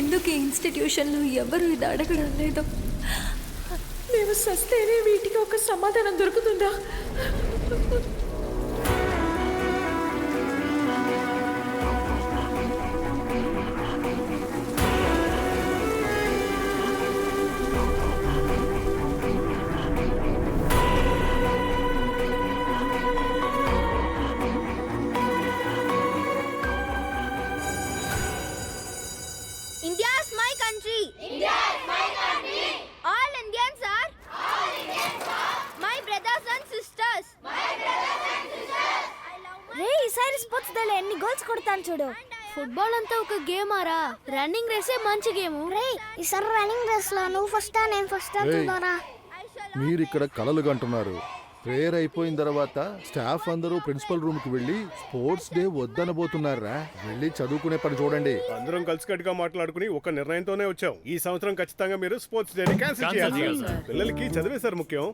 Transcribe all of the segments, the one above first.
ఎందుకు ఈ ఇన్స్టిట్యూషన్లో ఎవరు ఇది అడగడం లేదు? మేము సస్తేనే వీటికి ఒక సమాధానం దొరుకుతుందా? India is my country. India is my country. All Indians are. All Indians are. My brothers and sisters. My brothers and sisters. I love my. రే ఈసారి స్పోర్ట్స్ డే లో ఎన్ని గోల్స్ కొడతాను చూడు. ఫుట్బాల్ అంతా ఒక గేమ్ ఆరా. రన్నింగ్ రేసే మంచి game. రే ఈసారి running race లో నువ్వు ఫస్ట్ నేను ఫస్ట్ చూడరా. మీరు ఇక్కడ కలలు కంటున్నారు. ప్రేయర్ అయిపోయిన తర్వాత స్టాఫ్ అందరూ ప్రిన్సిపల్ రూమ్ కి వెళ్ళి స్పోర్ట్స్ డే వద్దనబోతున్నారా. వెళ్ళి చదువుకునే పని చూడండి. అందరం కలిసికట్టుగా మాట్లాడుకుని ఒక నిర్ణయంతోనే వచ్చాం. ఈ సంవత్సరం ఖచ్చితంగా మీరు స్పోర్ట్స్ డే క్యాన్సిల్ చేయాలి. పిల్లలకి చదివే సార్ ముఖ్యం.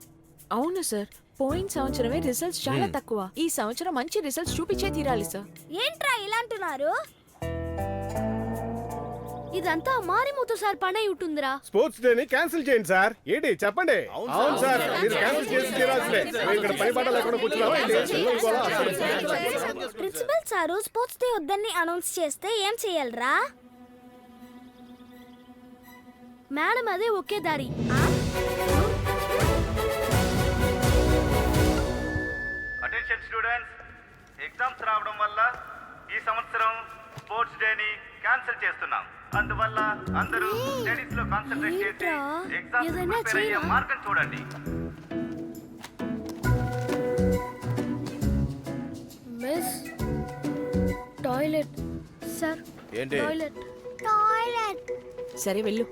అవును సార్, పోయిన సంవత్సరమే రిజల్ట్స్ చాలా తక్కువ. ఈ సంవత్సరం మంచి రిజల్ట్స్ చూపించే తీరాలి సార్. ఏంట్రా ఇలా అంటున్నారు? ఇదంతా మారిమూతు సార్ పని ఉంటుందిరా. స్పోర్ట్స్ డే క్యాన్సిల్ చేయండి సార్. ఏంటి చెప్పండి. అవును సార్, మీరు క్యాన్సిల్ చేసి తీరాల్సిందే. ఇక్కడ పని పాట లేకుండా కూర్చున్నావా? ప్రిన్సిపల్ సారు స్పోర్ట్స్ డే వద్దని అనౌన్స్ చేస్తే ఏం చేయాలరా? మేడం అదే ఒకే దారి. అటెన్షన్ స్టూడెంట్స్, ఎగ్జామ్స్ రావడం వల్ల ఈ సంవత్సరం స్పోర్ట్స్ డేని క్యాన్సిల్ చేస్తున్నాం. అందువల్ల అందరూ స్టడీస్ లో కాన్సంట్రేట్ చేసి ఎగ్జామ్స్ ప్రిపేర్ అయ్యే మార్గం చూడండి. Miss toilet sir. ఏంటి? టాయిలెట్. సరే వెళ్ళు.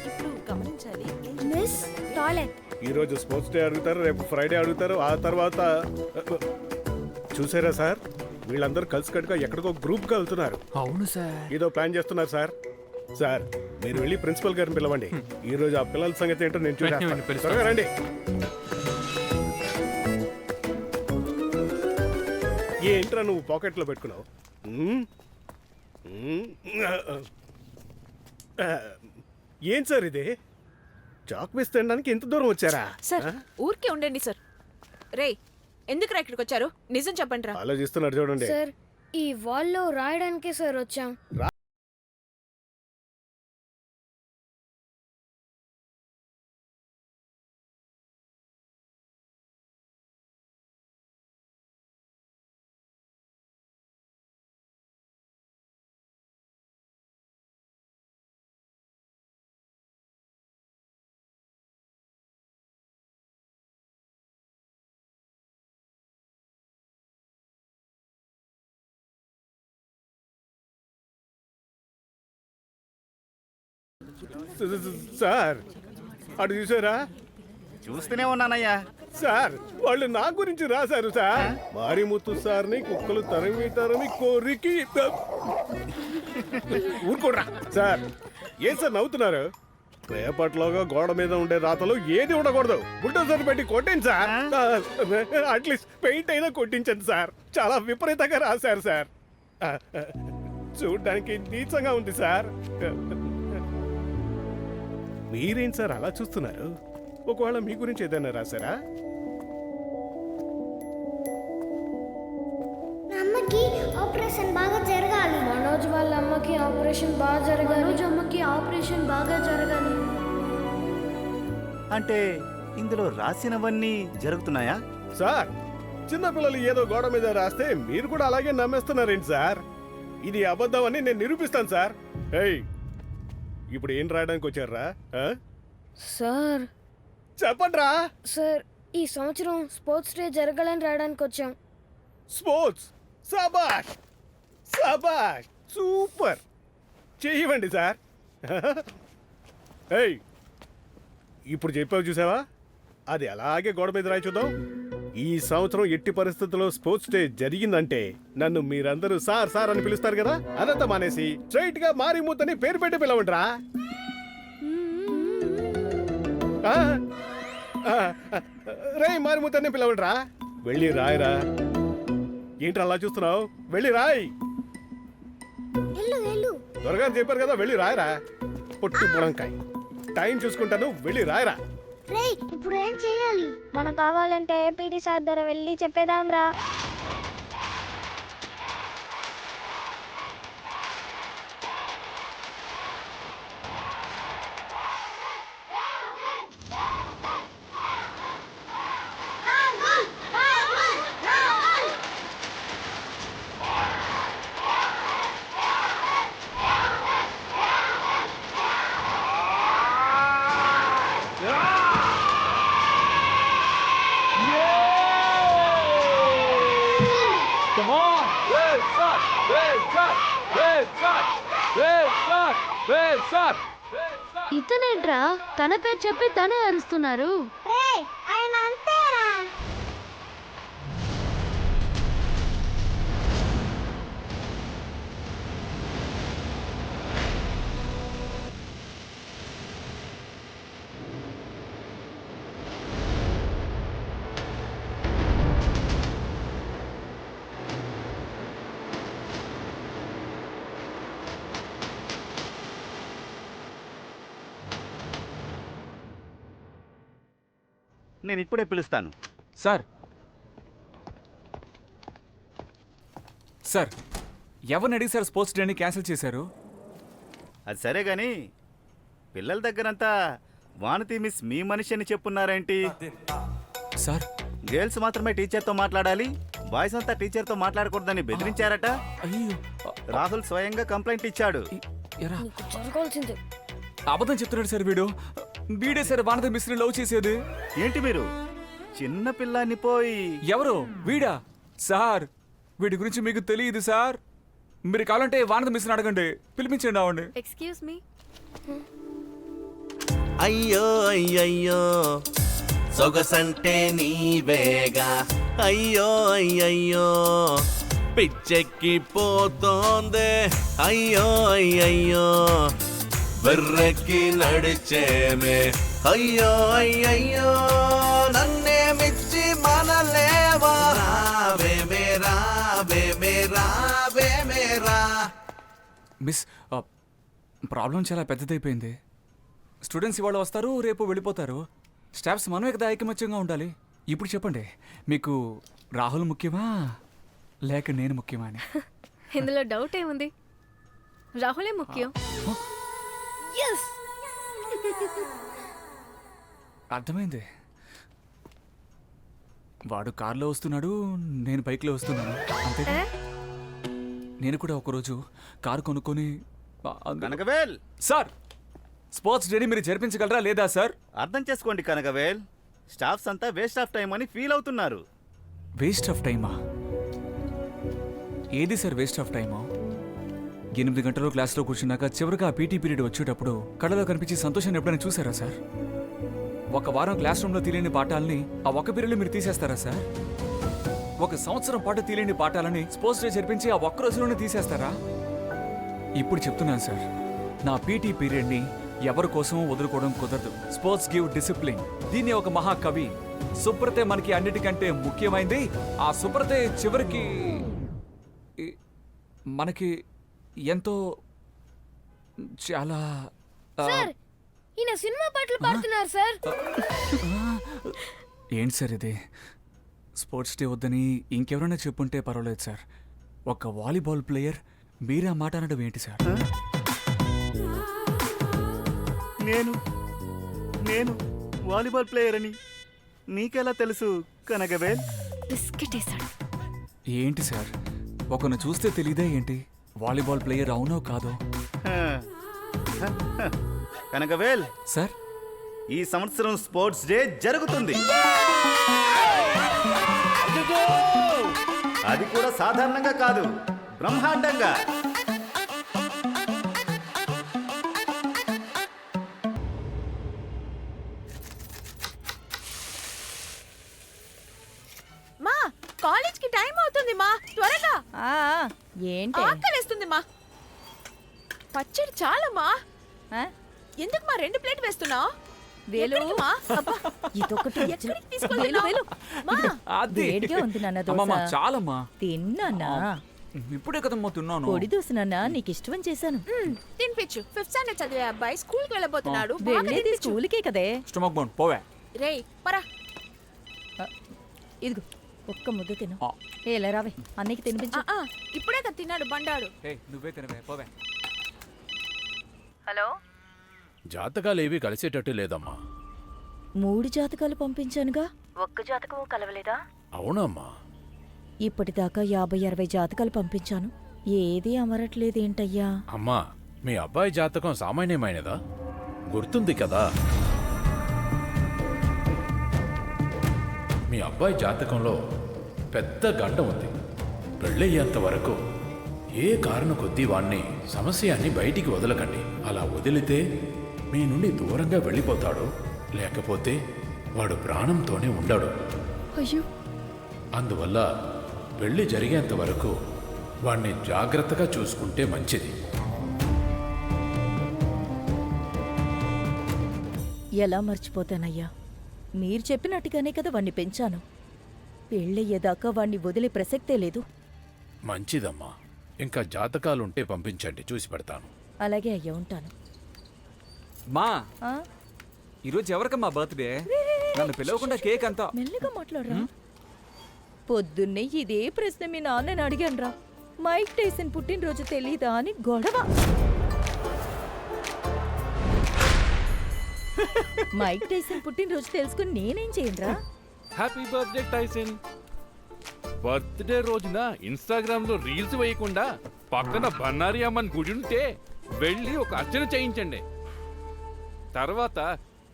ఇప్పుడు గమనించాలి. Miss toilet. ఈ రోజు స్పోర్ట్స్ డే అడుగుతారు, రేపు ఫ్రైడే అడుగుతారు, ఆ తర్వాత చూసారా సార్, వీళ్ళందరూ కలిసికట్టుగా ఎక్కడికో గ్రూప్ గా వెళ్తున్నారు. అవును సార్, ఏదో ప్లాన్ చేస్తున్నారు సార్. సార్ మీరు వెళ్ళి ప్రిన్సిపల్ గారిని పిలవండి. ఈ రోజు ఆ పిల్లల సంగతి ఏంటో నేను చూసాను. త్వరగా రండి. ఏంట్రా నువ్వు పాకెట్లో పెట్టుకున్నావు? ఏం సార్ ఇది? చాక్ పీస్ తినడానికి ఇంత దూరం వచ్చారా? సార్ ఊరికే ఉండండి సార్. రే ఎందుకు ఇక్కడికి వచ్చారు? నిజం చెప్పండి రా. ఆలోచిస్తున్నారు చూడండి. సార్ ఈ వాల్లో రాయడానికే సార్ వచ్చాం. సార్ అటు చూసారా? చూస్తూనే ఉన్నానయ్యా. సార్ వాళ్ళు నా గురించి రాశారు సార్. మారిముత్తు సార్ని కుక్కలు తరిమి కోరికి ఊరుకోడ్రా. సార్ ఏం సార్ నవ్వుతున్నారు? రేపట్లోగా గోడ మీద ఉండే రాతలు ఏది ఉండకూడదు. బుల్డోజర్ పెట్టి కొట్టింది సార్. అట్లీస్ట్ పెయింట్ అయినా కొట్టించండి సార్. చాలా విపరీతంగా రాశారు సార్. చూడ్డానికి నీచంగా ఉంది సార్. మీరేం సార్ అలా చూస్తున్నారు? ఒకవేళ మీ గురించి ఏదైనా రాశారా? అమ్మకి ఆపరేషన్ బాగా జరగాలి. మనోజ్ వాళ్ళ అమ్మకి ఆపరేషన్ బాగా జరగాలి. మనోజ్ అమ్మకి ఆపరేషన్ బాగా జరగాలి. అంటే ఇందులో రాసినవన్నీ జరుగుతున్నాయా? సార్ చిన్నపిల్లలు ఏదో గోడ మీద రాస్తే మీరు కూడా అలాగే నమ్మేస్తున్నారేంటి సార్? ఇది అబద్ధం అని నేను నిరూపిస్తాను సార్. ఏయ్ ఇప్పుడు ఏం రాయడానికి వచ్చారా? సార్ చెప్పండ్రా. సార్ ఈ సంవత్సరం స్పోర్ట్స్ డే జరగాలని రాయడానికి వచ్చాం. స్పోర్ట్స్ సబాష్ సబాష్ సూపర్ చెయ్యండి సార్. ఏయ్ ఇప్పుడు చెప్పావు చూసావా? అది అలాగే గోడ మీద రాయి చూద్దాం. ఈ సంవత్సరం ఎట్టి పరిస్థితుల్లో స్పోర్ట్స్ డే జరిగిందంటే నన్ను మీరందరూ సార్ సార్ అని పిలుస్తారు కదా, అదంతా మానేసి స్ట్రైట్ గా మారిమూతని పేరు పెట్టి పిలవండిరా. రే మారిమూతని పిలవండిరా. వెళ్ళి రాయరా. ఏంటి అలా చూస్తున్నావు? వెళ్ళి రాయ్. ఎల్లు త్వరగా చెప్పారు కదా, వెళ్ళి రాయరా. పొట్టు బుడంకాయ్. టైం చూసుకుంటాను, వెళ్ళి రాయరా. రేయ్ ఇప్పుడు ఏం చేయాలి? మనకు కావాలంటే పీటీ సార్ దగ్గర వెళ్ళి చెప్పేదాం రా. ఇతనేంట్రా తన పేరు చెప్పి తనే అరుస్తున్నారు. రేయ్ ఆయన అంతేరా. నేను ఇప్పుడే పిలుస్తాను. సార్ సార్ ఎవరిని అడిగి సార్ స్పోర్ట్స్ డేని క్యాన్సిల్ చేశారు? అది సరే గాని పిల్లల దగ్గరంతా వానతి మిస్ మీ మనిషి అని చెప్పున్నారేంటి? సార్ గర్ల్స్ మాత్రమే టీచర్తో మాట్లాడాలి, బాయ్స్ అంతా టీచర్తో మాట్లాడకూడదని బెదిరించారట. అయ్యో రాహుల్ స్వయంగా కంప్లైంట్ ఇచ్చాడు. ఎరా జరగాల్సిందే. అబద్ధం చెప్తున్నాడు సార్ వీడే సార్ వానద మిస్ని లవ్ చేసేది. ఏంటి మీరు చిన్న పిల్లాన్ని పోయి? ఎవరు వీడా? సార్ వీడి గురించి మీకు తెలియదు సార్. మీరు కావాలంటే వానద మిస్ని అడగండి, పిలిపించండి ఆవండి. Excuse me. అయ్యో అయ్యయ్యో సొగసంటే నీవేగా, అయ్యో అయ్యయ్యో పిచ్చెక్కి పోతోందే, అయ్యో అయ్యయ్యో బర్రెక్కి నడిచేమే, అయ్యో అయ్యయ్యో నన్నే మిచ్చి మనలేవా, రావే మేరా మిస్ ప్రాబ్లం చాలా పెద్దదైపోయింది. స్టూడెంట్స్ ఇవాళ వస్తారు, రేపు వెళ్ళిపోతారు. స్టాఫ్స్ మనమే కదా ఐకమత్యంగా ఉండాలి. ఇప్పుడు చెప్పండి, మీకు రాహుల్ ముఖ్యమా లేక నేను ముఖ్యమా అని? ఇందులో డౌట్ ఏముంది? రాహులే ముఖ్యం. అర్థమైంది. వాడు కార్లో వస్తున్నాడు, నేను బైక్లో వస్తున్నాను అంతే. నేను కూడా ఒకరోజు కారు కొనుక్కొని కనకవేల్, సార్ స్పోర్ట్స్ డేని మీరు జరిపించగలరా లేదా సార్? అర్థం చేసుకోండి కనకవేల్, స్టాఫ్స్ అంతా వేస్ట్ ఆఫ్ టైం అని ఫీల్ అవుతున్నారు. వేస్ట్ ఆఫ్ టైమా? ఏది సార్ వేస్ట్ ఆఫ్ టైమా? 8 గంటలు క్లాస్లో కూర్చున్నాక చివరిగా పీటీ పీరియడ్ వచ్చేటప్పుడు కళ్ళలో కనిపించే సంతోషాన్ని ఎప్పుడైనా చూసారా సార్? ఒక వారం క్లాస్ రూమ్లో తీలేని పాఠాలని ఆ ఒక్క పీరియడ్లో మీరు తీసేస్తారా సార్? ఒక సంవత్సరం పాటు తీలేని పాఠాలని స్పోర్ట్స్ డే జరిపించి ఆ ఒక్క రోజులోనే తీసేస్తారా? ఇప్పుడు చెప్తున్నాను సార్, నా పీటీ పీరియడ్ని ఎవరి కోసం వదులుకోవడం కుదరదు. Sports give discipline. దీన్ని ఒక మహాకవి సుబ్రతే మనకి అన్నిటికంటే ముఖ్యమైంది. ఆ సుబ్రతే చివరికి మనకి ఎంతో చాలా సార్ ఈయన సినిమా పాటలు పాడుతున్నారు సార్. ఏంటి సార్ ఇది? స్పోర్ట్స్ డే వద్దని ఇంకెవరైనా చెప్పుంటే పర్వాలేదు సార్. ఒక వాలీబాల్ ప్లేయర్ మీరే మాట అనడం ఏంటి సార్? నేను వాలీబాల్ ప్లేయర్ అని నీకెలా తెలుసు కనకవేల్? బిస్కెట్ వేసాడు. ఏంటి సార్, ఒకరిని చూస్తే తెలియదా ఏంటి వాలీబాల్ ప్లేయర్ అవునో కాదో? కనకవేల్ సార్ ఈ సంవత్సరం స్పోర్ట్స్ డే జరుగుతుంది. అది కూడా సాధారణంగా కాదు, బ్రహ్మాండంగా. మా కాలేజ్కి టైం అవుతుంది మా, త్వరగా. ఏంటి ఆకలేస్తుంది మా. పచ్చడి చాలా మా. ఎందుకు మా 2 ప్లేట్ వేస్తున్నావు? వేలు అబ్బా, ఇదొకటి వేలు వేలు అది వేడిగా ఉంది నాన్న అమ్మమ్మ దోశ చాలమ్మా తిన్నానా ఇప్పుడే కదమ్మా తిన్నాను పొడి దోశ నాన్న నీకు ఇష్టం చేశాను తినిపించు 5th స్టాండర్డ్ చదివే అబ్బాయి స్కూల్ కి వెళ్ళబోతున్నాడు బాగా వెళ్ళేది తినిపించు. స్కూల్కే కదే స్టమక్ బౌండ్ పోవే రేయ్ పరా ఇదిగో ఒక్క ముద్ద తిను ఆ. ఎలా రావే అన్నయ్యకి తినిపించు ఇప్పుడే కదా తిన్నాడు బండాడు. ఏ నువ్వే తినవే పోవే హలో జాతకాలు ఏవి కలిసేటట్టు లేదమ్మా. 3 జాతకాలు పంపించానుగా ఒక్క జాతకం కలవలేదా? అవునమ్మా. ఇప్పటిదాకా 50-60 జాతకాలు పంపించాను, ఏది అమరట్లేదేంటయ్యా? అమ్మా, మీ అబ్బాయి జాతకం సామాన్యమైనదా? గుర్తుంది కదా, మీ అబ్బాయి జాతకంలో పెద్ద గంట ఉంది. పెళ్ళయ్యేంత వరకు ఏ కారణం కొద్దీ వాణ్ణి సమస్యాన్ని బయటికి వదలకండి. అలా వదిలితే మీ నుండి దూరంగా వెళ్ళిపోతాడు, లేకపోతే వాడు ప్రాణంతోనే ఉండడు. అయ్యో, అందువల్ల పెళ్లి జరిగేంత వరకు వాణ్ణి జాగ్రత్తగా చూసుకుంటే మంచిది. ఎలా మర్చిపోతానయ్యా? మీరు చెప్పినట్టుగానే కదా వాణ్ణి పెంచాను. పెళ్ళయ్యేదాకా వాణ్ణి వదిలే ప్రసక్తే లేదు. మంచిదమ్మా. ఇంకా జాతకాలుంటే పంపించండి, చూసి పెడతాను. అలాగే అయ్యా, ఉంటాను. మా ఆ? ఈరోజు ఎవరికమ్మా బర్త్డే? నన్ను పిలవకుండా కేక్ అంతా మెల్లిగా మాట్లాడరా. పొద్దున్నే ఇదే ప్రశ్న మీ నాన్నని అడిగానురా. మైక్ టైసన్ పుట్టినరోజు తెలీదా అని గొడవ. మైక్ టైసన్ పుట్టినరోజు తెలుసుకుని నేనేం చేయనురా? Happy birthday Tyson. బర్త్డే రోజున ఇన్స్టాగ్రామ్ లో రీల్స్ వేయకుండా పక్కన బన్నారి అమ్మన్ గుడి ఉంటే వెళ్ళి ఒక అర్చన చేయించండి. తర్వాత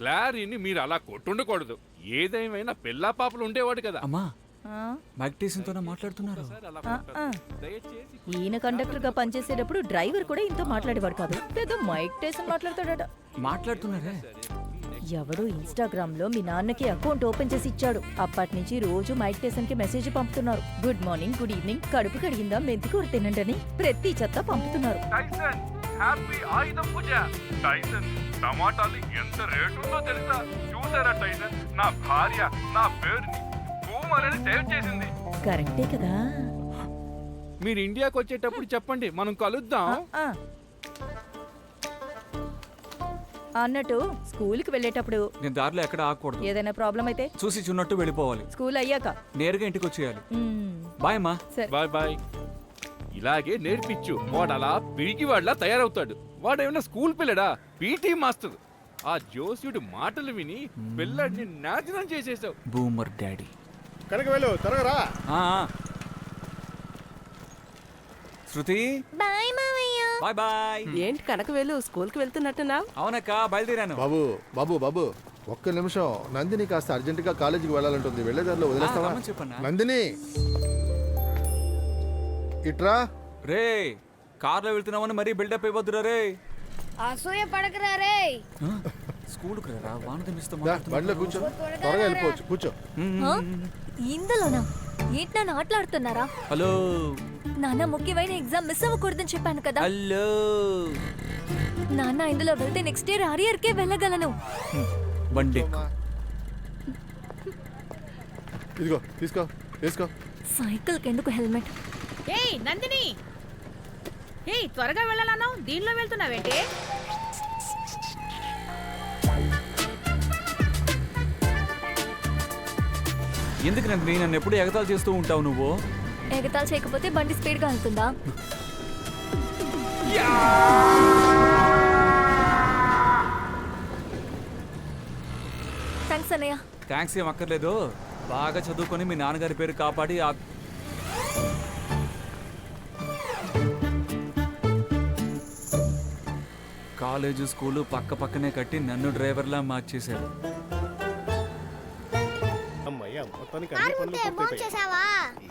క్లారీని మీరు అలా కొట్టుండకూడదు. ఏదేమైనా పిల్లా పాపలు ఉండేవాడు కదా. అమ్మా ఆ? మైక్ టైసన్తోనే మాట్లాడుతున్నారు. ఆ. ఈయన కండక్టర్ గా పనిచేసేటప్పుడు డ్రైవర్ కూడా ఇంత మాట్లాడేవాడు కాదు. పెద్ద మైక్ టైసన్ మాట్లాడతాడట. మాట్లాడుతున్నారే ఎవడో ఇన్స్టాగ్రామ్ లో మీ నాన్నకి అకౌంట్ ఓపెన్ చేసి ఇచ్చాడు. అప్పటి నుంచి రోజు మైక్ టైసన్ కి మెసేజ్ పంపుతున్నారు. గుడ్ మార్నింగ్, గుడ్ ఈవినింగ్, కడుపు కడిగిందా, మెంతికూర తినండి అని ప్రతి చెత్త పంపుతున్నారు. టైసన్ హ్యాపీ ఆయుధ పూజ. టైసన్ టమాటాలు ఎంత రేటు ఉందో తెలుసా? చూసారా టైసన్, నా భార్య నా పేరుని పూమలని సేవ్ చేసింది. కరెక్టే కదా. మీరు ఇండియాకి వచ్చేటప్పుడు చెప్పండి, మనం కలుద్దాం. ఆ. అన్నట్టు స్కూల్కి వెళ్ళేటప్పుడు నేను దారిలో ఎక్కడ ఆగకూడదు. ఏదైనా ప్రాబ్లం అయితే చూసి చున్నట్టు వెళ్ళిపోవాలి. స్కూల్ అయ్యాక నేరుగా ఇంటికి వచ్చేయాలి. మ్మ్. బాయ్ అమ్మా. సరే. Bye bye. ఇలాగే నేర్పించు, వాడు అలా పిరికి వాడిలా తయారవుతాడు. వాడేమైనా స్కూల్ పిల్లడా? PT master. ఆ జోస్యుడి మాటలు విని పిల్లడిని నాశనం చేసేసావు. Boomer daddy. కనుక వెళ్ళు, త్వరగా రా. ఆ, ఆ. శృతి బాయ్ మావయ్య. Bye bye. ఏంటి కనకవేలు స్కూల్ కి వెళ్తున్నట్టున్నావు? అవునక్క బయలుదేరాను. బాబు బాబు బాబు ఒక్క నిమిషం. నందిని కాస్త అర్జెంటుగా కాలేజీకి వెళ్ళాలంటుంది. వెళ్ళేదారిలో వదిలేస్తావా? రమ్మని చెప్పన్నా. నందిని ఇట్రా. రే కార్లో వెళ్తున్నామని మరీ బిల్డప్ ఇవ్వద్దురా రే. అసూయ పడకరా రే. స్కూల్కి రా, వాన తమ్మిస్తూ దా, బండిలో కూర్చో, త్వరగా వెళ్ళిపోవచ్చు. కూర్చో. ఇందులోనా ఏంటి నన్ను ఆటలాడుతున్నారా? హలో నాన్న ముఖ్యమైన ఎగ్జామ్ మిస్ అవ్వకూడదని చెప్పాను కదా. హలో నాన్న ఇందులో వెళ్తే నెక్స్ట్ ఇయర్ అరియర్ కే వెళ్ళగలను. బండి ఇదిగో తీసుకో, తీసుకో. సైకిల్ కెందుకు హెల్మెట్? ఏయ్ నందిని, ఏయ్ త్వరగా వెళ్ళాలను, దీనిలో వెళ్తున్నావేంటి? ఎందుకు నందిని నన్ను ఎప్పుడు ఎగతాలు చేస్తూ ఉంటావు నువ్వు? ఎగతాలు చేయకపోతే బండి స్పీడ్ గా వెళ్తుందా? థ్యాంక్స్ అన్నయ్య. థ్యాంక్స్ ఏం అక్కర్లేదు. బాగా చదువుకొని మీ నాన్నగారి పేరు కాపాడి కాలేజు స్కూలు పక్క పక్కనే కట్టి నన్ను డ్రైవర్లా మార్చేశారు. అమ్మయ్య, మొత్తానికి అన్ని పనులు పూర్తయిపోయాయి. చేసావా?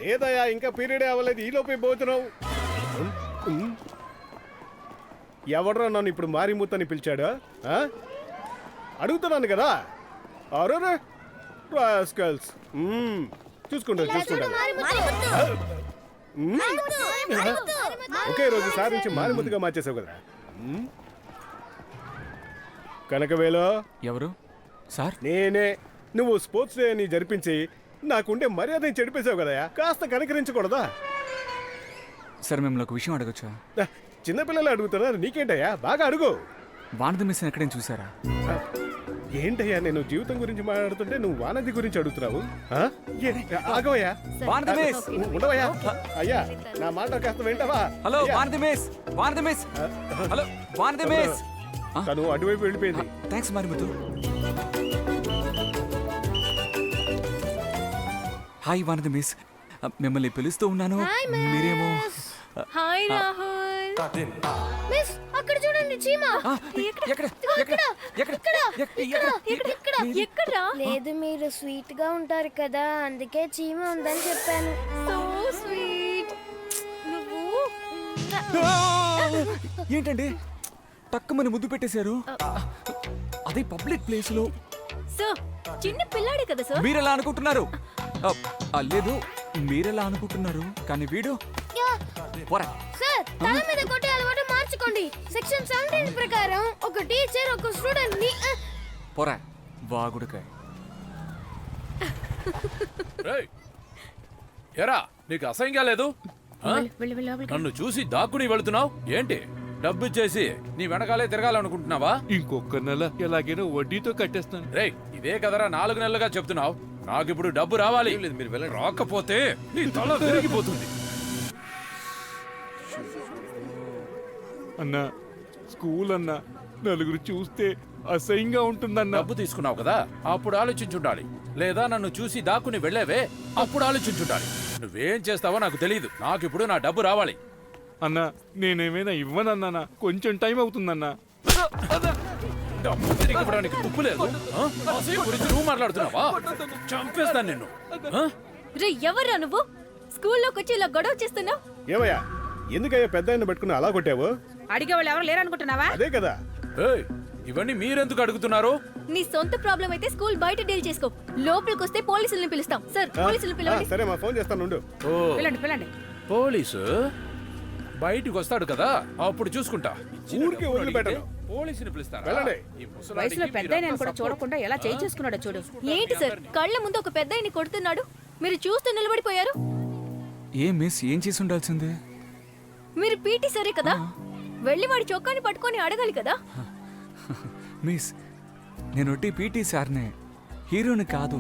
లేదయ్యా, ఇంకా పీరియడే అవ్వలేదు. ఈ లోపే పోతున్నావు. ఎవడరా నన్ను ఇప్పుడు మారిమూతని పిలిచాడా? ఆ? అడుగుతున్నాను కదా. అరే రాస్కల్స్. చూసుకుంటా చూసుకుంటా. ఒకే రోజు సారించి మారిముద్దుగా మార్చేసావు కదా. కనకవేలో ఎవరు? సార్ నేనే. నువ్వు స్పోర్ట్స్ డే అని జరిపించి నాకుండే మర్యాదని చెడిపేశావు కదయా, కాస్త కనికరించకూడదా? సార్ మిమ్మల్ని ఒక విషయం అడగొచ్చా? చిన్నపిల్లలు అడుగుతున్నారు, నీకేంటయ్యా? బాగా అడుగు. వానది మిస్ ఎక్కడైనా చూసారా? ఏంటయ్యా, నేను జీవితం గురించి మాట్లాడుతుంటే నువ్వు వానది గురించి అడుగుతున్నావు? ఆగవయ్యా, ఉండవయ్యా. అయ్యా, నా మాట కాస్త వింటావా? Hello Vanathi miss, Vanathi miss, hello Vanathi miss. తను అటువైపు వెళ్ళిపోయింది. Thanks Marimuthu. Hi Vanathi miss, మిమ్మల్ని పిలుస్తూ ఉన్నాను, మీరేమో. హాయ్ రాహుల్. మిస్ అక్కడ చూడండి చీమ. ఎక్కడా? లేదు, మీరు స్వీట్ గా ఉంటారు కదా, అందుకే చీమ ఉందని చెప్పాను. So sweet. నువ్వు ఏంటండి టక్కుమని ముద్దు పెట్టేశారు? అదే పబ్లిక్ ప్లేస్ లో. సార్ చిన్న పిల్లాడే కదా సార్. మీరెలా అనుకుంటున్నారు? లేదు, మీరెలా అనుకుంటున్నారు, కానీ వీడు సార్ తల మీద కొట్టే అలవాటు మార్చుకోండి. సెక్షన్ 17 ప్రకారం ఒక టీచర్ ఒక స్టూడెంట్ ని పోరా వాగుడుకాయ. ఎరా నీకు అసహ్యంగా లేదు? నన్ను చూసి దాక్కుని వెళుతున్నావు ఏంటి? డబ్బు ఇచ్చేసి నీ వెనకాలే తిరగాలనుకుంటున్నావా? ఇంకొక నెల ఎలాగైనా వడ్డీతో కట్టేస్తాను. రేయ్, ఇదే కదరా 4 నెలలుగా చెప్తున్నావు. నాకిప్పుడు డబ్బు రావాలి. మీరు వెళ్ళండి, రాకపోతే నీ తల విరిగిపోతుంది. అన్నా, స్కూల్ అన్నా నలుగురు చూస్తే అసహ్యంగా ఉంటుందన్నా. డబ్బు తీసుకున్నావు కదా, అప్పుడు ఆలోచించుండాలి. లేదా నన్ను చూసి దాక్కుని వెళ్ళేవే, అప్పుడు ఆలోచించుండాలి. నువ్వేం చేస్తావో నాకు తెలియదు. నాకిప్పుడు నా డబ్బు రావాలి. అన్నా, నేనేమైనా ఇవ్వనన్నా, కొంచెం టైం అవుతుందన్నా. డబ్బు తిరిగి ఇవ్వడానికి ఉప్పు లేదు. గురించి నువ్వు మాట్లాడుతున్నావా? చంపేస్తాను నిన్ను. రే ఎవర్రా నువ్వు? స్కూల్లోకి వచ్చి ఇలా గొడవ చేస్తున్నావు? ఏమయ్యా, ఎందుకయ్యా పెద్ద ఆయన పెట్టుకుని అలా కొట్టావు? అడిగే వాళ్ళు ఎవరు లేరనుకుంటున్నావా? అదే కదా. ఇవన్నీ మీరెందుకు అడుగుతున్నారు? నీ సొంత ప్రాబ్లం అయితే స్కూల్ బయట డీల్ చేసుకో. లోపలికి వస్తే పోలీసుల్ని పిలుస్తాం. సార్ పోలీసులు పిలవండి. సరే, మా ఫోన్ చేస్తాను ఉండు. పిల్లండి. పోలీసు బయటికి వస్తాడు కదా, అప్పుడు చూసుకుంటా. ఊరికి వదిలిపెట్టను. పోలీసుని పిలుస్తారా? వెళ్ళండి. వయసులో పెద్ద కూడా చూడకుండా ఎలా చేయి చేసుకున్నాడో చూడు. ఏంటి సార్ కళ్ళ ముందు ఒక పెద్దాయిని కొడుతున్నాడు, మీరు చూస్తూ నిలబడిపోయారు? ఏ మిస్, ఏం చేసి ఉండాల్సిందే? మీరు పీటీ సరే కదా, వెళ్ళి వాడి చొక్కాని పట్టుకొని అడగాలి కదా. మిస్, నేను పీటీ సార్నే, హీరోని కాదు.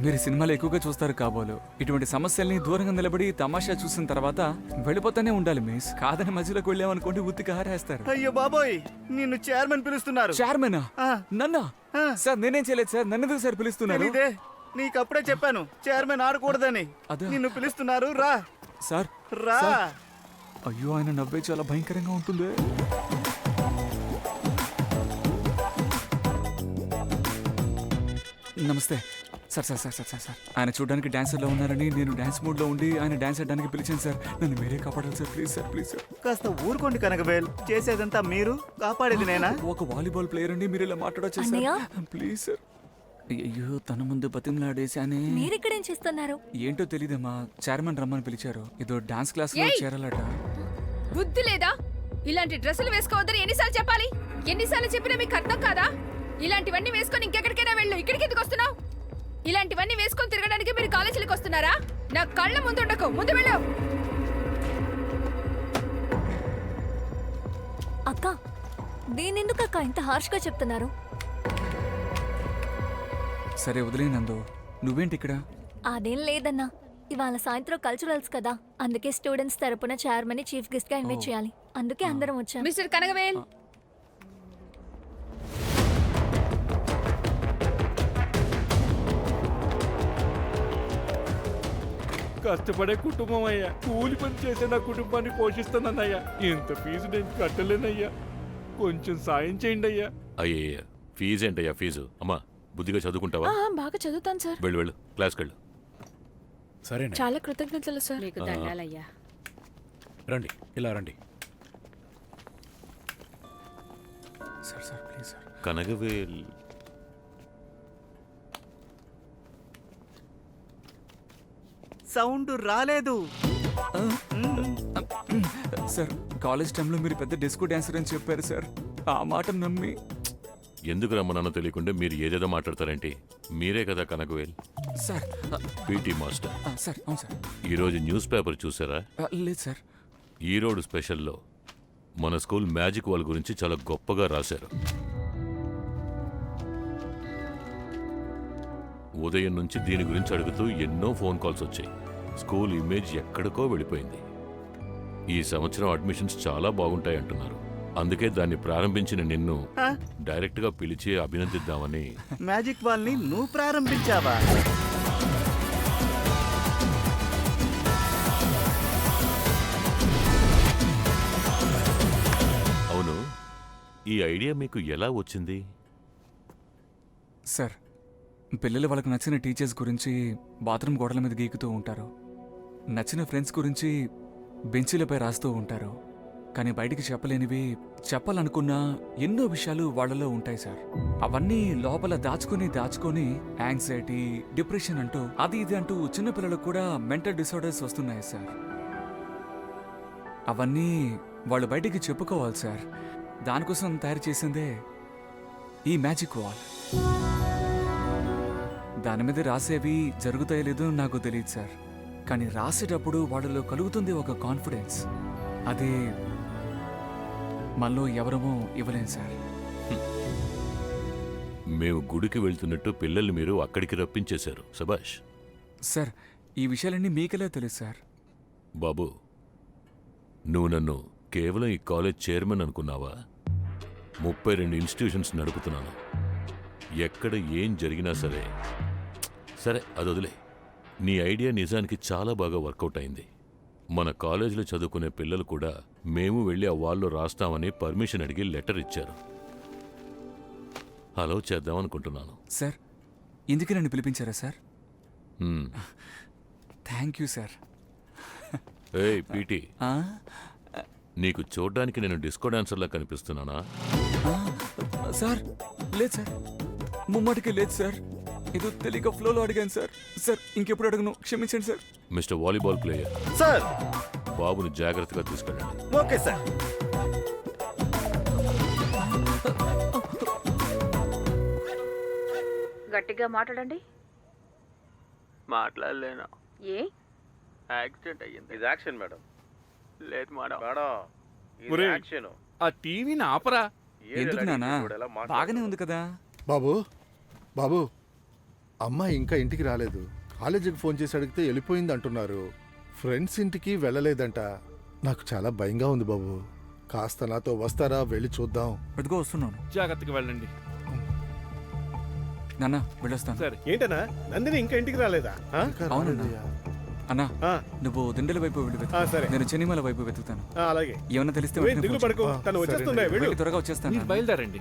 మీరు సినిమాలు ఎక్కువగా చూస్తారు కాబోలు. ఇటువంటి సమస్యల్ని దూరంగా నిలబడి తమాషా చూసిన తర్వాత వెళ్ళిపోతానే ఉండాలి మిస్. కాదని మధ్యలోకి వెళ్ళామనుకోండి ఉత్తికి హారేస్తారు. అయ్యో బాబోయ్, నిన్ను చైర్మన్ పిలుస్తున్నారు. చైర్మనా? నన్నా? సార్ నేనేం చేయలేదు సార్, నన్నెందుకు సార్ పిలుస్తున్నారు? నీకప్పుడే చెప్పాను చైర్మన్ ఆడకూడదని. నిన్ను పిలుస్తున్నారు, రా. సార్ రా. అయ్యో, ఆయన నవ్వే చాలా భయంకరంగా ఉంటుంది. నమస్తే sir. Sir sir sir sir sir ఆయన చూడడానికి డాన్సర్లో ఉన్నారని నేను డాన్స్ మూడ్లో ఉండి ఆయన డాన్స్ ఆడడానికి పిలిచాను సార్. నన్ను మీరే కాపాడాలి sir, please sir, please sir. కాస్త ఊరుకోండి కనకవేల్, చేసేదంతా మీరు, కాపాడేది నేనా? ఒక వాలీబాల్ ప్లేయర్ అండి, మీరు ఇలా మాట్లాడొచ్చు సార్, ప్లీజ్ సార్. అయ్యో, తన ముందు బతిమలాడేశానే. మీరు ఇక్కడ ఏం చేస్తున్నారు? ఏంటో తెలీదమ్మా, చైర్మన్ రమ్మని పిలిచారు. ఏదో డాన్స్ క్లాస్ లో చేరాలట. బుద్ధి లేదా? ఇలాంటి డ్రెస్సులు వేసుకోవద్దని ఎన్నిసార్లు చెప్పాలి? ఎన్నిసార్లు చెప్పినా మీకు అర్థం కాదా? ఇలాంటివన్నీ వేసుకొని ఇంకెక్కడికైనా వెళ్ళు. ఇక్కడికి ఎందుకు వస్తున్నావు? ఇలాంటివన్నీ వేసుకొని తిరగడానికి మీరు కాలేజీలకు వస్తున్నారా? నా కళ్ళ ముందు ఉండకు, ముందు వెళ్ళు. అక్క, దీనెందుకు అక్క ఇంత హార్ష్ గా చెప్తున్నారు? సరే వదిలేనందు, నువ్వేంటి ఇక్కడ? అదేం లేదన్నా, ఇవాళ సాయంత్రం కల్చరల్స్ కదా, అందుకే స్టూడెంట్స్ తరపున చైర్మన్ ని చీఫ్ గెస్ట్ గా ఇన్వైట్ చేయాలి. అందుకే అందరం వచ్చాం. మిస్టర్ కనగవేల్, కష్టపడే కుటుంబం అయ్యా, కూలి పని చేసే నా కుటుంబాన్ని పోషిస్తానన్నయ్యా. ఇంత ఫీజు నేను కట్టలేనయ్యా, కొంచెం సాయం చేయండి అయ్యా. అయ్యయ్యా, ఫీజు ఏంటయ్యా ఫీజు? అమ్మా, బుద్ధిగా చదువుకుంటావా? బాగా చదువుతాను సార్. వెళ్ళు క్లాస్కి వెళ్ళు. సరే, చాలా కృతజ్ఞతలు సార్. మీకు దండాలయ్యా. రండి, ఇలా రండి. Sir sir please sir. Kanagavel, sound రాలేదు సార్. కాలేజ్ టైంలో మీరు పెద్ద డిస్కో డాన్సర్ అని చెప్పారు సార్. ఆ మాట నమ్మి ఎందుకు రమ్మన్నానో తెలియకుండా మీరు ఏదేదో మాట్లాడతారేంటి? మీరే కదా Kanakavel, sir PT master. Sir అవును సార్. ఈరోజు న్యూస్ పేపర్ చూసారా? లేదు సార్. ఈరోడు స్పెషల్లో మన స్కూల్ మ్యాజిక్ వాల్ గురించి చాలా గొప్పగా రాశారు. ఉదయం నుంచి దీని గురించి అడుగుతూ ఎన్నో ఫోన్ కాల్స్ వచ్చాయి. స్కూల్ ఇమేజ్ ఎక్కడికో వెళ్ళిపోయింది. ఈ సంవత్సరం అడ్మిషన్స్ చాలా బాగుంటాయి అంటున్నారు. అందుకే దాన్ని ప్రారంభించిన నిన్ను డైరెక్ట్ గా పిలిచి అభినందిద్దామని. మ్యాజిక్ వాల్ ని నువ్వు ప్రారంభించావా? అవును, ఈ ఐడియా మీకు ఎలా వచ్చింది? సార్, పిల్లలు వాళ్ళకి నచ్చిన టీచర్స్ గురించి బాత్రూమ్ గోడల మీద గీకుతూ ఉంటారు. నచ్చిన ఫ్రెండ్స్ గురించి బెంచీలపై రాస్తూ ఉంటారు. కానీ బయటికి చెప్పలేనివి, చెప్పాలనుకున్న ఎన్నో విషయాలు వాళ్ళలో ఉంటాయి సార్. అవన్నీ లోపల దాచుకొని యాంగ్జైటీ, డిప్రెషన్ అంటూ అది ఇది అంటూ చిన్నపిల్లలకు కూడా మెంటల్ డిసార్డర్స్ వస్తున్నాయి సార్. అవన్నీ వాళ్ళు బయటికి చెప్పుకోవాలి సార్. దానికోసం తయారు చేసిందే ఈ మ్యాజిక్ వాల్. దాని మీద రాసేవి జరుగుతాయో లేదో నాకు తెలియదు సార్. కానీ రాసేటప్పుడు వాళ్ళలో కలుగుతుంది ఒక కాన్ఫిడెన్స్. అది మనలో ఎవరమో ఇవ్వలేం సార్. మేము గుడికి వెళ్తున్నట్టు పిల్లల్ని మీరు అక్కడికి రప్పించేశారు. సబాష్ సార్. ఈ విషయాలన్నీ మీకెలా తెలుసు సార్? బాబు, నువ్వు నన్ను కేవలం ఈ కాలేజ్ చైర్మన్ అనుకున్నావా? 32 ఇన్స్టిట్యూషన్స్ నడుపుతున్నాను. ఎక్కడ ఏం జరిగినా సరే అది వదిలే. నీ ఐడియా నిజానికి చాలా బాగా వర్కౌట్ అయింది. మన కాలేజీలో చదువుకునే పిల్లలు కూడా మేము వెళ్ళి ఆ వాల్లో రాస్తామని పర్మిషన్ అడిగి లెటర్ ఇచ్చారు. అలౌ చేద్దాం అనుకుంటున్నాను. సార్, ఇందుకే నన్ను పిలిపించారా సార్? Thank you sir. ఏయ్ పీటీ, నీకు చూడ్డానికి నేను డిస్కో డాన్సర్లా కనిపిస్తున్నానా? సార్ లేదు సార్, ముమ్మటికి లేదు సార్. ఏదో తెలియక ఫ్లోలో అడిగాను సార్. సార్ ఇంకెప్పుడు అడగను, క్షమించండి sir. Mister volleyball player sir, బాబుని జాగ్రత్తగా తీసుకెళ్ళండి. Okay sir. గట్టిగా మాట్లాడండి. మాట్లాడలేను. ఏ యాక్సిడెంట్ అయ్యింది. ఇది యాక్షన్ మేడం. లేదు మేడం. మేడం, ఇది ఒరేయ్, యాక్షన్. ఆ టీవీని ఆపరా. ఎందుకు నానా? బాగానే ఉంది కదా. బాబు బాబు, అమ్మాయి ఇంకా ఇంటికి రాలేదు. కాలేజీకి ఫోన్ చేసి అడిగితే వెళ్ళిపోయింది అంటున్నారు. ఫ్రెండ్స్ ఇంటికి వెళ్ళలేదంట. నాకు చాలా భయంగా ఉంది బాబు. కాస్త నాతో వస్తారా? వెళ్ళి చూద్దాం. ఎదుగో వస్తున్నాను. జాగ్రత్తగా వెళ్ళండి. నాన్న వెళ్ళొస్తాను. సరే. ఏంటన్నా నందిని ఇంకా ఇంటికి రాలేదా? ఇంకా అవునన్నా. రాలేదయ్యా. అన్నా, నువ్వు దిండల వైపు వెళ్ళి వెతుకు. సరే. నేను చెన్నిమల వైపు వెతుకుతాను. అలాగే. ఏమన్నా తెలిస్తే నువ్వేం వెంటనే దిగులు ఫోన్ పడకు, చేయి. తను వచ్చేస్తుండే. వెళ్ళు. వెళ్ళి త్వరగా వచ్చేస్తాను. మీరు బయలుదేరండి.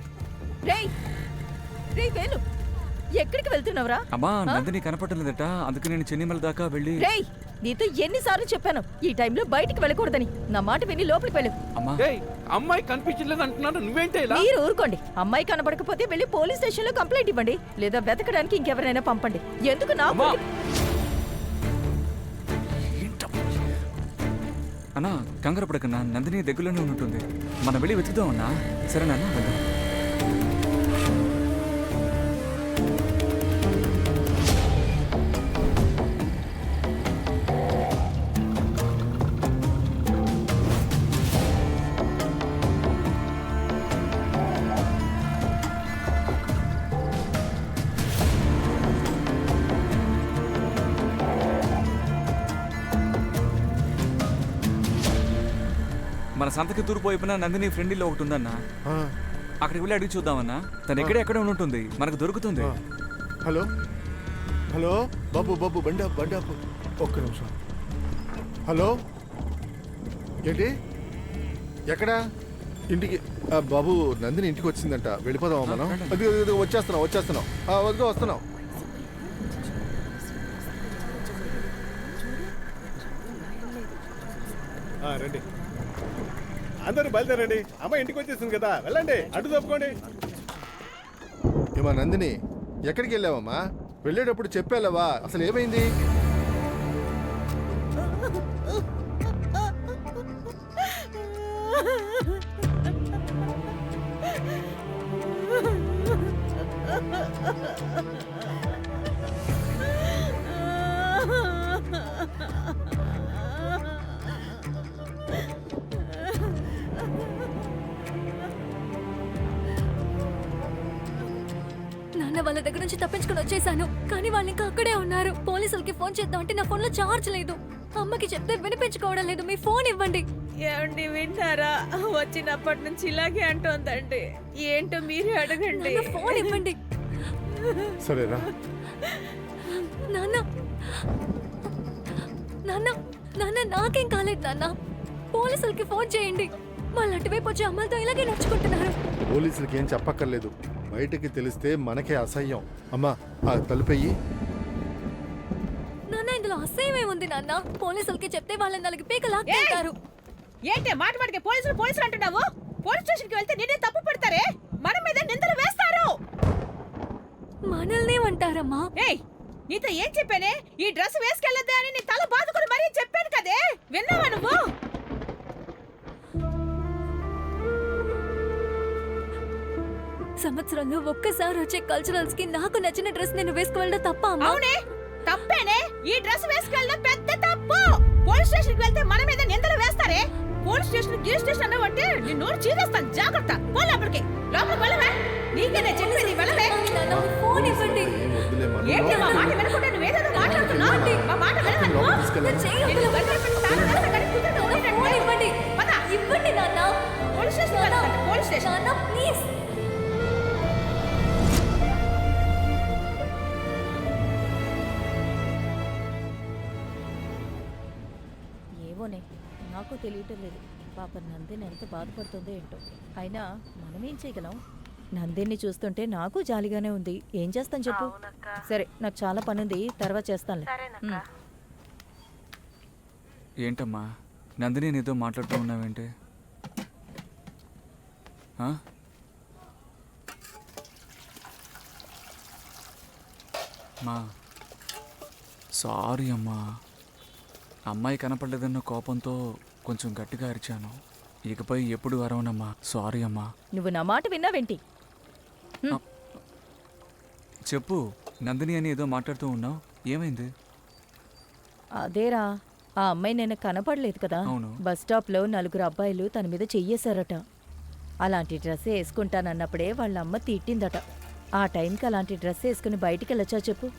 రేయ్ రేయ్ వేలు, ఎక్కడికి వెళ్తున్నావురా? అమ్మా, నందిని కనపడలేదట. అందుకే నేను చెన్నిమల దాకా వెళ్ళి. రేయ్, నీతో ఎన్నిసార్లు చెప్పాను ఈ టైంలో బయటికి వెళ్ళకూడదని. నా మాట విని లోపలికి వెళ్ళు. అమ్మా, ఏయ్, అమ్మాయి కనిపించలేదు అంటున్నాను, నువ్వేంటే ఇలా? మీరు ఊరుకోండి. అమ్మాయి కనబడకపోతే వెళ్ళి పోలీస్ స్టేషన్ లో కంప్లైంట్ ఇవ్వండి, లేదా వెతకడానికి ఇంకెవరైనా పంపండి. ఎందుకు నా అమ్మా! అన్నా కంగారు పడకన్నా, నందిని దగ్గరలోనే ఉంటుంది. మనం వెళ్ళి వెతుకుదాం అన్నా. సరేనా? వెళ్దాం. మన సంతకి తూర్పు వైపున నందిని ఫ్రెండ్ ఇల్లు ఒకటి ఉందన్నా. అక్కడికి వెళ్ళి అడిగి చూద్దామన్నా. తను ఎక్కడ ఉంటుంది, మనకు దొరుకుతుంది. హలో హలో బాబు బాబు, బండి ఆపు, బండి ఆపు. ఒక్క నిమిషం. హలో, ఏంటి? ఎక్కడా? ఇంటికి. బాబు, నందిని ఇంటికి వచ్చిందంట. వెళ్ళిపోదామా మనం? అది వచ్చేస్తున్నాం. వస్తున్నాం. రండి, అందరూ బయలుదేరండి. అమ్మాయి ఇంటికి వచ్చేసింది కదా, వెళ్ళండి. అటు తప్పుకోండి. ఏమా నందిని, ఎక్కడికి వెళ్ళావమ్మా? వెళ్ళేటప్పుడు చెప్పాలవా? అసలు ఏమైంది? నాన్న వాళ్ళ దగ్గర నుంచి తప్పించుకుని వచ్చేసాను, కానీ వాళ్ళు ఇంకా అక్కడే ఉన్నారు. పోలీసులకి ఫోన్ చేద్దాం అంటే నా ఫోన్ లో చార్జ్ లేదు. అమ్మకి చెప్తే వినిపించుకోవడం లేదు. మీ ఫోన్ ఇవ్వండి. ఏమండి వింటారా? వచ్చినప్పటి నుంచి ఇలాగే అంటోందండి. ఏంటో మీరే అడగండి. నాన్న, ఫోన్ ఇవ్వండి. సరేరా. నాన్న నాన్న నాన్న నాకేం కాలేదు నాన్న. పోలీసులకి ఫోన్ చేయండి. వాళ్ళు అటువైపు వచ్చి అమ్మలతో ఇలాగే నడుచుకుంటున్నారు. పోలీసులకి ఏం చెప్పక్కర్లేదు. బయటకి తెలిస్తే మనకే అసహ్యం. అమ్మా ఆ తలుపెయ్యి. నాన్న, ఇందులో అసహ్యమే ఉంది నాన్న. పోలీసులకి చెప్తే వాళ్ళని నలుగు పీక లాక్కుంటారు. ఏంటి మాట మాటకి పోలీసులు పోలీసులు అంటున్నావు? పోలీస్ స్టేషన్కి వెళ్తే నిన్నే తప్పు పడతారే, మన మీద నిందలు వేస్తారు. మనల్ని అంటారమ్మా. ఏయ్, నీతో ఏం చెప్పానే? ఈ డ్రెస్ వేసుకెళ్ళొద్దే అని నీ తల బాదుకుని మరీ చెప్పాను కదే, విన్నావా నువ్వు? సంవత్సరంలో ఒక్కసారి వచ్చే కల్చరల్స్ కి నాకు నచ్చిన డ్రెస్ నేను వేసుకువెళ్ళడం తప్ప అమ్మా? అవునే, తప్పేనే. ఈ డ్రెస్ వేసుకెళ్ళడం పెద్ద తప్పు. పోలీస్ స్టేషన్కి వెళ్తే మన మీద నిందలు వేస్తారే. పోలీస్ స్టేషన్ గిల్ స్టేషన్ అన్నవంటే నీ నోరు చీరేస్తాను. జాగ్రత్త. పో లోపలికి. లోపలికి వెళ్ళవే. నీకేనే చెప్పేది, వెళ్ళవే. ఫోన్ ఇవ్వండి. ఏంటి మా మాట వినకుండా నువ్వేదేదో మాట్లాడుతున్నావు? మా మాట వినవా? ఇవ్వండి ఇవ్వండి నాన్న. Police station police station. నాన్న ప్లీజ్. ఏమోనే, నాకు తెలియటం లేదు. పాప నందిని ఎంత బాధపడుతుందో ఏంటో. అయినా మనమేం చేయగలం? నందిని చూస్తుంటే నాకు జాలిగానే ఉంది. ఏం చేస్తాను చెప్పు. సరే, నాకు చాలా పని ఉంది, తర్వాత చేస్తానులే. ఏంటమ్మా నందిని నీతో మాట్లాడుతూ ఉన్నావేంటి? ఆ? మా సారీ అమ్మా. అమ్మాయి కనపడలేదన్న కోపంతో కొంచెం గట్టిగా అరిచాను. ఇకపై ఎప్పుడు అరవనమ్మా. సారీ అమ్మా. నువ్వు నా మాట విన్నావేంటి? చెప్పు. నందిని అని ఏదో మాట్లాడుతూ ఉన్నావు, ఏమైంది? అదేరా, ఆ అమ్మాయి నేను కనపడలేదు కదా. అవును. బస్ స్టాప్లో నలుగురు అబ్బాయిలు తన మీద చెయ్యేశారట. అలాంటి డ్రెస్ వేసుకుంటానన్నప్పుడే వాళ్ళ అమ్మ తిట్టిందట. ఆ టైంకి అలాంటి డ్రెస్ వేసుకుని బయటికి వెళ్ళొచ్చా చెప్పు?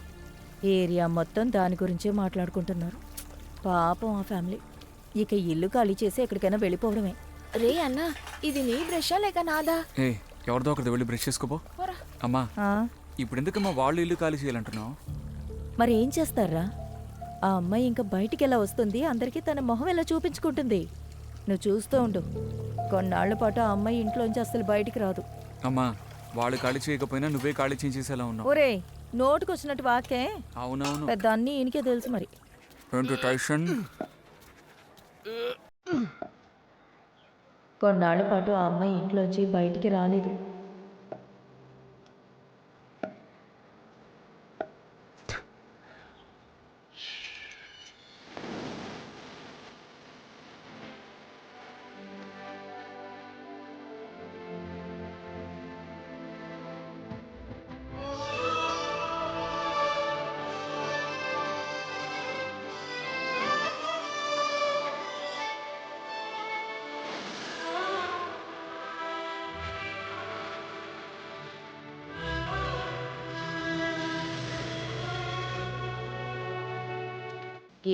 ఏరియా మొత్తం దాని గురించే మాట్లాడుకుంటున్నారు. పాపం ఆ ఫ్యామిలీ. ఇక ఇల్లు ఖాళీ చేసి ఎక్కడికైనా వెళ్ళిపోవడమే. రే అన్న, ఇది నీ బ్రషా లేక నాదా? ఏ ఎవరిదో ఒకరితో వెళ్ళి బ్రష్ చేసుకోపో. అమ్మా, ఇప్పుడు ఎందుకమ్మా వాళ్ళు ఇల్లు ఖాళీ చేయాలంటున్నావు? మరి ఏం చేస్తారా? ఆ అమ్మాయి ఇంకా బయటికి ఎలా వస్తుంది? అందరికీ తన మొహం ఎలా చూపించుకుంటుంది? నువ్వు చూస్తూ ఉండు. కొన్నాళ్ల పాటు ఆ అమ్మాయి ఇంట్లోంచి అసలు బయటికి రాదు. అమ్మా, వాళ్ళు ఖాళీ చేయకపోయినా నువ్వే ఖాళీ చేసేలా ఉన్నావు. ఒరే, నోటుకొచ్చినట్టు వాకే. అవునవును, పెద్ద అన్నీ ఈయనకే తెలుసు మరి. కొన్నాళ్ల పాటు ఆ అమ్మాయి ఇంట్లోంచి బయటికి రాలేదు.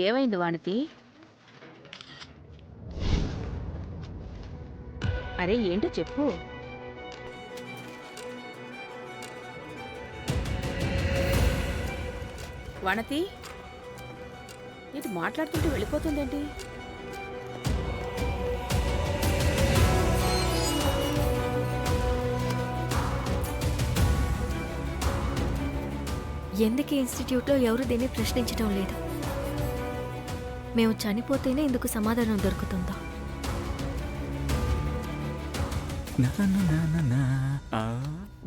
ఏమైంది వాణితి? అరే ఏంటో చెప్పు. వాణతి ఏంటి మాట్లాడుతుంటే వెళ్ళిపోతుందేంటి? ఎందుకు ఇన్స్టిట్యూట్లో ఎవరు దీన్ని ప్రశ్నించడం లేదు? మేము చనిపోతేనే ఇందుకు సమాధానం దొరుకుతుందా?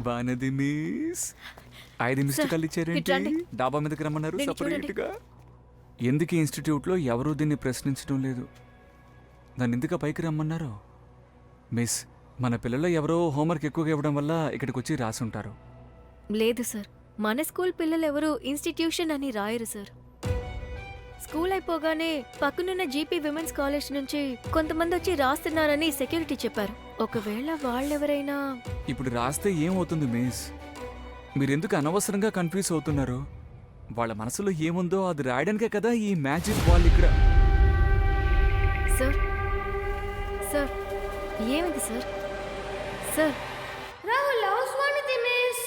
వానది మిస్ 5 మిస్డ్ కాల్ ఇచ్చారేంటి? డాబా మీదకి రమ్మన్నారు సపరేట్గా. ఎందుకు ఇన్స్టిట్యూట్లో ఎవరూ దీన్ని ప్రశ్నించడం లేదు? దాన్ని ఎందుకు పైకి రమ్మన్నారు? మిస్, మన పిల్లలు ఎవరో హోంవర్క్ ఎక్కువగా ఇవ్వడం వల్ల ఇక్కడికి వచ్చి రాసుంటారు. లేదు సార్, మన స్కూల్ పిల్లలు ఎవరు ఇన్స్టిట్యూషన్ అని రాయరు సార్. స్కూల్ అయిపోగానే పక్కనున్న జీపీ విమెన్స్ కాలేజ్ నుంచి కొంతమంది వచ్చి రాస్తున్నారని సెక్యూరిటీ చెప్పారు. ఒకవేళ వాళ్ళెవరైనా ఇప్పుడు రాస్తే ఏమవుతుంది మిస్? మీరెందుకు అనవసరంగా కన్ఫ్యూజ్ అవుతున్నారు? వాళ్ళ మనసులో ఏముందో అది రాయడానికే కదా ఈ మ్యాజిక్ బాల్ ఇక్కడ. సార్ సార్ ఏమిటి sir? Sir Rahul loves Vanathi miss.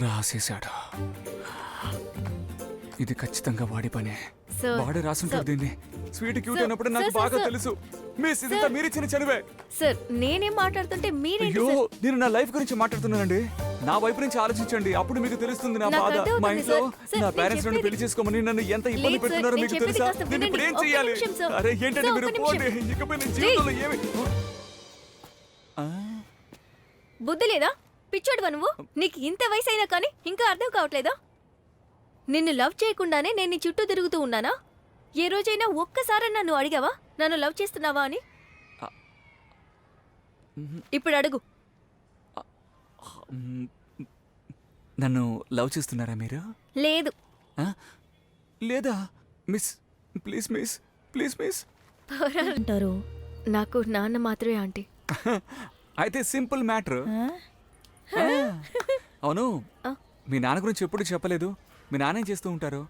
రాసేశాడు. ఇది ఖచ్చితంగా వాడి పనే. సార్, వాడే రాసుంటాడు దీన్ని. స్వీట్ క్యూట్ సార్, అయినప్పుడు నాకు సార్, బాగా సార్, తెలుసు. మిస్ ఇదంతా సార్. మీరిచ్చిన చదివే. సార్ నేనేం మాట్లాడుతుంటే మీరేంటి అయ్యో, సార్? నేను నా లైఫ్ గురించి మాట్లాడుతున్నానండి. నా వైపు నుంచి ఆలోచించండి, అప్పుడు మీకు తెలుస్తుంది నా నాకు బాధ. అర్థమవుతుంది మా ఇంట్లో సార్. సార్, నా నేను పేరెంట్స్ నన్ను చెప్పేది- పెళ్లి చేసుకోమని నన్ను ఎంత ఇబ్బంది లేదు సార్, పెడుతున్నారో నేను మీకు చెప్పేది తెలుసా? కాస్త నేను ఇప్పుడు ఏం వినండి. చెయ్యాలి? ఒక్క నిమిషం సార్. అరే ఏంటంటే సార్, మీరు ఒక్క పోండి. నిమిషం. ఇకపై నేను జీవితంలో ఏమి బుద్ధి లేదా? పిచ్చోడువా నువ్వు? నీకు ఇంత వయసు అయినా కానీ ఇంకా అర్థం కావట్లేదా? నిన్ను లవ్ చేయకుండానే నేను నీ చుట్టూ తిరుగుతూ ఉన్నానా? ఏ రోజైనా ఒక్కసారి నన్ను అడిగావా నన్ను లవ్ చేస్తున్నావా అని? ఇప్పుడు అడుగు. నన్ను లవ్ చేస్తున్నారా మీరు? లేదు. ఆ? లేదా miss? Please miss, please miss. అంటారు. నాకు నాన్న మాత్రమే ఆంటీ. అయితే సింపుల్ మ్యాటర్. అవును, మీ నాన్న గురించి ఎప్పుడు చెప్పలేదు. మీ నాన్న ఏం చేస్తూ ఉంటారు?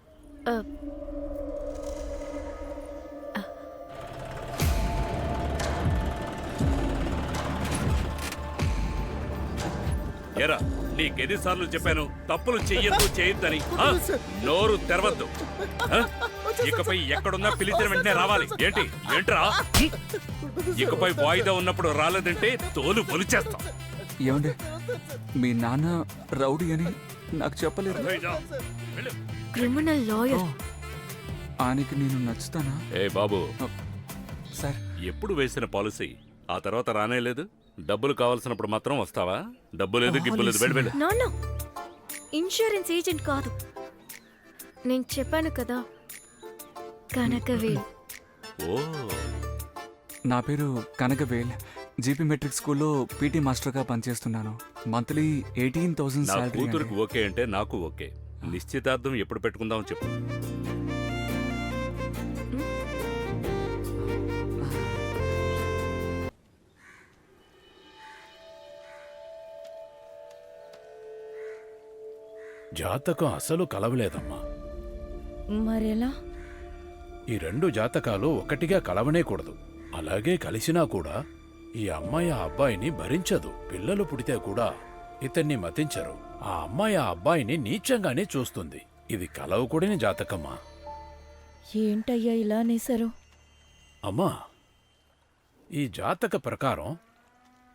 ఎరా నీకెన్నిసార్లు చెప్పాను తప్పులు చెయ్యొద్దు చేయొద్దని? ఆ? నోరు తెరవద్దు. ఆ? ఇకపై ఎక్కడున్నా పిలిచిన వెంటనే రావాలి. ఏంటి ఏంట్రా? ఇకపై వాయిదా ఉన్నప్పుడు రాలేదంటే తోలు పొలిచేస్తాం. ఏమండి, మీ నాన్న రౌడీ అని నాకు చెప్పలేదు. Criminal lawyer. ఆయనకి నేను నచ్చుతానా? ఏ బాబు, సార్ ఎప్పుడు వేసిన పాలసీ ఆ తర్వాత రానే లేదు. డబ్బులు కావాల్సినప్పుడు మాత్రం వస్తావా? డబ్బు లేదు గిబ్బు లేదు, వెళ్ళి వెళ్ళి. నాన్న ఇన్సూరెన్స్ ఏజెంట్ కాదు. నేను చెప్పాను కదా, కనకవేల్. ఓ, నా పేరు కనకవేల్. జీపీ మెట్రిక్ స్కూల్లో పీటీ మాస్టర్గా పనిచేస్తున్నాను. మంత్లీ 18,000 నా శాలరీ. కూతురికి ఓకే అంటే నాకు ఓకే. నిశ్చితార్థం ఎప్పుడు పెట్టుకుందాం చెప్పు. జాతకం అసలు కలవలేదమ్మా. మరెలా? ఈ 2 జాతకాలు ఒకటిగా కలవనేకూడదు. అలాగే కలిసినా కూడా ఈ అమ్మాయి ఆ అబ్బాయిని భరించదు. పిల్లలు పుడితే కూడా ఇతన్ని మతించరు. ఆ అమ్మాయి ఆ అబ్బాయిని నీచంగానే చూస్తుంది. ఇది కలవకూడని జాతకమ్మా. ఏంటయ్యా ఇలా అనేశారు? అమ్మా, ఈ జాతక ప్రకారం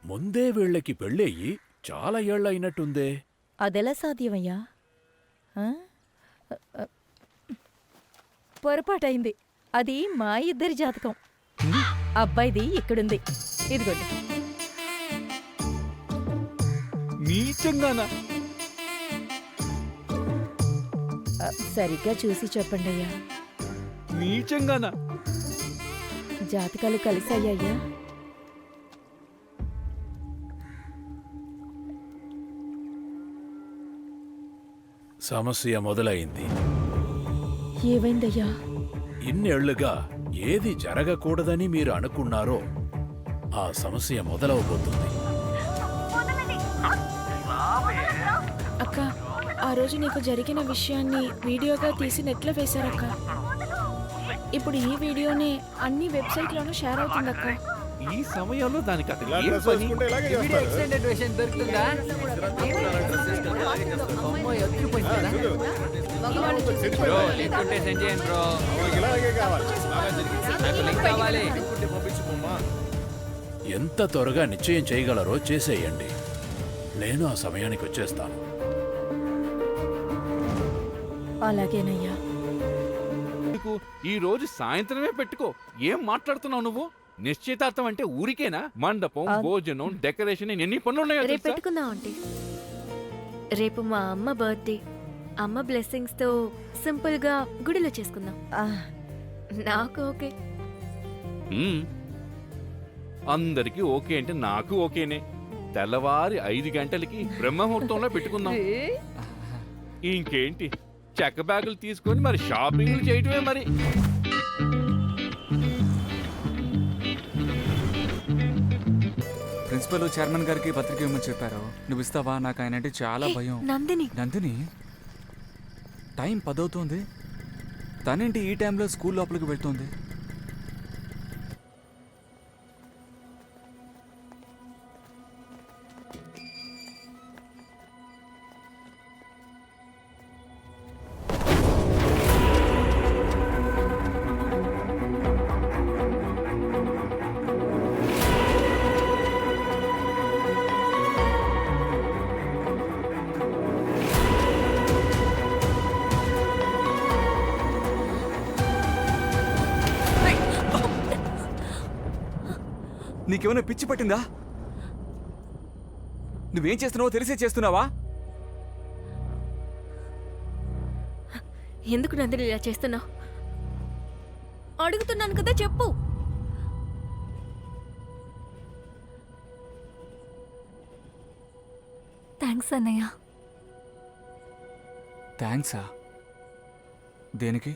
ముందే వీళ్ళకి పెళ్ళయ్యి చాలా ఏళ్ళయినట్టుందే. అదెలా సాధ్యమయ్యా? ఆ? పొరపాటైంది. అది మా ఇద్దరి జాతకం. అబ్బాయిది ఇక్కడుంది. ఇదిగోండి. నీచంగానా? సరిగ్గా చూసి చెప్పండి అయ్యా. నీచంగానా? జాతకాలు కలిసాయ్యా? సమస్య మొదలైంది. ఏమైందయ్యా? ఇన్నేళ్లుగా ఏది జరగకూడదని మీరు అనుకున్నారో ఆ సమస్య మొదలవబోతుంది. అక్క, ఆ రోజు నీకు జరిగిన విషయాన్ని వీడియోగా తీసి నెట్లో వేశారక్క. ఇప్పుడు ఈ వీడియోనే అన్ని వెబ్సైట్లోనూ షేర్ అవుతుందక్క. ఈ సమయంలో దానికి అక్కడ ఇలా ఏం డ్రెస్ పని? వేసుకుంటే ఇలాగే వీడియో చేస్తారు. ఎక్స్టెండెడ్ వెర్షన్ దొరుకుతుందా? అమ్మో, ఎత్తుకుపోయింది కదా? బ్రో, లింక్ ఉంటే సెండ్ చేయండి బ్రో. వాళ్ళకి ఇలాగే కావాలి. నాకు లింక్ కావాలి. ఎంత త్వరగా నిశ్చయం చేయగలరో చేసేయండి. నేను ఆ సమయానికి వచ్చేస్తాను. అలాగేనయ్యా. ఈ రోజు సాయంత్రమే పెట్టుకో. ఏం మాట్లాడుతున్నావు నువ్వు? నిశ్చితార్థం అంటే ఊరికేనా? మండపం, భోజనం, డెకరేషన్ ఎన్ని పనులున్నాయో రేపు తెలుసా? పెట్టుకుందాం ఆంటీ. రేపు మా అమ్మ బర్త్డే. అమ్మ బ్లెస్సింగ్స్ తో సింపుల్ గా గుడిలో చేసుకుందాం. నాకు ఓకే. అందరికి ఓకే అంటే నాకు ఓకేనే. తెల్లవారి 5 గంటలకి బ్రహ్మముహూర్తంలో పెట్టుకుందాం. ఇంకేంటి చెక్క బ్యాగులు తీసుకొని మరి షాపింగ్లు చేయటమే మరి. ప్రిన్సిపల్ చైర్మన్ గారికి పత్రిక ఇవ్వమని చెప్పారు. నువ్వు ఇస్తావా? నాకు ఆయన అంటే చాలా భయం. నందిని నందిని, టైం 10 అవుతోంది. తనేంటి ఈ టైంలో స్కూల్ లోపలికి వెళ్తోంది? నీకేమైనా పిచ్చి పట్టిందా? నువ్వేం చేస్తున్నావో తెలిసే చేస్తున్నావా? ఎందుకు నందిని ఇలా చేస్తున్నావు? అడుగుతున్నాను కదా, చెప్పు. థ్యాంక్స్ అన్నయ్య. థ్యాంక్సా? దేనికి?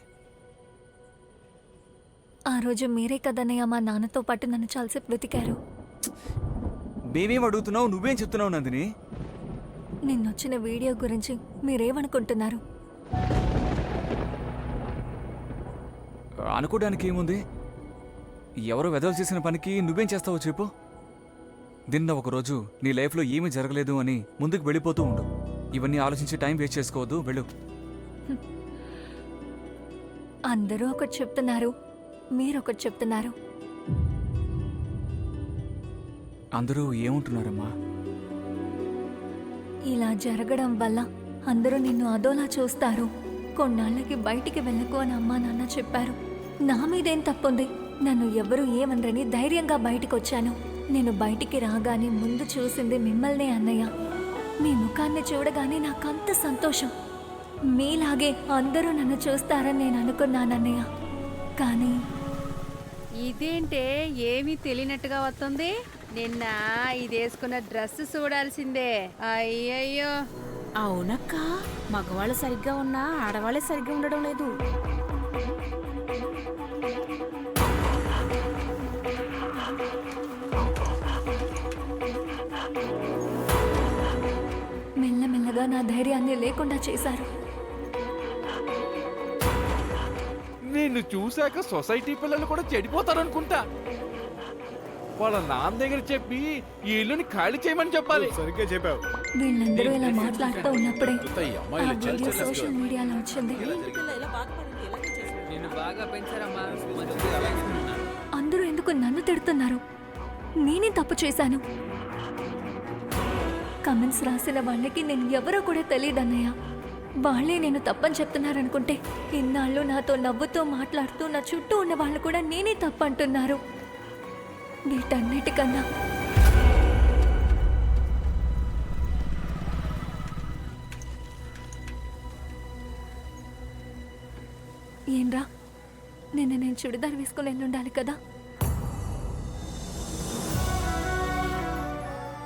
ఆ రోజు మీరే కదన్నయ్య మా నాన్నతో పాటు నన్ను చాలాసేపు వెతికారు. మేమేం అడుగుతున్నావు, నువ్వేం చెప్తున్నావు నందిని? నిన్నొచ్చిన వీడియో గురించి మీరేమనుకుంటున్నారు? అనుకోవడానికి ఏముంది? ఎవరో వెదలు చేసిన పనికి నువ్వేం చేస్తావో చెప్పు. నిన్న ఒకరోజు నీ లైఫ్లో ఏమీ జరగలేదు అని ముందుకు వెళ్ళిపోతూ ఉండు. ఇవన్నీ ఆలోచించి టైం వేస్ట్ చేసుకోవద్దు, వెళ్ళు. అందరూ ఒకటి చెప్తున్నారు, మీరొకటి చెప్తున్నారు. అందరూ ఏముంటున్నారమ్మా? ఇలా జరగడం వల్ల అందరూ నిన్ను అదోలా చూస్తారు. కొన్నాళ్ళకి బయటికి వెళ్ళకు అని అమ్మా నాన్న చెప్పారు. నా మీదేం తప్పుంది? నన్ను ఎవరు ఏమనరని ధైర్యంగా బయటికొచ్చాను. నేను బయటికి రాగానే ముందు చూసింది మిమ్మల్నే అన్నయ్య. మీ ముఖాన్ని చూడగానే నాకంత సంతోషం. మీలాగే అందరూ నన్ను చూస్తారని నేను అనుకున్నానన్నయ్య. కానీ ఇదేంటే ఏమీ తెలియనట్టుగా వస్తుంది. నిన్న ఇదేసుకున్న డ్రెస్ చూడాల్సిందే. అయ్యయ్యో, అవునక్క, మగవాళ్ళు సరిగ్గా ఉన్నా ఆడవాళ్ళే సరిగ్గా ఉండడం లేదు. మెల్లమెల్లగా నా ధైర్యాన్ని లేకుండా చేశారు. నిన్ను చూశాక సొసైటీ పిల్లలు కూడా చెడిపోతారనుకుంటా. వాళ్ళ నాన్న దగ్గర చెప్పి ఈ ఇల్లుని ఖాళీ చేయమని చెప్పాలి. సరిగ్గా చెప్పావు. వీళ్ళందరూ ఇలా మాట్లాడుతూ ఉన్నప్పుడే ఆ వీడియో సోషల్ మీడియాలో వచ్చింది. అందరూ ఎందుకు నన్ను తిడుతున్నారు? నేనే తప్పు చేశాను. కమెంట్స్ రాసిన వాళ్ళకి నేను ఎవరో కూడా తెలియదన్నయ్య. వాళ్ళే నేను తప్పని చెప్తున్నారనుకుంటే ఇన్నాళ్ళు నాతో నవ్వుతూ మాట్లాడుతూ నా చుట్టూ ఉన్న వాళ్ళు కూడా నేనే తప్పంటున్నారు. వీటన్నిటికన్నా ఏంరా, నిన్న నేను చుడిదార్ వేసుకుని వెళ్ళుండాలి కదా.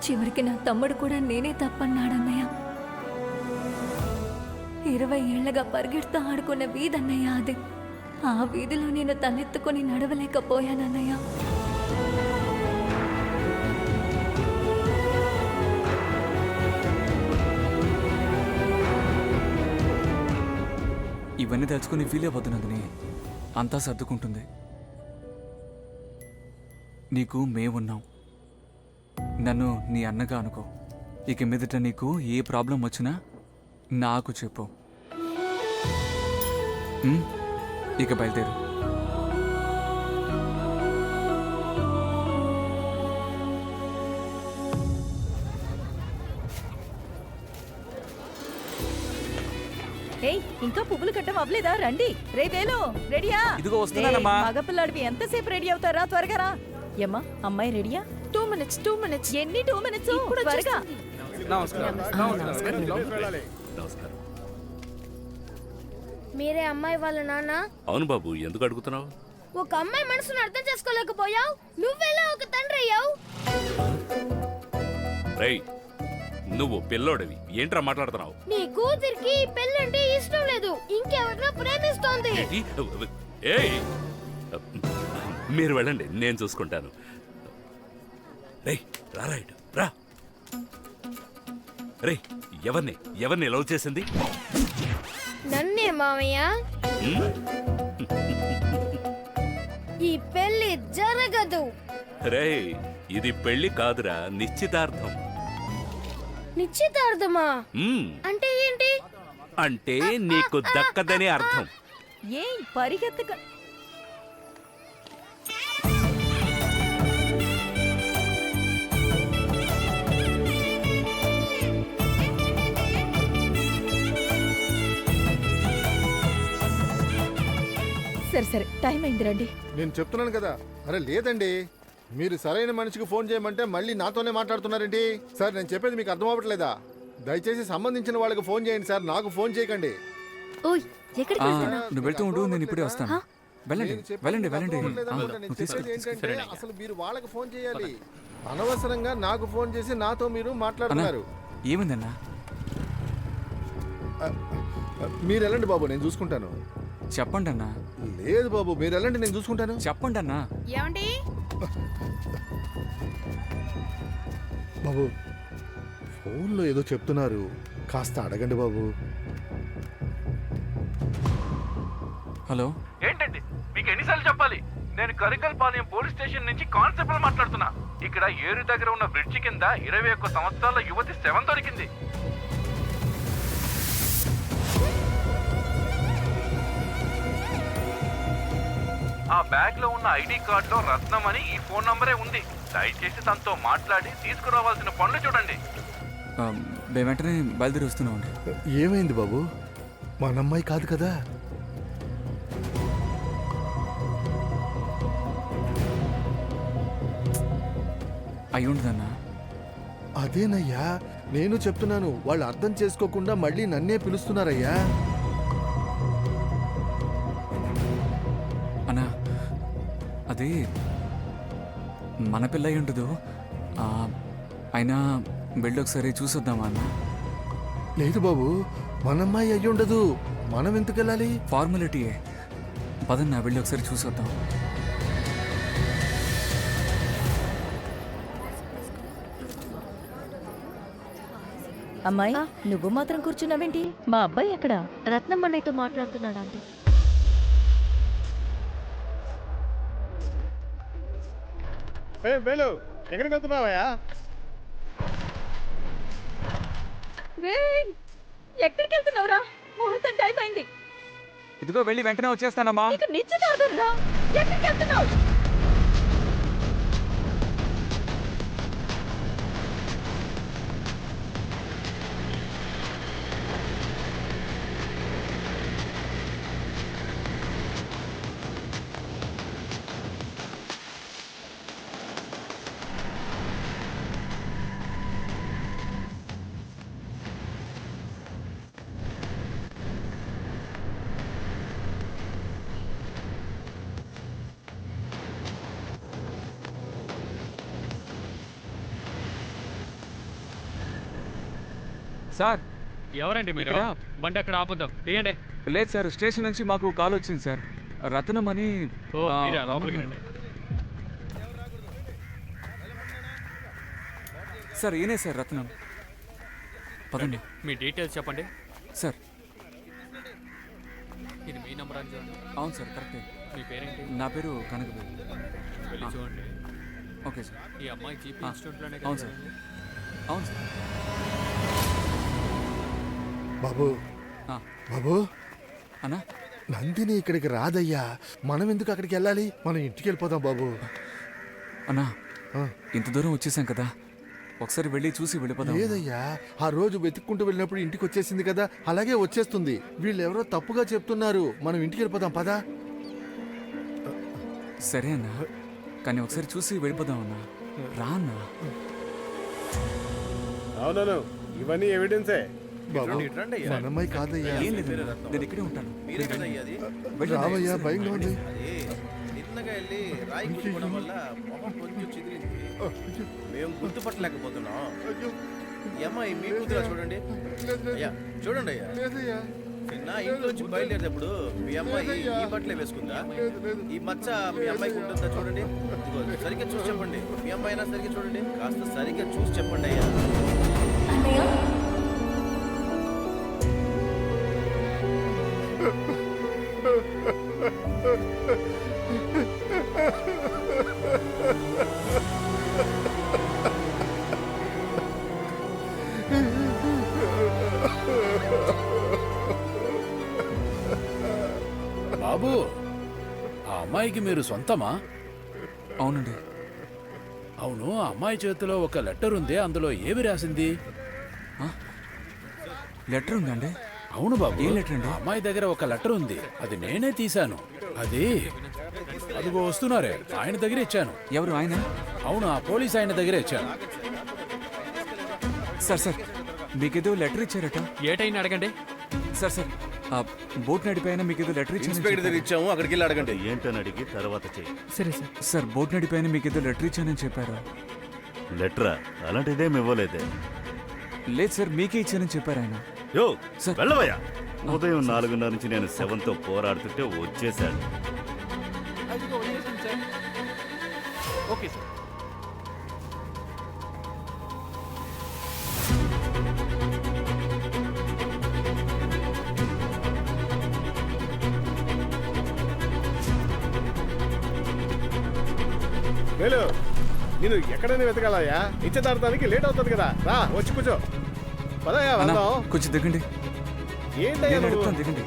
చివరికి నా తమ్ముడు కూడా నేనే తప్పన్నాడన్నయ్య. 20 ఏళ్లగా పరిగెడుతూ ఆడుకున్న వీధన్నయ్య అది. ఆ వీధిలో నేను తలెత్తుకొని నడవలేకపోయానన్నయ్య. ఇవన్నీ తలుచుకుని ఫీల్ అయిపోద్దు నందిని. అంతా సర్దుకుంటుంది. నీకు మేమున్నాం. నన్ను నీ అన్నగా అనుకో. ఇక మీదట నీకు ఏ ప్రాబ్లం వచ్చినా నాకు చెప్పు. ఇక బయలుదేరు. ఏయ్, ఇంకా పువ్వులు కట్టం అవ్వలేదా? రండి. రేవేలో రెడీయా? ఇదిగో వస్తున్నానమ్మా. మగపిల్లాడివి ఎంతసేపు రెడీ అవుతారా? త్వరగా రా. ఏమ్మా, అమ్మాయి రెడీయా? 2 minutes. ఎన్ని 2 minutes? త్వరగా. మీరే అమ్మాయి వాళ్ళ నాన్న? అవును బాబు, ఎందుకు అడుగుతున్నావు? ఒక అమ్మాయి మనసును అర్థం చేసుకోలేకపోయావు, నువ్వెలా ఒక తండ్రి అయ్యావు? రేయ్, నువ్వు పిల్లోడివి ఏంట్రా మాట్లాడుతున్నావు? నీ కూతురికి పెళ్ళంటే ఇష్టం లేదు, ఇంకెవరినో ప్రేమిస్తోంది. ఏంటి? ఏయ్ మీరు వెళ్ళండి, నేను చూసుకుంటాను. రేయ్ రా ఇటు రా. రేయ్ ఎవరిని లవ్ చేసింది? నన్నే మామయ్య. ఉమ్? ఈ పెళ్లి జరగదు. రేయ్ ఇది పెళ్లి కాదురా, నిశ్చితార్థం. నిశ్చితార్థమా? ఉమ్, అంటే ఏంటి? అంటే నీకు దక్కదనే అర్థం. ఏం పరిగెత్తక సరే సరే టైం అయింది రండి. నేను చెప్తున్నాను కదా. అరే లేదండి, మీరు సరైన మనిషికి ఫోన్ చేయమంటే మళ్ళీ నాతోనే మాట్లాడుతున్నారేంటి? సార్ నేను చెప్పేది మీకు అర్థం అవ్వట్లేదా? దయచేసి సంబంధించిన వాళ్ళకి ఫోన్ చేయండి సార్, నాకు ఫోన్ చేయకండి. ఓయ్ ఎక్కడికి వెళ్తున్నావ్? నువ్వు వెళ్తూ ఉండు, నేను ఇప్పుడే వస్తాను. వెళ్ళండి నేను చెప్పేది వెళ్ళండి మీకు వెళ్ళండి. అర్థం అవ్వట్లేదనుకుంటా. నేను చెప్పేది ఏంటంటే అసలు మీరు వాళ్ళకి ఫోన్ చేయాలి. అనవసరంగా నాకు ఫోన్ చేసి నాతో మీరు మాట్లాడుతున్నారు. ఏమైందన్నా? మీరు వెళ్ళండి బాబు, నేను చూసుకుంటాను. చెప్పండి అన్నా. లేదు బాబు, మీరు వెళ్ళండి, నేను చూసుకుంటాను. చెప్పండి అన్నా. ఏమండి? బాబు ఫోన్లో ఏదో చెప్తున్నారు, కాస్త అడగండి బాబు. హలో ఏంటండి మీకు ఎన్నిసార్లు చెప్పాలి? నేను కరికల్పాలెం పోలీస్ స్టేషన్ నుంచి కానిస్టేబుల్ మాట్లాడుతున్నా. ఇక్కడ ఏరు దగ్గర ఉన్న బ్రిడ్జి కింద 21 సంవత్సరాల యువతి శవం దొరికింది. ఆ బ్యాగ్ లో ఉన్న ఐడి కార్డులో రత్నం అని ఈ ఫోన్ నంబరే ఉంది. దయచేసి తనతో మాట్లాడి తీసుకురావాల్సిన పనులు చూడండి. మేము వెంటనే బయలుదేరి వస్తున్నామండి. ఏమైంది బాబు? మన అమ్మాయి కాదు కదా? అయి ఉండదన్నా. అదేనయ్యా నేను చెప్తున్నాను, వాళ్ళు అర్థం చేసుకోకుండా మళ్ళీ నన్నే పిలుస్తున్నారయ్యా. అన్నా అది మన పిల్ల అయి ఉండదు. అయినా వెళ్ళి ఒకసారి చూసొద్దామా అన్న? లేదు బాబు, మన అమ్మాయి అయ్యి ఉండదు. మనం ఎందుకు వెళ్ళాలి? ఫార్మాలిటీయే. పదన్నా వెళ్ళి ఒకసారి చూసొద్దాం. అమ్మాయి నువ్వు మాత్రం కూర్చున్నావేంటి? మా అబ్బాయి ఎక్కడా? రత్నం అన్నయ్యతో మాట్లాడుతున్నాడు ఆంటీ. ఎక్కడికి వెళ్తున్నావయ్యా? ఎక్కడికి వెళ్తున్నావురా? ముహూర్తం టైం అయింది. ఇదిగో వెళ్ళి వెంటనే వచ్చేస్తానమ్మా. నిశ్చితార్థం రా. ఎక్కడికి వెళ్తున్నావు? సార్ ఎవరండి మీరు? ఇక్కడ? బండి అక్కడ ఆపుద్దాం, తీయండి. లేదు సార్, స్టేషన్ నుంచి మాకు కాల్ వచ్చింది సార్. రత్నం అని. మీరా, లోపలికి రండి. సార్ ఈయనే సార్ రత్నం. పదండి. మీ డీటెయిల్స్ చెప్పండి సార్. ఇది మీ నంబర్ అని చూడండి. అవును సార్ కరెక్టే. మీ పేరేంటి? నా పేరు కనకబాబు. వెళ్ళి చూడండి. Okay sir. ఈ అమ్మాయి జీపీ ఇన్స్టిట్యూట్లోనే అవును సార్. అవును సార్. బాబు బాబు అన్నా నందిని ఇక్కడికి రాదయ్యా. మనం ఎందుకు అక్కడికి వెళ్ళాలి? మనం ఇంటికి వెళ్ళిపోదాం బాబు. అన్నా ఇంత దూరం వచ్చేసాం కదా, ఒకసారి వెళ్ళి చూసి వెళ్ళిపోదాం. లేదయ్యా, ఆ రోజు వెతుక్కుంటూ వెళ్ళినప్పుడు ఇంటికి వచ్చేసింది కదా, అలాగే వచ్చేస్తుంది. వీళ్ళు ఎవరో తప్పుగా చెప్తున్నారు. మనం ఇంటికి వెళ్ళిపోదాం పదా. సరే అన్నా, కానీ ఒకసారి చూసి వెళ్ళిపోదాం అన్నా. రా అన్నా. అవునను, ఇవన్నీ ఎవిడెన్సే. బాబు మన అమ్మాయి కాదయ్యా. ఏం లేదు, నేను ఇక్కడే ఉంటాను. రావయ్యా, భయంగా ఉంది. నిన్నగా వెళ్ళి రాయి గుద్దుకోవడం వల్ల మొహం కొంచెం చిదిరింది. మేము గుర్తుపట్టలేకపోతున్నాం. ఈ అమ్మాయి మీ కూతురా చూడండి. అయ్యా చూడండి అయ్యా. లేదయ్యా, నిన్న ఇంట్లోంచి బయలుదేరేటప్పుడు మీ అమ్మాయి ఈ బట్టలే వేసుకుందా? ఈ మచ్చ మీ అమ్మాయికి ఉంటుందా చూడండి. ఇదిగో సరిగ్గా చూసి చెప్పండి. మీ అమ్మాయి అయినా సరిగ్గా చూడండి. కాస్త సరిగ్గా చూసి చెప్పండి అయ్యా. బాబు, ఆ అమ్మాయికి మీరు సొంతమా? అవునండి. అవును, ఆ అమ్మాయి చేతిలో ఒక లెటర్ ఉంది. అందులో ఏమి రాసింది? లెటర్ ఉందండి? అవును బాబు. ఏ లెటర్ అండి? ఆ అమ్మాయి దగ్గర ఒక లెటర్ ఉంది. అది నేనే తీశాను. అదిగో వస్తున్నారే, ఆయన దగ్గర ఇచ్చాను. ఎవరు ఆయన? అవును, ఆ పోలీస్ ఆయన దగ్గర ఇచ్చాను. సార్ మీకేదో లెటర్ ఇచ్చారట. ఏ టైం అడగండి. సార్ ఆ బోట్ నడిపోయిన మీకేదో లెటర్ ఇన్స్పెక్టర్ దగ్గర ఇచ్చాము, అక్కడికి వెళ్ళి అడగండి. ఏంటని అడిగి తర్వాత చెయ్యి. సరే సార్. సార్ బోట్ నడిపోయిన మీకేదో లెటర్ ఇచ్చానని చెప్పారు. లెటరా? అలాంటిదేం ఇవ్వలేదే. లేదు సార్, మీకే ఇచ్చానని చెప్పారు ఆయన. యో వెళ్ళవయ్యా. ఉదయం 4:30 నుంచి నేను శవంతో పోరాడుతుంటే వచ్చేసాడు. అదిగో వచ్చేసాను సార్. Okay sir. వేలు, నేను ఎక్కడైనా వెతకాలయ్యా. నిశ్చితార్థానికి లేట్ అవుతుంది కదా. రా వచ్చి కూర్చో. పదయ్యా అన్నా, వెళ్దాం. కొంచెం దిగండి. ఏంటయ్యా నేను నువ్వు? అడుగుతాను, దిగండి.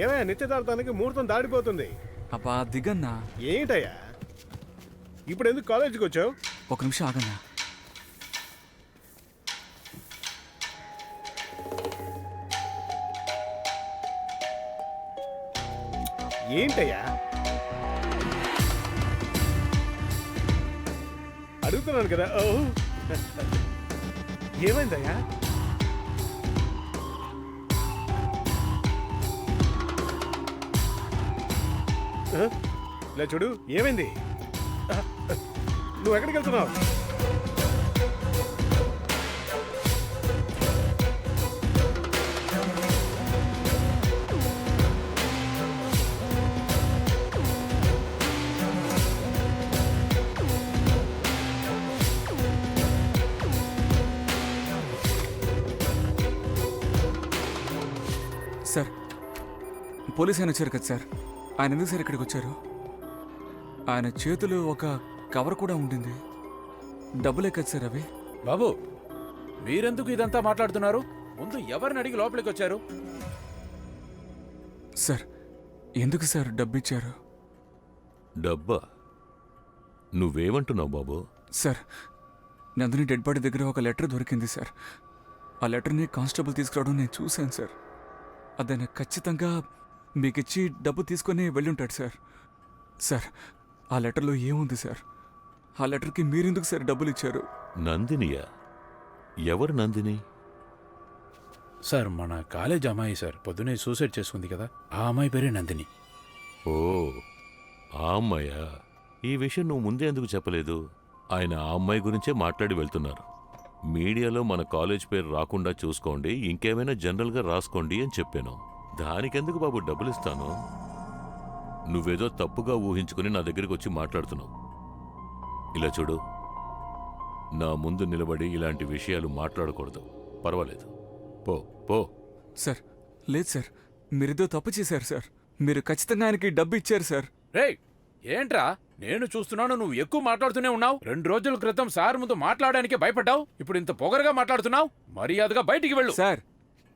ఏమయ్యా, నిశ్చితార్థానికి ముహూర్తం దాడిపోతుంది. అబ్బా దిగన్నా. ఏంటయ్యా ఇప్పుడు ఎందుకు కాలేజీకి వచ్చావు? ఒక నిమిషం ఆగన్నా. ఏంటయ్యా అడుగుతున్నాను కదా. ఓ ఏమైందయ్యా? ఇలా చూడు, ఏమైంది? నువ్వు ఎక్కడికి వెళ్తున్నావు? సార్ పోలీస్ ఆయన వచ్చారు కదా సార్. ఆయన ఎందుకు సార్ ఇక్కడికి వచ్చారు? ఆయన చేతిలో ఒక కవర్ కూడా ఉండింది. డబ్బులే కదా సార్ అవి. బాబు, మీరెందుకు ఇదంతా మాట్లాడుతున్నారు? ముందు ఎవరిని అడిగి లోపలికి వచ్చారు? సార్ ఎందుకు సార్ డబ్బు ఇచ్చారు? డబ్బా? నువ్వేమంటున్నావు బాబు? సార్ నందిని డెడ్ బాడీ దగ్గర ఒక లెటర్ దొరికింది సార్. ఆ లెటర్ని కానిస్టేబుల్ తీసుకురావడం నేను చూశాను సార్. అదైనా ఖచ్చితంగా మీకిచ్చి డబ్బు తీసుకొని వెళ్ళుంటాడు సార్. సార్ ఆ లెటర్లో ఏముంది సార్? ఆ లెటర్కి మీరెందుకు సార్ డబ్బులు ఇచ్చారు? నందినియా? ఎవరు నందిని? సార్ మన కాలేజ్ అమ్మాయి సార్, పొద్దునే సూసైడ్ చేసుకుంది కదా, ఆ అమ్మాయి పేరే నందిని. ఓ ఆ అమ్మాయా? ఈ విషయం నువ్వు ముందే ఎందుకు చెప్పలేదు? ఆయన ఆ అమ్మాయి గురించే మాట్లాడి వెళ్తున్నారు. మీడియాలో మన కాలేజ్ పేరు రాకుండా చూసుకోండి, ఇంకేమైనా జనరల్గా రాసుకోండి అని చెప్పాను. దానికెందుకు బాబు డబ్బులు ఇస్తాను? నువ్వేదో తప్పుగా ఊహించుకుని నా దగ్గరికి వచ్చి మాట్లాడుతున్నావు. ఇలా చూడు, నా ముందు నిలబడి ఇలాంటి విషయాలు మాట్లాడకూడదు. పర్వాలేదు, పో పో. సార్ లేదు సార్, మీరేదో తప్పు చేశారు సార్. మీరు ఖచ్చితంగా ఆయనకి డబ్బు ఇచ్చారు సార్. రేయ్, ఏంట్రా నేను చూస్తున్నాను, నువ్వు ఎక్కువ మాట్లాడుతూనే ఉన్నావు. 2 రోజుల క్రితం సార్ ముందు మాట్లాడడానికి భయపడ్డావు, ఇప్పుడు ఇంత పొగరగా మాట్లాడుతున్నావు. మర్యాదగా బయటికి వెళ్ళు. సార్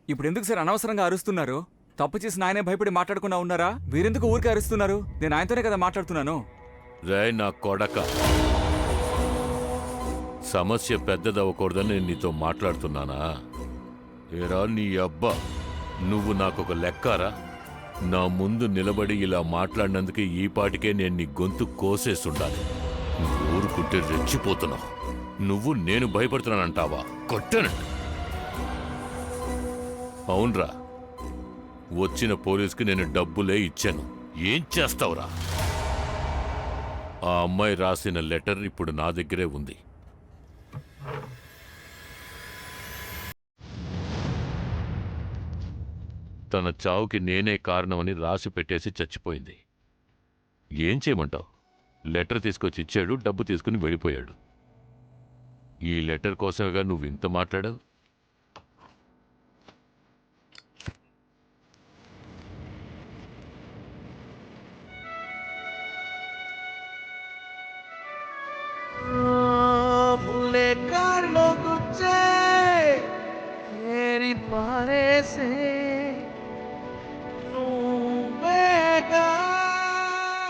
ఇప్పుడు ఎందుకు సార్ అనవసరంగా అరుస్తున్నారు? తప్పు చేసిన ఆయనే భయపడి మాట్లాడకుండా ఉన్నారా? మీరెందుకు ఊరికే అరుస్తున్నారు? నేను ఆయనతోనే కదా మాట్లాడుతున్నాను. రే నా కొడక, సమస్య పెద్దదవ్వకూడదని నేను నీతో మాట్లాడుతున్నానా? ఏరా నీ అబ్బా, నువ్వు నాకొక లెక్కారా? నా ముందు నిలబడి ఇలా మాట్లాడినందుకే ఈ పాటికే నేను నీ గొంతు కోసేస్తుండాలి. నువ్వు ఊరుకుంటే రెచ్చిపోతున్నావు. నువ్వు నేను భయపడుతున్నానంటావా? కొట్టానంట. అవునరా, వచ్చిన పోలీసుకి నేను డబ్బులే ఇచ్చాను. ఏం చేస్తావురా? ఆ అమ్మాయి రాసిన లెటర్ ఇప్పుడు నా దగ్గరే ఉంది. తన చావుకి నేనే కారణమని రాసి పెట్టేసి చచ్చిపోయింది. ఏం చేయమంటావు? లెటర్ తీసుకొచ్చి ఇచ్చాడు, డబ్బు తీసుకుని వెళ్ళిపోయాడు. ఈ లెటర్ కోసమేగా నువ్వు ఇంత మాట్లాడావు.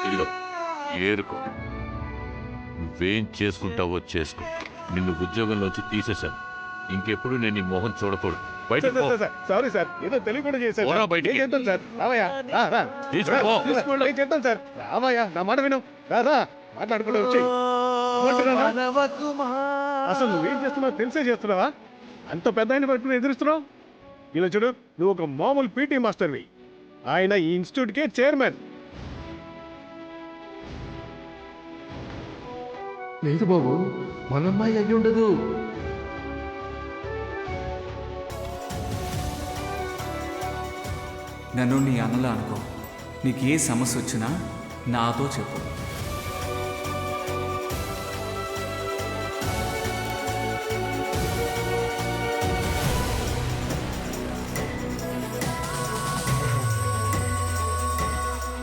ఇదిగో ఏరుకో. నువ్వేం చేసుకుంటావో చేసుకో. నిన్ను ఉద్యోగంలోంచి తీసేశాను. ఇంకెప్పుడు నేను ఈ మొహం చూడకూడదు. బయటికి పో. సారీ సార్, ఏదో తెలియకుండా చేశాను. పోరా బయటికి. ఏం చేద్దాం సార్? రావయ్యా, రా, రా. తీసుకో. ఏం చేద్దాం సార్? రావయ్యా, నా మాట విను. రా మాట్లాడుకుంటూ వచ్చి. అసలు నువ్వేం చేస్తున్నావు తెలిసే చేస్తున్నావా? అంత పెద్ద ఆయన పట్టుకుని ఎదురుస్తున్నావు. ఇలా చూడు, నువ్వు ఒక మామూలు పీటీ మాస్టర్వి. ఆయన ఈ ఇన్స్టిట్యూట్కే చైర్మన్. లేదు బాబు, మన అమ్మాయి అయ్యి ఉండదు. నన్ను నీ అన్నలా అనుకో. నీకు ఏ సమస్య వచ్చినా నాతో చెప్పు.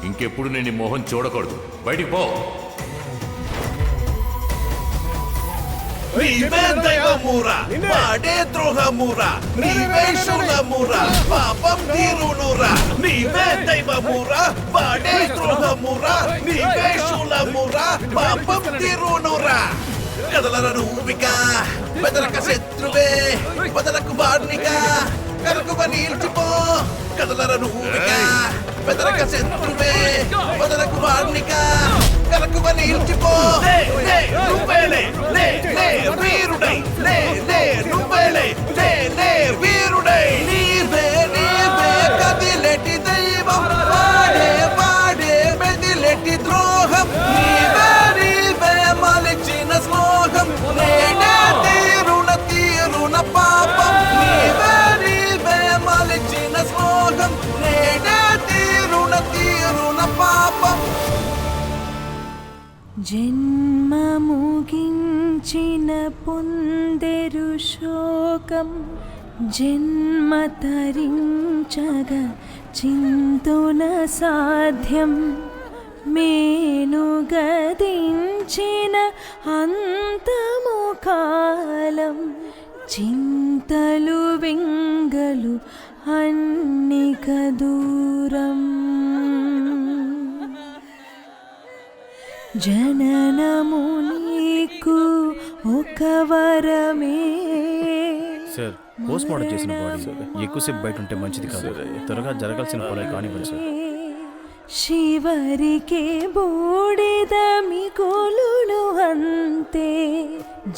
ఇంకెప్పుడు నేను ఈ మొహం చూడకూడదు. బయటికి పో. నీవే దైవమురా, వాడే ద్రోహమురా, నీవే శూలమురా, పాపం తీరునురా. నీవే దైవమురా, వాడే ద్రోహమురా, నీవే శూలమురా, పాపం తీరునురా. కదలర నువ్విగా బెదరక శత్రువే, బదలకు వాడ్నిగా కరుకువ నిల్చిపో. కదలర నువ్విగా బెదరక శత్రువే, బదలకు వాడ్నిగా కరుకువ నిల్చిపో. నువ్వేలే వీరుడై, నువ్వేలే వీరుడై. నీవే కదిలెటి దైవం, వాడే మెదిలెటి ద్రోహం. నీవే మలిచిన స్లోహం, నేనే తీరున పాపం. నీవే మలిచిన స్లోహం, నేనే తీరున పాపం. జన్మ ముగించిన పొందెరు శోకం, జన్మ తరించగ చింతున సాధ్యం. మేను గదించిన అంతము కాలం, చింతలు వింగలు అన్నిక దూరం. జననము నీకు ఒక వరమే. సార్, పోస్ట్ మార్టం చేసిన బాడీ ఎక్కువసేపు బయట ఉంటే మంచిది కాదు. త్వరగా జరగాల్సిన పనులు కానివ్వండి సార్. శివరికే బూడిద మిగులును అంతే,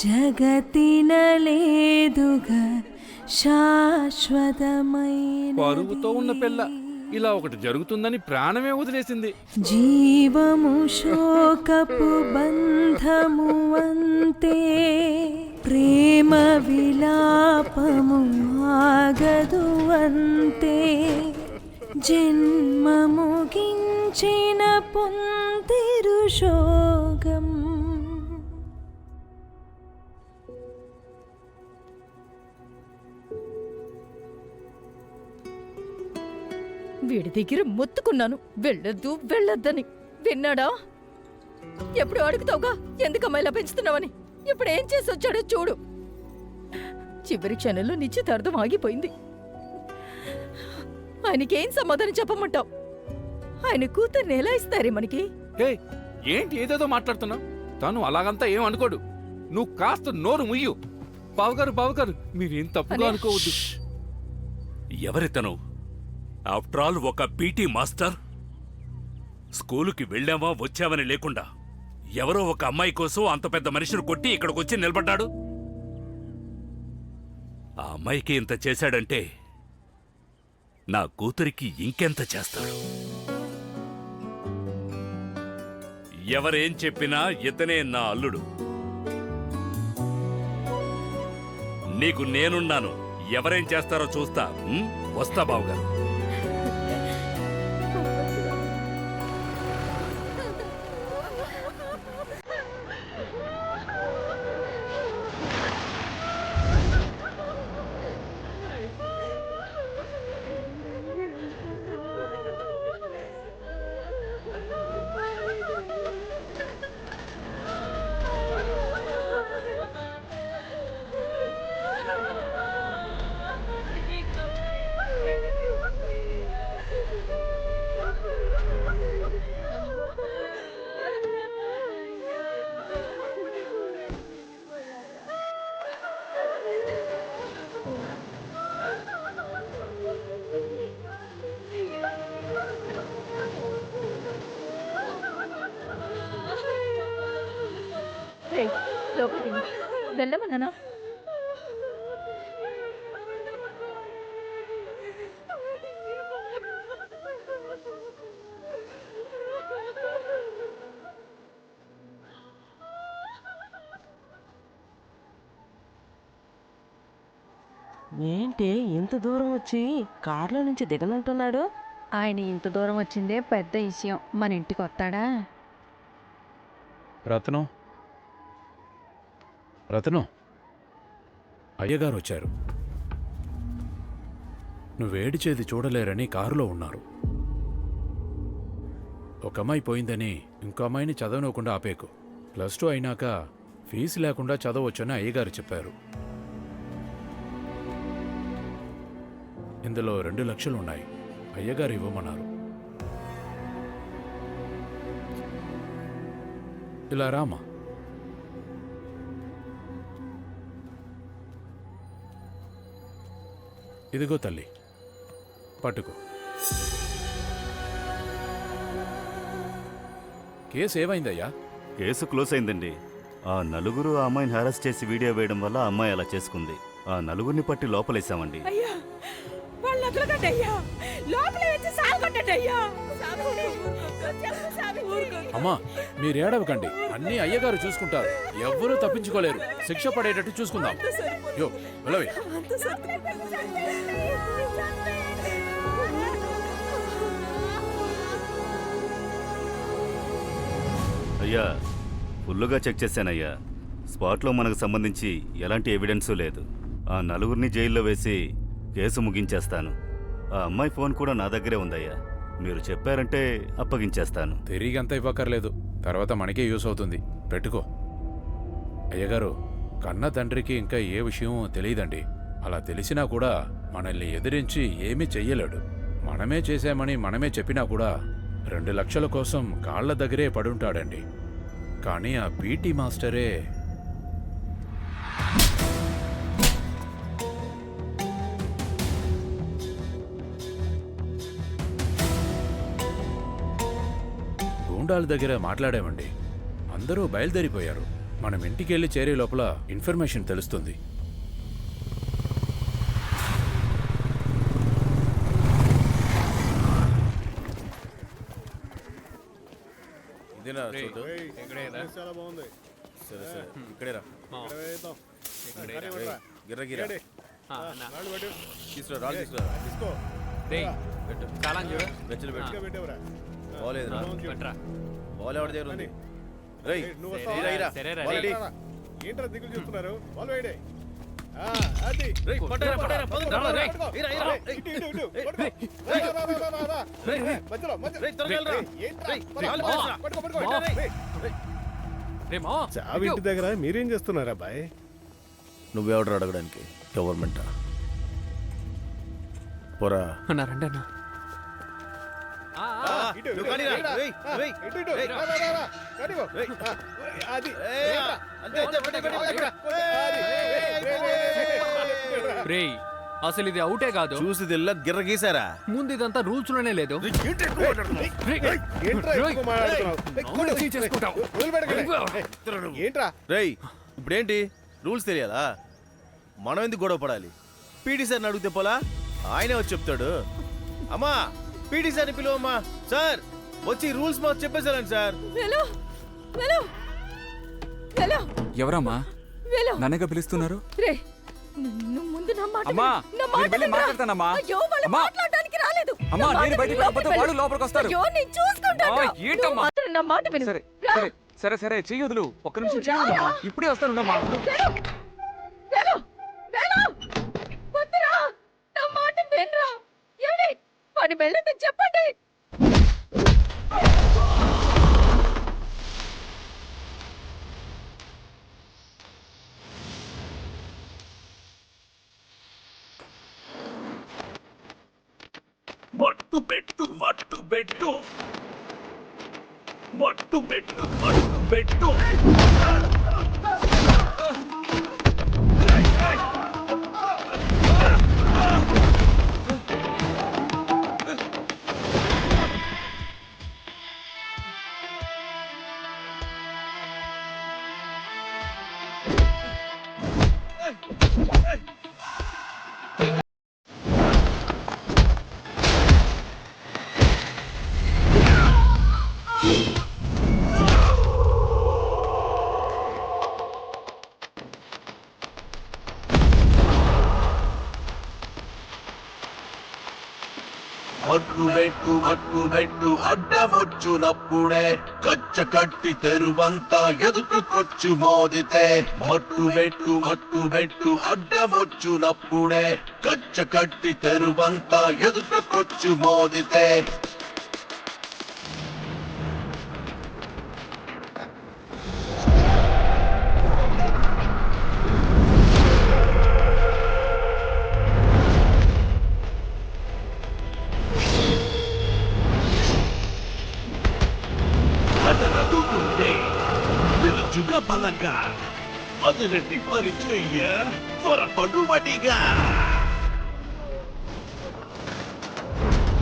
జగతిన లేదుగా శాశ్వతమైన. పరుగుతో ఉన్న పిల్ల ఇలా ఒకటి జరుగుతుందని ప్రాణమే వదిలేసింది. జీవము శోకపు బంధము అంతే, ప్రేమ విలాపము ఆగదు అంతే. జన్మ ముగించిన పొందిరు శోకం. వీడి దగ్గర మొత్తుకున్నాను వెళ్ళొద్దని. విన్నాడా? ఎప్పుడు అడుగుతావుగా ఎందుకమ్మా ఇలా పెంచుతున్నావని. ఇప్పుడు ఏం చేసి వచ్చాడో చూడు. చివరి క్షణంలో నిశ్చితార్థం ఆగిపోయింది. ఆయనకేం సమాధానం చెప్పమంటావు? ఆయన కూతుర్ని ఎలా ఇస్తారే మనకి? ఏంటి ఏదేదో మాట్లాడుతున్నావు? తను అలాగంతా ఏం అనుకోడు. నువ్వు కాస్త నోరు ముయ్యు. బావగారు మీరేం తప్పుగా అనుకోవద్దు. ఎవరితను? ఆఫ్టర్ ఆల్ ఒక పీటీ మాస్టర్. స్కూలుకి వెళ్ళామా వచ్చామని లేకుండా ఎవరో ఒక అమ్మాయి కోసం అంత పెద్ద మనిషిని కొట్టి ఇక్కడికొచ్చి నిలబడ్డాడు. ఆ అమ్మాయికి ఇంత చేశాడంటే నా కూతురికి ఇంకెంత చేస్తాడు? ఎవరేం చెప్పినా ఇతనే నా అల్లుడు. నీకు నేనున్నాను. ఎవరేం చేస్తారో చూస్తా. వస్తా బావగారు. వెళ్ళమన్నా ఏంటి ఇంత దూరం వచ్చి కార్లో నుంచి దిగనంటున్నాడు? ఆయన ఇంత దూరం వచ్చిందే పెద్ద విషయం. మన ఇంటికి వస్తాడా? రత్నం రత్నం, అయ్యగారు వచ్చారు. నువ్వేడిచేది చూడలేరని కారులో ఉన్నారు. ఒక అమ్మాయి పోయిందని ఇంకో అమ్మాయిని చదవనివ్వకుండా ఆపేకు. +2 అయినాక ఫీజు లేకుండా చదవచ్చని అయ్యగారు చెప్పారు. ఇందులో 2 లక్షలు ఉన్నాయి. అయ్యగారు ఇవ్వమన్నారు. ఇలా రామా. ఇదిగో తల్లి, పట్టుకో. కేసు ఏమైందయ్యా? కేసు క్లోజ్ అయిందండి. ఆ నలుగురు ఆ అమ్మాయిని హెరాస్ చేసి వీడియో వేయడం వల్ల ఆ అమ్మాయి అలా చేసుకుంది. ఆ నలుగురిని పట్టి లోపలేసామండి. అయ్యా వాళ్ళు వదలకండయ్యా, లోపల వచ్చి సాగొట్టండయ్యా. అమ్మా, మీరేడవకండి. అన్నీ అయ్యగారు చూసుకుంటారు. ఎవ్వరూ తప్పించుకోలేరు. శిక్ష పడేటట్టు చూసుకుందాం. యో వెళ్ళవే. అయ్యా, ఫుల్లుగా చెక్ చేశానయ్యా. స్పాట్లో మనకు సంబంధించి ఎలాంటి ఎవిడెన్సు లేదు. ఆ నలుగురిని జైల్లో వేసి కేసు ముగించేస్తాను. ఆ అమ్మాయి ఫోన్ కూడా నా దగ్గరే ఉందయ్యా. మీరు చెప్పారంటే అప్పగించేస్తాను. తిరిగంతా ఇవ్వక్కర్లేదు. తర్వాత మనకే యూస్ అవుతుంది. పెట్టుకో. అయ్యగారు, కన్న తండ్రికి ఇంకా ఏ విషయం తెలియదండి. అలా తెలిసినా కూడా మనల్ని ఎదిరించి ఏమీ చెయ్యలేడు. మనమే చేశామని మనమే చెప్పినా కూడా 2 లక్షల కోసం కాళ్ల దగ్గరే పడుంటాడండి. కానీ ఆ పీటీ మాస్టరే గూండాల దగ్గర మాట్లాడామండి. అందరూ బయలుదేరిపోయారు. మనం ఇంటికెళ్ళి చేరే లోపల ఇన్ఫర్మేషన్ తెలుస్తుంది. ఇదేనా చోటు? చాలా బాగుంది. సరే సరే, ఇక్కడే రా. గిర్ర గిర్ర తీసుకురా, రాళ్ళు తీసుకురా. పెట్టు. గచ్చులు పెట్టు. బాగోలేదు రా. బాల్ ఎవరి దగ్గర ఉంది? రేయ్, ఇరా, ఇరా. Ball ready. ఏంట్రా దిగులు చూస్తున్నారు? బాల్ వేయడే. రేయ్, పట్టరా, పట్టరా, పట్టుకో, రేయ్. ఇరా, ఇరా. రేయ్, త్వరగా వెళ్ళరా. రేయ్, రాళ్ళు పట్టరా. పట్టుకో. చావి ఇంటి దగ్గర మీరేం చేస్తున్నారా బాయ్? నువ్వెవడరా అడగడానికి? గవర్నమెంటా? పోరా. రండి అన్న. నువ్వు కానీరా. రేయ్, రేయ్, రేయ్. అది రేయ్ అసలు ఇది అవుటే కాదు. చూసిదిల్లా గిర్ర గీసారా? ముందు ఇదంతా రూల్స్ లోనే లేదు. ఏంట్రా రేయ్ ఇప్పుడేంటి రూల్స్ తెలియాలా? మనం ఎందుకు గొడవ పడాలి? పీటీ సార్ని అడిగితే పోలా, ఆయనే వచ్చి చెప్తాడు. అమ్మా పీటీ సార్ని పిలువమ్మా. సార్ వచ్చి రూల్స్ మాకు చెప్పేసారండి సార్. ఎవరమ్మా నన్నగా పిలుస్తున్నారు? ముందు నా మాట అమ్మా విను. నా మాట నేను వెళ్ళి వినరా? మాట్లాడతానమ్మా. అయ్యో, వాళ్ళు అమ్మా. మాట్లాడడానికి రాలేదు. అమ్మా నా మాట నేను బయటికి విను, రాకపోతే లోపలికి వాళ్ళు వెళ్ళు. లోపలికి వస్తారు. అయ్యో, నేను చూసుకుంటాను. అమ్మా, ఏంటమ్మా? నువ్వు మాత్రం నా మాట విను. సరే రా. సరే సరే సరే చెయ్యి వదులు. ఒక్క నిమిషం చెయ్యి వదులమ్మా. ఇప్పుడే వస్తాను ఉండమ్మా. వెళ్ళు. వెళ్ళు. వద్దురా. నా మాట వినరా. ఏమండి? వాడిని వెళ్ళొద్దని చెప్పండి. మట్టు పెట్టు మట్టు పెట్టు మట్టు పెట్టు మట్టు పెట్టు. మట్టు పెట్టు మట్టు పెట్టు అడ్డమొచ్చునప్పుడే కచ్చ కట్టి తెరువంతా ఎదుటికొచ్చు మోదితే. మట్టు పెట్టు అడ్డమొచ్చునప్పుడే కచ్చ కట్టి తెరువంతా ఎదుటికొచ్చు మోదితే. అదనదుకుంటే పిలుచుగా బలంగా మొదలెట్టి పని చెయ్య త్వరపడువడిగా.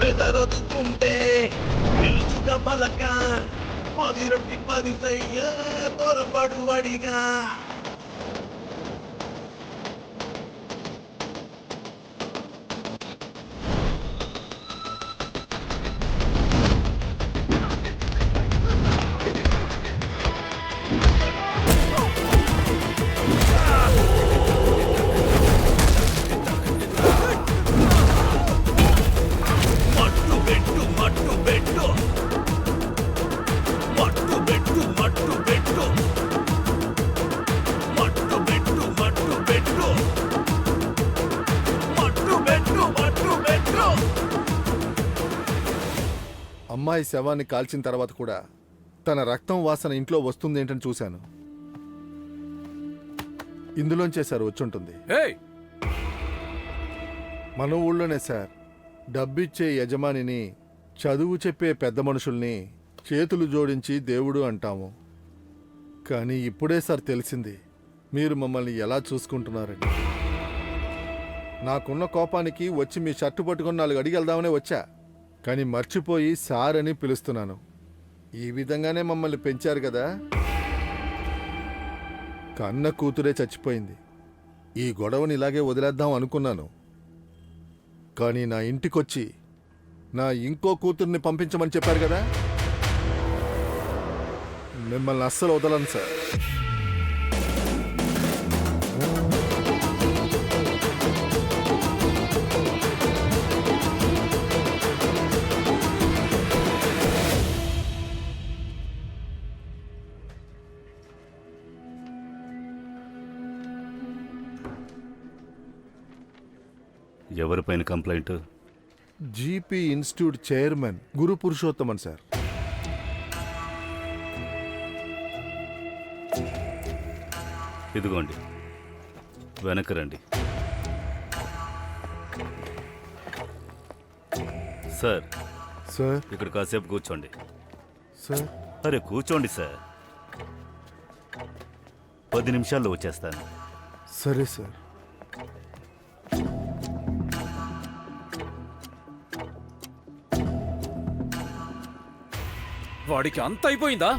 బెదరదుకుంటే పిలుచుగా బలంగా మొదలెట్టి పని చెయ్య త్వరపడువడిగా. మట్టు పెట్టు మట్టు పెట్టు మట్టు పెట్టు మట్టు పెట్టు మట్టు పెట్టు మట్టు పెట్టు మట్టు పెట్టు మట్టు పెట్టు. అమ్మాయి శవాన్ని కాల్చిన తర్వాత కూడా తన రక్తం వాసన ఇంట్లో వస్తుందేంటని చూశాను. ఇందులోంచే సార్ వచ్చుంటుంది. మన ఊళ్ళోనే సార్ డబ్బిచ్చే యజమానిని, చదువు చెప్పే పెద్ద మనుషుల్ని చేతులు జోడించి దేవుడు అంటాము. కానీ ఇప్పుడే సార్ తెలిసింది మీరు మమ్మల్ని ఎలా చూసుకుంటున్నారని. నాకున్న కోపానికి వచ్చి మీ షర్టు పట్టుకొని 4 అడిగి వెళ్దామనే వచ్చా. కానీ మర్చిపోయి సార్ అని పిలుస్తున్నాను. ఈ విధంగానే మమ్మల్ని పెంచారు కదా. కన్న కూతురే చచ్చిపోయింది. ఈ గొడవని ఇలాగే వదిలేద్దాం అనుకున్నాను. కానీ నా ఇంటికొచ్చి నా ఇంకో కూతుర్ని పంపించమని చెప్పారు కదా. మిమ్మల్ని అస్సలు వదలను సార్. ఎవరిపైన complaint? GP institute chairman Guru Purushothaman sir. ఇదిగోండి వెనక్కి రండి. సార్ సార్ ఇక్కడ కాసేపు కూర్చోండి. సార్ అరే కూర్చోండి సార్. 10 నిమిషాల్లో వచ్చేస్తాను. సరే సార్. వాడికి అంత అయిపోయిందా?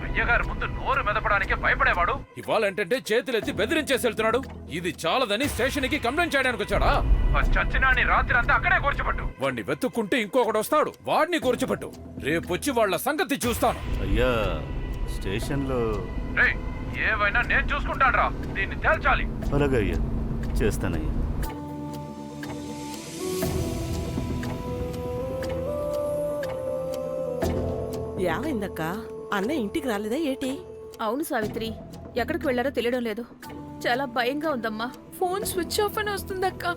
అయ్యగారు ముందు నోరు మెదపడానికి భయపడేవాడు ఇవాళంటే చేతులెత్తి బెదిరించేసి వెళ్తున్నాడు. ఇది చాలదని స్టేషన్కి కంప్లైంట్ చేయడానికి వచ్చాడా? చచ్చినాని రాత్రి అంతా అక్కడే కూర్చోబట్టు. వాడిని వెతుక్కుంటే ఇంకొకడు వస్తాడు, వాడిని కూర్చోబట్టు. రేపొచ్చి వాళ్ళ సంగతి చూస్తాను. అయ్యా స్టేషన్లో ఏవైనా నేను చూసుకుంటాను రా, దీన్ని తేల్చాలి. అలాగే అయ్యా, చేస్తానయ్యా. ఏమైందక్క? అన్న ఇంటికి రాలేదా ఏటి? అవును సావిత్రి, ఎక్కడికి వెళ్ళారో తెలియడం లేదు. చాలా భయంగా ఉందమ్మా. ఫోన్ స్విచ్ ఆఫ్ అని వస్తుందక్క.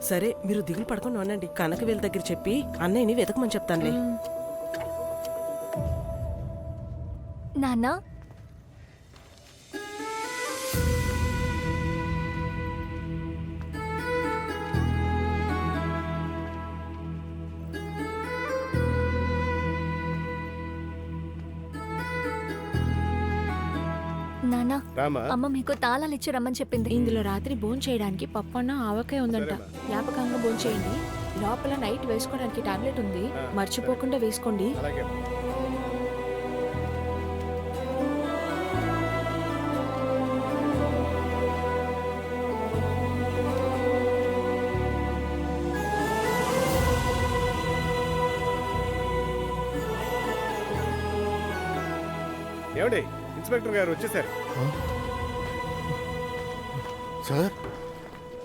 సరే మీరు దిగులు పడుకొని ఉండండి. కనక వీళ్ళ దగ్గర చెప్పి అన్నయ్యని వెతకమని చెప్తానులే. నాన్న, నాన్న, అమ్మ మీకు తాళాలు ఇచ్చి రమ్మని చెప్పింది. ఇందులో రాత్రి భోజనం చేయడానికి పప్పన్న ఆవకాయ ఉందంట. జ్ఞాపకంగా భోజనం చేయండి. లోపల నైట్ వేసుకోవడానికి టాబ్లెట్ ఉంది, మర్చిపోకుండా వేసుకోండి. ఏమండి, ఇన్స్పెక్టర్ గారు వచ్చేసారు. సార్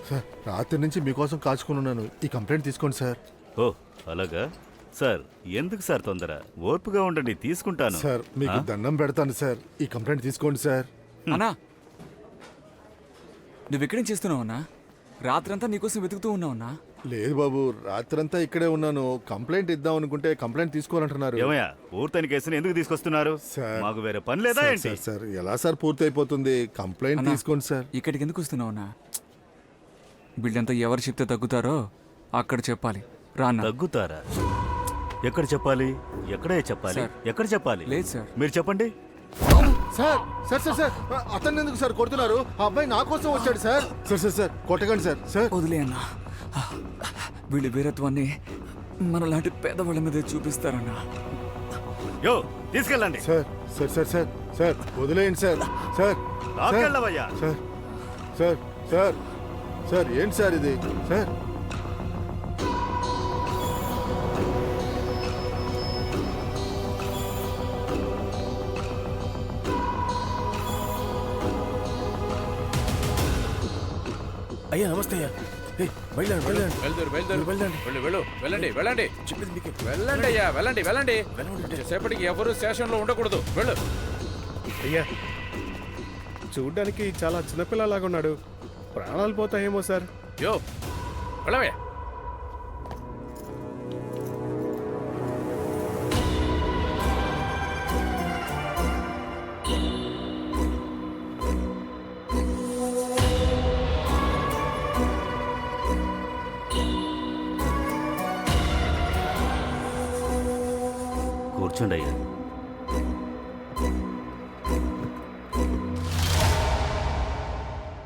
సార్, రాత్రి నుంచి మీకోసం కాచుకుని ఉన్నాను. ఈ కంప్లైంట్ తీసుకోండి సార్. ఓ అలాగా సార్, ఎందుకు సార్ తొందర? ఓర్పుగా ఉండండి, తీసుకుంటాను. సార్ మీకు దండం పెడతాను సార్, ఈ కంప్లైంట్ తీసుకోండి సార్. అన్నా, నువ్వు ఇక్కడేం చేస్తున్నావు అన్నా? రాత్రంతా నీకోసం వెతుకుతూ ఉన్నావన్నా? లేదు బాబు, రాత్రంతా ఇక్కడే ఉన్నాను. కంప్లైంట్ ఇద్దాం అనుకుంటే కంప్లైంట్ తీసుకోవాలంటున్నారు. ఏమయ్యా, పూర్తయిన కేసుని ఎందుకు తీసుకొస్తున్నారు? మాకు వేరే పని లేదా ఏంటి? సార్ ఎలా సార్ పూర్తి అయిపోతుంది? కంప్లైంట్ తీసుకోండి సార్. ఇక్కడికి ఎందుకు వస్తున్నావు అన్నా? బిల్డంతా ఎవరు చెప్తే తగ్గుతారో అక్కడ చెప్పాలి. రాన్నా. తగ్గుతారా? ఎక్కడ చెప్పాలి? ఎక్కడే చెప్పాలి? ఎక్కడ చెప్పాలి? లేదు సార్. మీరు చెప్పండి. సార్ సార్ సార్ సార్, అతన్ని ఎందుకు సార్ కొడుతున్నారు? ఆ అబ్బాయి నా కోసం వచ్చాడు సార్. సార్ సార్ సార్, కొట్టకండి సార్. సార్ వదిలే అన్నా, వీళ్ళ వీరత్వాన్ని మనలాంటి పేదవాళ్ళ మీద చూపిస్తారన్నా. యో తీసుకెళ్ళండి. Sir sir sir sir sir, వదిలేయండి సార్. సార్ లాక్కెళ్ళవయ్యా. సార్ సార్ సార్ సార్, ఏంటి సార్ ఇది? సార్ అయ్యా నమస్తే అయ్యా. వెళ్ళండి అయ్యా, వెళ్ళండి. సేపటికి ఎవరు స్టేషన్లో ఉండకూడదు. వెళ్ళు. అయ్యా, చూడ్డానికి చాలా చిన్నపిల్లలాగా ఉన్నాడు. ప్రాణాలు పోతాయేమో సార్. యో వెళ్ళవే. కూర్చోండి అయ్యా.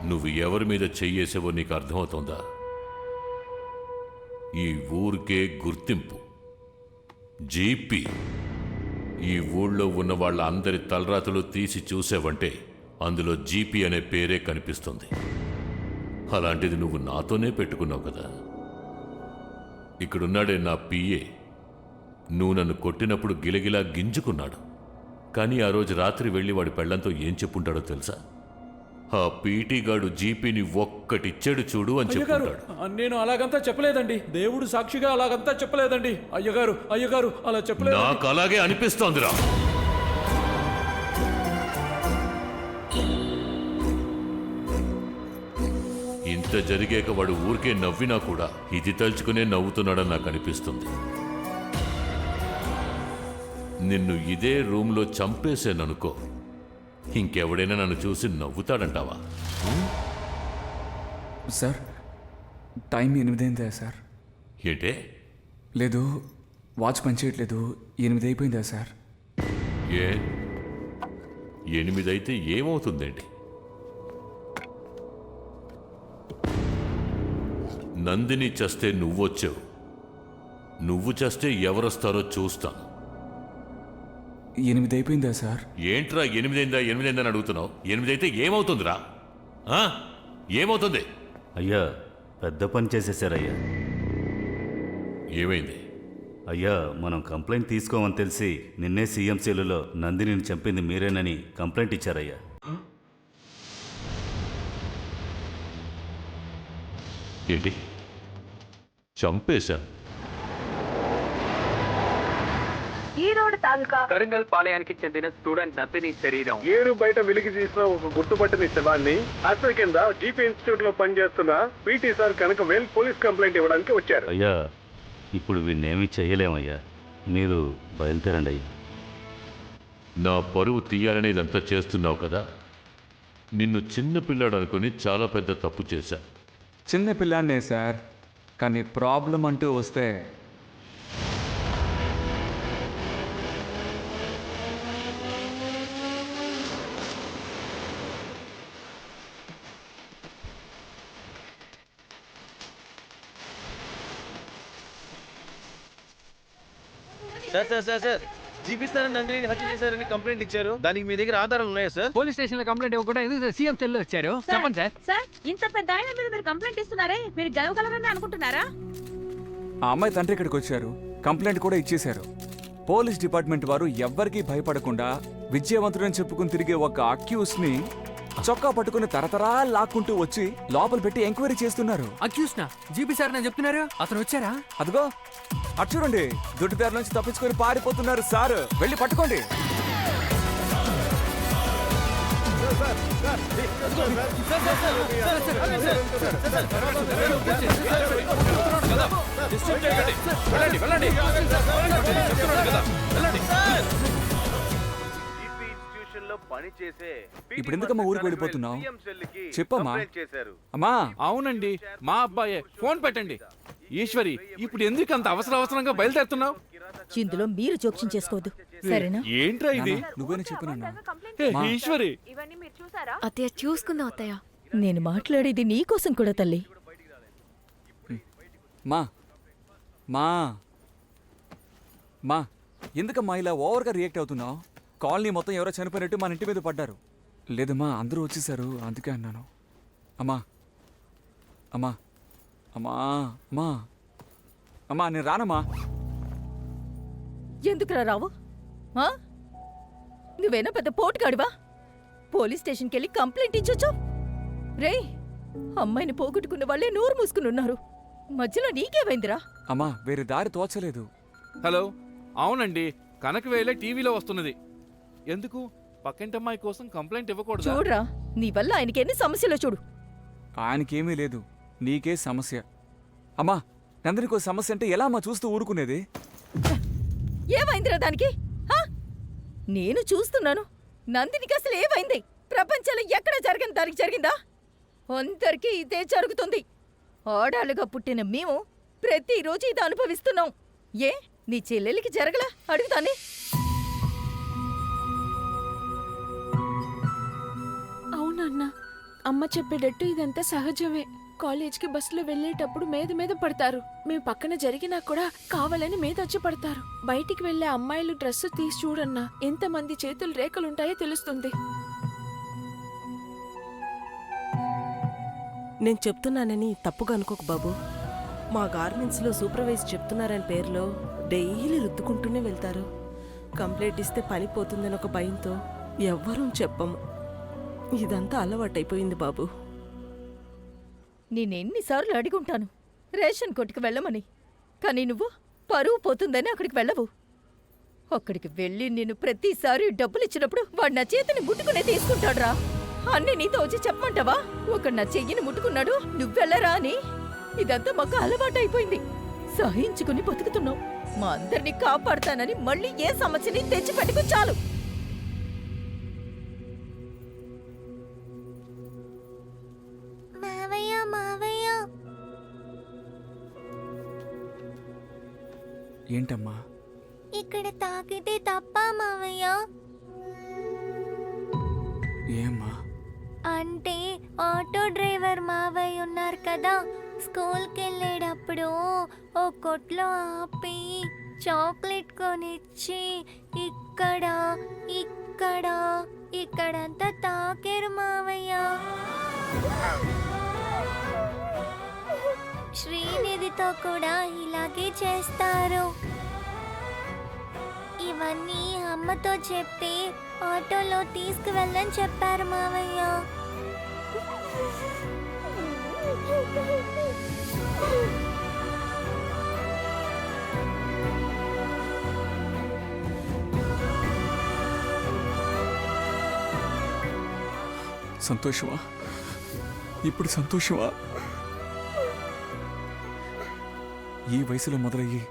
నువ్వు ఎవరి మీద చెయ్యేసావో నీకు అర్థమవుతోందా? ఈ ఊరికే గుర్తింపు జీపీ. ఈ ఊళ్ళో ఉన్న వాళ్ళ అందరి తలరాతలు తీసి చూసావంటే అందులో జీపీ అనే పేరే కనిపిస్తుంది. అలాంటిది నువ్వు నాతోనే పెట్టుకున్నావు కదా. ఇక్కడున్నాడే నా పిఏ, నువ్వు నన్ను కొట్టినప్పుడు గిలగిలా గింజుకున్నాడు. కానీ ఆ రోజు రాత్రి వెళ్ళి వాడి పెళ్లంతో ఏం చెప్పుంటాడో తెలుసా? ఆ పీటీ గాడు జీపీని ఒక్కటిచ్చాడు చూడు అని చెప్పుంటాడు. నేను అలాగంతా చెప్పలేదండి, దేవుడు సాక్షిగా అలాగంతా చెప్పలేదండి. అయ్యగారు అలా చెప్పలేదు. నాకు అలాగే అనిపిస్తోందిరా. ఇంత జరిగాక వాడు ఊరికే నవ్వినా కూడా ఇది తలుచుకునే నవ్వుతున్నాడని నాకు అనిపిస్తుంది. నిన్ను ఇదే రూమ్లో చంపేశాననుకో, ఇంకెవడైనా నన్ను చూసి నవ్వుతాడంటావా? సార్, టైం 8 అయిందా సార్? ఏంటే? లేదు, వాచ్ పనిచేయట్లేదు. 8 అయిపోయిందా సార్? ఏ 8 అయితే ఏమవుతుందండి? నందిని చస్తే నువ్వొచ్చావు, నువ్వు చస్తే ఎవరొస్తారో చూస్తాను. 8 అయిపోయిందా సార్? ఏంట్రా 8 అయిందా అని అడుగుతున్నావు? 8 అయితే ఏమవుతుందిరా? ఏమవుతుంది? అయ్యా పెద్ద పని చేసేసారయ్యా. ఏమైంది? అయ్యా మనం కంప్లైంట్ తీసుకోమని తెలిసి నిన్నే సీఎం సెల్లులో నందినిని చంపింది మీరేనని కంప్లైంట్ ఇచ్చారయ్యా. ఏంటి చంపేశా? ఈరోడ్ తాలూకా కరింగల్ పాలయానికి చెందిన స్టూడెంట్ నందిని శరీరం ఏరు బయట వెలికి తీసిన ఒక గుర్తుపట్టని శవాన్ని హాస్పిటల్ కింద జీపీ ఇన్స్టిట్యూట్ లో పనిచేస్తున్న PT sir Kanakavel police complaint ఇవ్వడానికి వచ్చారు. అయ్యా ఇప్పుడు వీణ్ణేమీ చెయ్యలేమయ్యా, మీరు బయలుదేరండి అయ్యా. నా పరువు తీయాలని ఇదంతా చేస్తున్నావు కదా? నిన్ను చిన్న పిల్లాడు అనుకుని చాలా పెద్ద తప్పు చేశా. చిన్న పిల్లాన్నే సార్, కానీ ప్రాబ్లం అంటూ వస్తే సార్ జీపీ సార్ నందిని హత్య చేశారని కంప్లైంట్ ఇచ్చారు. దానికి మీ దగ్గర ఆధారాలు ఉన్నాయా సార్? పోలీస్ స్టేషన్ లో కంప్లైంట్ ఇవ్వకుండా ఎందుకు సీఎం సెల్లో వచ్చారు? చెప్పండి సార్. సార్ ఇంత పెద్ద ఆయన మీద మీరు కంప్లైంట్ ఇస్తున్నారే, మీరు గెలవగలరని అనుకుంటున్నారా? ఆ అమ్మాయి తండ్రి ఇక్కడికి వచ్చారు, కంప్లైంట్ కూడా ఇచ్చేశారు. పోలీస్ డిపార్ట్మెంట్ వారు ఎవ్వరికీ భయపడకుండా విజయవంతుడని చెప్పుకుని తిరిగే ఒక అక్యూస్ ని చొక్కా పట్టుకుని తరతరా లాక్కుంటూ వచ్చి లోపల పెట్టి ఎంక్వైరీ చేస్తున్నారు. అక్యూస్నా? జీపీ సార్ నేను చెప్తున్నారు, అతను వచ్చారా? అదిగో అటు చూడండి, దుడ్డుదారి నుంచి తప్పించుకొని పారిపోతున్నారు సార్, వెళ్ళి పట్టుకోండి. ఇప్పుడు ఎందుకమ్మా ఊరికి వెళ్ళిపోతున్నావు? చెప్పమ్మా. అమ్మా. అవునండి, మా అబ్బాయే. ఫోన్ పెట్టండి. ఈశ్వరి, ఇప్పుడు ఎందుకు అంత అవసరంగా బయలుదేరుతున్నావు? ఇందులో మీరు జోక్యం చేసుకోవద్దు, సరేనా? ఏంట్రా ఇది? నువ్వేనా చెప్పినా? ఈశ్వరి, అత్తయ్య చూసుకుందాం అత్తయ్య. నేను మాట్లాడేది నీకోసం కూడా తల్లి. మా మా మా ఎందుకమ్మా ఇలా ఓవర్గా రియాక్ట్ అవుతున్నావు? కాలనీ మొత్తం ఎవరో చనిపోయినట్టు మన ఇంటి మీద పడ్డారు. లేదమ్మా, అందరూ వచ్చేసారు, అందుకే అన్నాను. అమ్మా అమ్మా అమ్మా అమ్మా అమ్మా నేను రానమ్మా. ఎందుకురా రావు? నువ్వేనా పెద్ద పోటుగాడివా? పోలీస్ స్టేషన్కి వెళ్ళి కంప్లైంట్ ఇచ్చొచ్చు. రే, అమ్మాయిని పోగొట్టుకున్న వాళ్ళే నోరు మూసుకుని ఉన్నారు, మధ్యలో నీకేమైందిరా? అమ్మా వేరే దారి తోచలేదు. హలో, అవునండి, కనకవేలే టీవీలో వస్తున్నది. ఎందుకు? పక్కింటమ్మాయి కోసం కంప్లైంట్ ఇవ్వకూడదు? చూడరా, నీ వల్ల ఆయనకి ఎన్ని సమస్యలో చూడు. ఆయనకేమీ లేదు, నీకే సమస్య. అమ్మా నందినికో సమస్య అంటే ఎలా అమ్మా చూస్తూ ఊరుకునేది? ఏమైందిరా దానికి? నేను చూస్తున్నాను, నందినికి అసలు ఏమైంది? ప్రపంచంలో ఎక్కడ జరగని దానికి జరిగిందా? అందరికీ ఇదే జరుగుతుంది. ఆడాళ్ళుగా పుట్టిన మేము ప్రతిరోజు ఇది అనుభవిస్తున్నాం. ఏ నీ చెల్లెలికి జరగలా? అడుగుతానే. అవునన్నా, అమ్మ చెప్పేటట్టు ఇదంతా సహజమే. కాలేజ్కి బస్సులో వెళ్ళేటప్పుడు మీద పడతారు. మేము పక్కన జరిగినా కూడా కావాలని మీద వచ్చి పడతారు. బయటికి వెళ్లే అమ్మాయిలు డ్రెస్ తీసి చూడన్నా, ఎంతమంది చేతులు రేఖలుంటాయో తెలుస్తుంది. నేను చెప్తున్నానని తప్పుగా అనుకోకు బాబు. మా గార్మెంట్స్లో సూపర్వైజర్ చెప్తున్నారని పేరులో డైలీ రుద్దుకుంటూనే వెళ్తారు. కంప్లైంట్ ఇస్తే పని పోతుందని ఒక భయంతో ఎవ్వరూ చెప్పము. ఇదంతా అలవాటైపోయింది బాబు. నేనెన్నిసార్లు అడిగుంటాను రేషన్ కొట్టుకు వెళ్ళమని, కానీ నువ్వు పరువు పోతుందని అక్కడికి వెళ్ళవు. అక్కడికి వెళ్ళి నేను ప్రతిసారి డబ్బులిచ్చినప్పుడు వాడు నా చేతిని ముట్టుకునే తీసుకుంటాడురా. అన్నీ నీతో వచ్చి చెప్పమంటావా? ఒకడు నా చెయ్యిని ముట్టుకున్నాడు, నువ్వెళ్ళరా అని. ఇదంతా మాకు అలవాటైపోయింది. సహించుకుని బతుకుతున్నావు. మా అందరినీ కాపాడుతానని మళ్ళీ ఏ సమస్యని తెచ్చిపెట్టుకు చాలు. ఏంటమ్మా? ఇక్కడ తాకితే తప్ప మావయ్య? ఆటో డ్రైవర్ మావయ్య ఉన్నారు కదా, స్కూల్కి వెళ్ళేటప్పుడు ఓ కొట్లో ఆపి చాక్లెట్ కొనిచ్చి ఇక్కడ ఇక్కడ ఇక్కడంతా తాకేరు మావయ్య. శ్రీనిధితో కూడా ఇలాగే చేస్తారు. ఇవన్నీ అమ్మతో చెప్పి ఆటోలో తీసుకువెళ్ళని చెప్పారు మావయ్య. సంతోషమా? ఇప్పుడు సంతోషమా? ఈ వయసులో మొదలయ్యి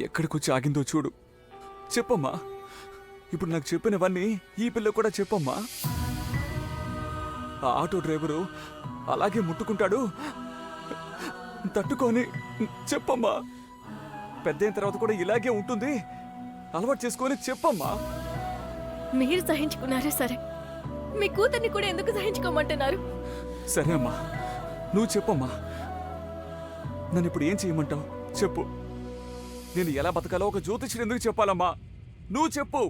ఎక్కడికొచ్చి ఆగిందో చూడు. చెప్పమ్మా, ఇప్పుడు నాకు చెప్పినవన్నీ ఈ పిల్ల కూడా చెప్పమ్మా. ఆ ఆటో డ్రైవరు అలాగే ముట్టుకుంటాడు, తట్టుకొని చెప్పమ్మా. పెద్దయిన తర్వాత కూడా ఇలాగే ఉంటుంది, అలవాటు చేసుకొని చెప్పమ్మా. మీరు సహించుకున్నారా సరే, మీ కూతుర్ని కూడా ఎందుకు సహించుకోమంటున్నారు? సరే అమ్మా, నువ్వు చెప్పమ్మా. నన్ను ఇప్పుడు ఏం చేయమంటావు చెప్పు. నేను ఎలా బతకాలో ఒక జ్యోతిష్యుడు ఎందుకు చెప్పాలమ్మా? నువ్వు చెప్పు.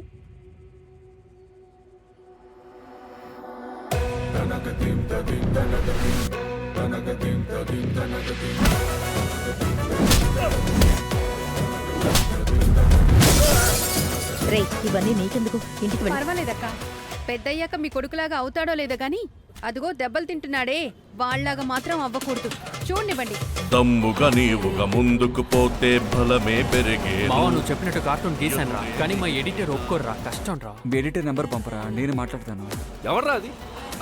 రే, ఇవన్నీ నీకెందుకు? ఇంటికి వెళ్ళి పర్వాలేదక్క, పెద్దయ్యాక మీ కొడుకులాగా అవుతాడో లేదో గాని అదిగో దెబ్బలు తింటున్నాడే వాళ్ళలాగా మాత్రం అవ్వకూడదు. చూడండివ్వండి. దమ్ముగా నీవుగా ముందుకు పోతే బలమే పెరిగే. నువ్వు చెప్పినట్టు కార్టూన్ గీసాను రా, కానీ మా ఎడిటర్ ఒప్పుకోర్రా, కష్టం రా. మీ ఎడిటర్ నెంబర్ పంపరా, నేను మాట్లాడతాను. ఎవర్రా అది?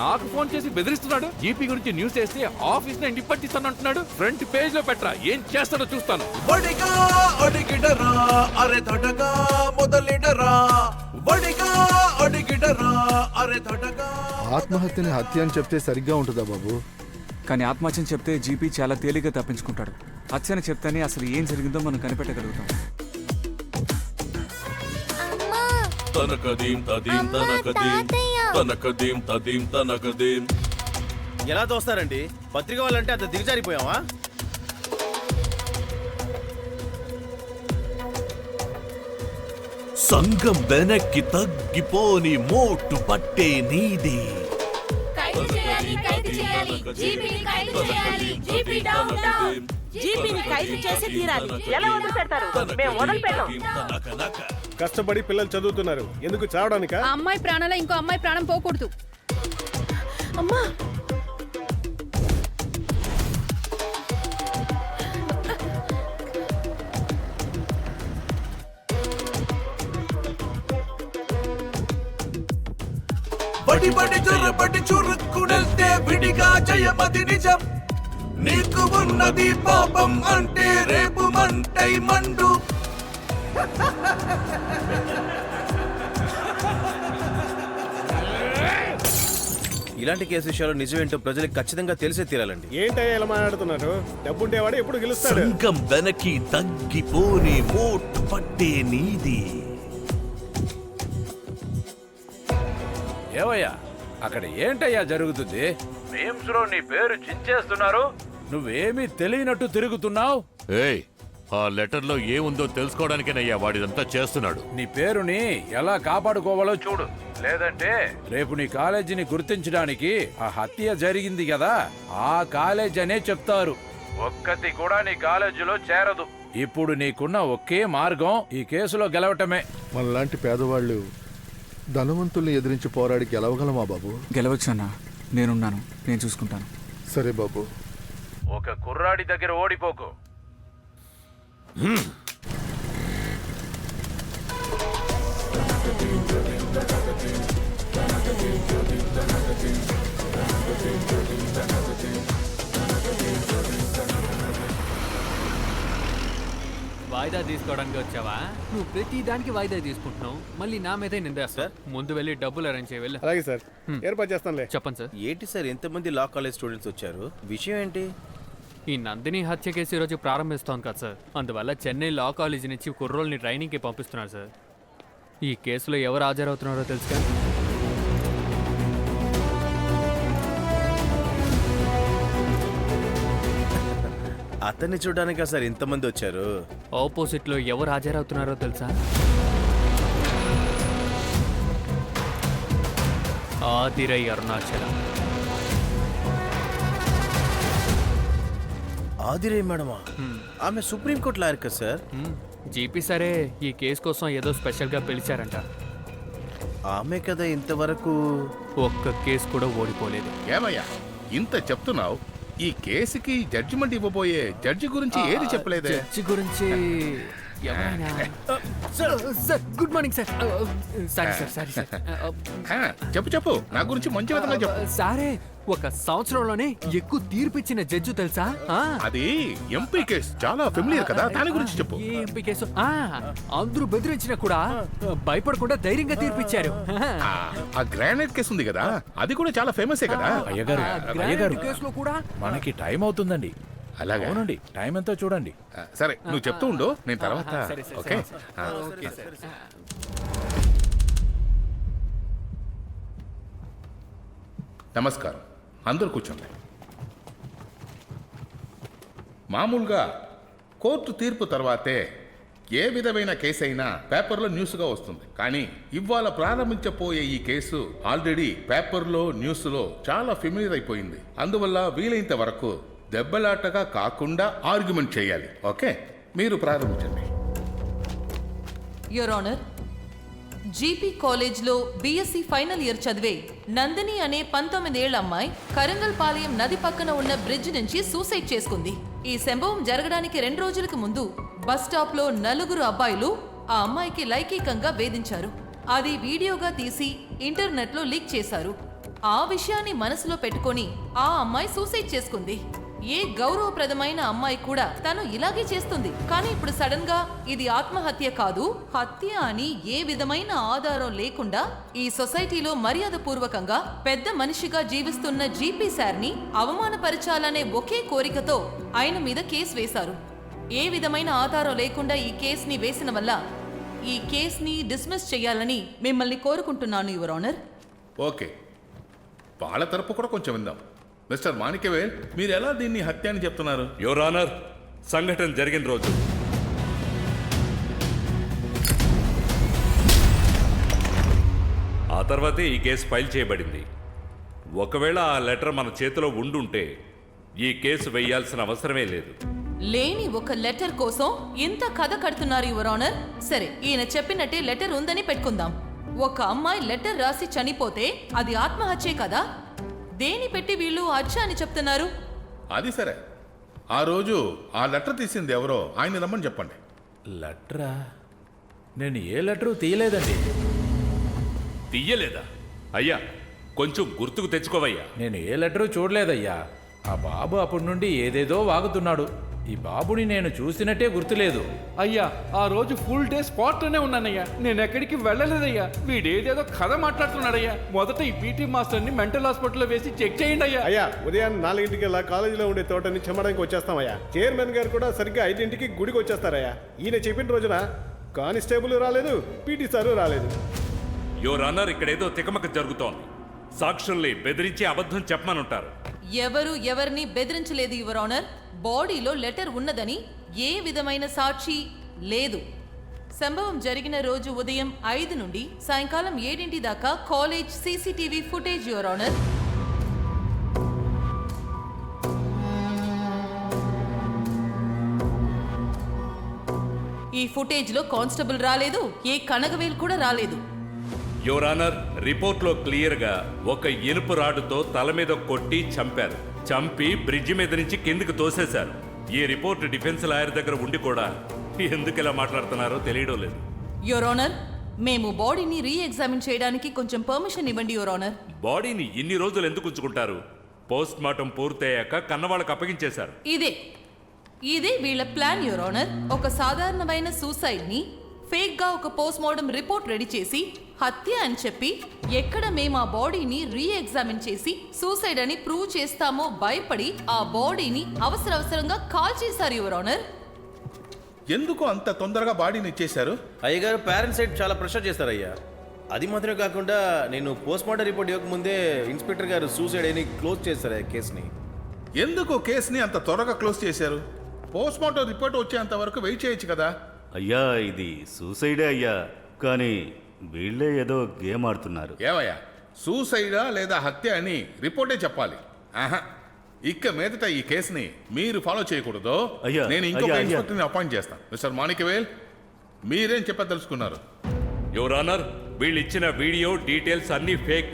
నాకు ఫోన్ చేసి బెదిరిస్తున్నాడు. జీపీ గురించి న్యూస్ వేస్తే ఆఫీస్ ని పట్టిస్తాను అంటున్నాడు. ఫ్రంట్ పేజ్ లో పెట్టరా, ఏం చేస్తాడో చూస్తాను. ఆత్మహత్యని హత్య అని చెప్తే సరిగ్గా ఉంటుందా బాబు? కానీ ఆత్మహత్యని చెప్తే జీపీ చాలా తేలిగ్గా తప్పించుకుంటాడు. హత్యని చెప్తేనే అసలు ఏం జరిగిందో మనం కనిపెట్టగలుగుతాం. ఎలా తోస్తారండి? పత్రిక వాళ్ళంటే అంత దిగజారిపోయావా? సంఘం వెనక్కి తగ్గిపోని మోటు పట్టే నీది. కష్టపడి పిల్లలు చదువుతున్నారు, ఎందుకు చావడానిక? ఆ అమ్మాయి ప్రాణాల ఇంకో అమ్మాయి ప్రాణం పోకూడదు. అమ్మా, బడి బడి చొరబడి చురుక్కునెళ్తే విడిగా జయమది నిజం. నీకు ఉన్నది పాపం అంటే రేపు మంటై మండు. ఇలాంటి కేసు విషయాలు నిజమేంటో ప్రజలకు ఖచ్చితంగా తెలిసే తీరాలండి. ఏంటయ్యా ఇలా మాట్లాడుతున్నారు? డబ్బుంటేవాడు ఎప్పుడు గెలుస్తాడు. సంఘం వెనక్కి తగ్గిపోని మోటు పట్టే నీది. ఏవయ్యా, అక్కడ ఏంటయ్యా జరుగుతుంది? మేమ్స్ లో నీ పేరు చించేస్తున్నారు, నువ్వేమీ తెలియనట్టు తిరుగుతున్నావు. ఏయ్, ఆ లెటర్ లో ఏముందో తెలుసుకోవడానికేనయ్యా వాడిదంతా చేస్తున్నాడు. నీ పేరుని ఎలా కాపాడుకోవాలో చూడు, లేదంటే రేపు నీ కాలేజీని గుర్తించడానికి ఆ హత్య జరిగింది కదా, ఆ కాలేజ్ అనే చెప్తారు. ఒక్కటి కూడా నీ కాలేజీలో చేరదు. ఇప్పుడు నీకున్న ఒకే మార్గం ఈ కేసులో గెలవటమే. మనలాంటి పేదవాళ్ళు ధనవంతుల్ని ఎదిరించి పోరాడి గెలవగలమా బాబు? గెలవచ్చన్నా, నేనున్నాను, నేను చూసుకుంటాను. సరే బాబు. ఒక కుర్రాడి దగ్గర ఓడిపోకు. వాయిదా తీసుకోవడానికి వచ్చావా? నువ్వు ప్రతి దానికి వాయిదా తీసుకుంటున్నావు, మళ్ళీ నా మీదే నిందేస్తా. ముందు వెళ్ళి డబ్బులు అరేంజ్ చేయాలి. అలాగే సార్, ఏర్పాటు చేస్తానులే. చెప్పండి సార్. ఏంటి సార్ ఎంతమంది లా కాలేజ్ స్టూడెంట్స్ వచ్చారు? విషయం ఏంటి? ఈ నందిని హత్య కేసు ఈరోజు ప్రారంభిస్తాం కదా సార్, అందువల్ల చెన్నై లా కాలేజీ నుంచి కుర్రోల్ని ట్రైనింగ్కి పంపిస్తున్నారు సార్. ఈ కేసులో ఎవరు హాజరవుతున్నారో తెలుసుగా? అతన్ని చూడడానికా సార్ ఇంతమంది వచ్చారు? ఆపోజిట్లో ఎవరు హాజరవుతున్నారో తెలుసా? ఆదిరై అరుణాచలం. ఆదిరే మేడమా? ఆమె సుప్రీంకోర్టు లాయర్ కదా సార్? జీపీ సరే ఈ కేసు కోసం ఏదో స్పెషల్గా పిలిచారంట. ఆమె కదా ఇంతవరకు ఒక్క కేసు కూడా ఓడిపోలేదు. ఏమయ్యా ఇంత చెప్తున్నావు, ఈ కేసుకి జడ్జిమెంట్ ఇవ్వబోయే జడ్జి గురించి ఏది చెప్పలేదే? జడ్జి గురించి ఎవరైనా? Sir good morning sir. Sorry sir, sorry sir. చెప్పు చెప్పు, నా గురించి మంచి విధంగా చెప్పు. సారే ఒక సంవత్సరంలోనే ఎక్కువ తీర్పిచ్చిన జడ్జి తెలుసా? అది ఎంపీ కేసు, చాలా ఫెమిలియర్ కదా, దాని గురించి చెప్పు. ఏ ఎంపీ కేసు? అందరూ బెదిరించినా కూడా భయపడకుండా ధైర్యంగా తీర్పిచ్చారు. ఆ గ్రానైట్ కేసు ఉంది కదా, అది కూడా చాలా ఫేమసే కదా. గ్రానైట్ కేసులో కూడా మనకి టైం అవుతుందండి. అలాగే అవునండి, టైం ఎంతో చూడండి. సరే నువ్వు చెప్తూ ఉండు, నేను తర్వాత. Okay okay sir. నమస్కారం, అందరూ కూర్చోండి. మామూలుగా కోర్టు తీర్పు తర్వాతే ఏ విధమైన కేసు అయినా పేపర్లో న్యూస్గా వస్తుంది. కానీ ఇవాళ ప్రారంభించబోయే ఈ కేసు ఆల్రెడీ పేపర్లో, న్యూస్లో చాలా ఫెమిలియర్ అయిపోయింది. అందువల్ల వీలైనంత వరకు దెబ్బలాటగా కాకుండా ఆర్గ్యుమెంట్ చేయాలి. ఓకే, మీరు ప్రారంభించండి. యువర్ ఆనర్, జీపీ కాలేజ్లో బీఎస్సీ ఫైనల్ ఇయర్ చదివే నందిని అనే 19 ఏళ్ల అమ్మాయి కరంగల్పాలెం నది పక్కన ఉన్న బ్రిడ్జ్ నుంచి సూసైడ్ చేసుకుంది. ఈ సంభవం జరగడానికి 2 రోజులకు ముందు బస్ స్టాప్ లో 4 అబ్బాయిలు ఆ అమ్మాయికి లైంగికంగా వేధించారు. అది వీడియోగా తీసి ఇంటర్నెట్ లో లీక్ చేశారు. ఆ విషయాన్ని మనసులో పెట్టుకొని ఆ అమ్మాయి సూసైడ్ చేసుకుంది. ఏ గౌరవప్రదమైన అమ్మాయి కూడా తను ఇలాగే చేస్తుంది. కానీ ఇప్పుడు సడన్ గా ఇది ఆత్మహత్య కాదు, హత్య అని ఏ విధమైన ఆధారం లేకుండా ఈ సొసైటీలో మర్యాద పూర్వకంగా పెద్ద మనిషిగా జీవిస్తున్న జీపీ సార్ని అవమానపరచాలనే ఒకే కోరికతో ఆయన మీద కేసు వేశారు. ఏ విధమైన ఆధారం లేకుండా ఈ కేసుని వేసిన వల్ల ఈ కేసుని డిస్మిస్ చేయాలని మిమ్మల్ని కోరుకుంటున్నాను యువర్ ఆనర్. ఓకే, వాళ్ళ తరపు కూడా కొంచెం విందాం. మిస్టర్ మాణిక్యవేల్, మీరు ఎలా దీన్ని హత్య అని చెప్తున్నారు? యువర్ ఆనర్, సంఘటన జరిగిన రోజు ఆ తర్వాతే ఈ కేసు ఫైల్ చేయబడింది. ఒకవేళ ఆ లెటర్ మన చేతిలో ఉండుంటే ఈ కేసు వేయాల్సిన అవసరమే లేదు. లేని ఒక లెటర్ కోసం ఇంత కథ కడుతున్నారు యువర్ ఆనర్. సరే, ఈయన చెప్పినట్టే లెటర్ ఉందని పెట్టుకుందాం. ఒక అమ్మాయి లెటర్ రాసి చనిపోతే అది ఆత్మహత్యే కదా? దేని పెట్టి వీళ్ళు హత్య అని చెప్తున్నారు? అది సరే, ఆ రోజు ఆ లెటర్ తీసింది ఎవరో ఆయన రమ్మని చెప్పండి. లెటరా? నేను ఏ లెటరు తీయలేదండి. తీయలేదా? అయ్యా కొంచెం గుర్తుకు తెచ్చుకోవయ్యా. నేను ఏ లెటరు చూడలేదయ్యా. ఆ బాబు అప్పటి నుండి ఏదేదో వాగుతున్నాడు. ఈ బాబుని నేను చూసినట్టే గుర్తులేదు. అయ్యా ఆ రోజు ఫుల్ డే స్పాట్ లోనే ఉన్నానయ్యా, నేను ఎక్కడికి వెళ్ళలేదయ్యా. వీడేదేదో కథ మాట్లాడుతున్నాడయ్యా. మొదట ఈ పీటీ మాస్టర్ ని మెంటల్ హాస్పిటల్లో వేసి చెక్ చేయండి అయ్యా. అయ్యా ఉదయాన్నే 4 కాలేజీలో ఉండే తోటని చెమ్మడానికి వచ్చేస్తామయ్యా. చైర్మన్ గారు కూడా సరిగ్గా 5 గుడికి వచ్చేస్తారయ్యా. ఈయన చెప్పిన రోజున కానిస్టేబుల్ రాలేదు, పీటీ సారు రాలేదు. యువర్ ఆనర్, ఇక్కడేదో తికమక జరుగుతోంది. సాక్షుల్ని బెదిరించి అబద్ధం చెప్పమనుంటారు. ఎవరు ఎవరిని బెదిరించలేదు యువర్ ఆనర్. బాడీలో లెటర్ ఉన్నదని ఏ విధమైన సాక్షి లేదు. సంభవం జరిగిన రోజు ఉదయం 5 నుండి సాయంకాలం 7 దాకా college CCTV footage your honour. ఈ ఫుటేజ్ లో కానిస్టేబుల్ రాలేదు, ఏ కనగవేల్ కూడా రాలేదు. యువర్ ఆనర్, రిపోర్ట్లో క్లియర్గా ఒక ఇనుపు రాడుతో తల మీద కొట్టి చంపారు. చంపి బ్రిడ్జి మీద నుంచి కిందికి తోసేశారు. ఈ రిపోర్ట్ డిఫెన్స్ లాయర్ దగ్గర ఉండి కూడా ఎందుకు ఇలా మాట్లాడుతున్నారో తెలియడం లేదు. యువర్ ఆనర్, మేము బాడీని రీ ఎగ్జామిన్ చేయడానికి కొంచెం పర్మిషన్ ఇవ్వండి యువర్ ఆనర్. బాడీని ఇన్ని రోజులు ఎందుకు ఉంచుకుంటారు? పోస్ట్ మార్టం పూర్తయ్యాక కన్నవాళ్ళకి అప్పగించేశారు. ఇదే వీళ్ళ ప్లాన్ యువర్ ఆనర్. ఒక సాధారణమైన సూసైడ్ ని ఫేక్ గా ఒక పోస్ట్ మార్టం రిపోర్ట్ రెడీ చేసి హత్య అని చెప్పి ఎక్కడ మేము ఆ బాడీని రీ ఎగ్జామిన్ చేసి సూసైడ్ అని ప్రూవ్ చేస్తామో భయపడి ఆ బాడీని అవసరంగా కాల్ చేశారు యువర్ ఆనర్. ఎందుకు అంత తొందరగా బాడీని ఇచ్చేశారు? అయ్యగారు పేరెంట్స్ సైడ్ చాలా ప్రెషర్ చేస్తారయ్యా. అది మాత్రమే కాకుండా నేను పోస్ట్ మార్టం రిపోర్ట్ ఇవ్వకముందే ఇన్స్పెక్టర్ గారు సూసైడ్ అని క్లోజ్ చేశారు కేసుని. ఎందుకు కేసుని అంత త్వరగా క్లోజ్ చేశారు? పోస్ట్ మార్టం రిపోర్ట్ వచ్చేంత వరకు వెయిట్ చేయొచ్చు కదా. అయ్యా ఇది సూసైడే అయ్యా, కానీ వీళ్ళే ఏదో గేమ్ ఆడుతున్నారు. ఏవయ్యా, సూసైడా లేదా హత్య అని రిపోర్టే చెప్పాలి. ఆహా, ఇక మీదట ఈ కేసుని మీరు ఫాలో చేయకూడదు. అయ్యా, నేను ఇంకొక అయ్యా, ఇన్స్పెక్టర్ని అపాయింట్ చేస్తాను. మిస్టర్ మాణిక్యవేల్, మీరేం చెప్పదలుచుకున్నారు? యువర్ ఆనర్, వీళ్ళు ఇచ్చిన వీడియో డీటెయిల్స్ అన్నీ ఫేక్.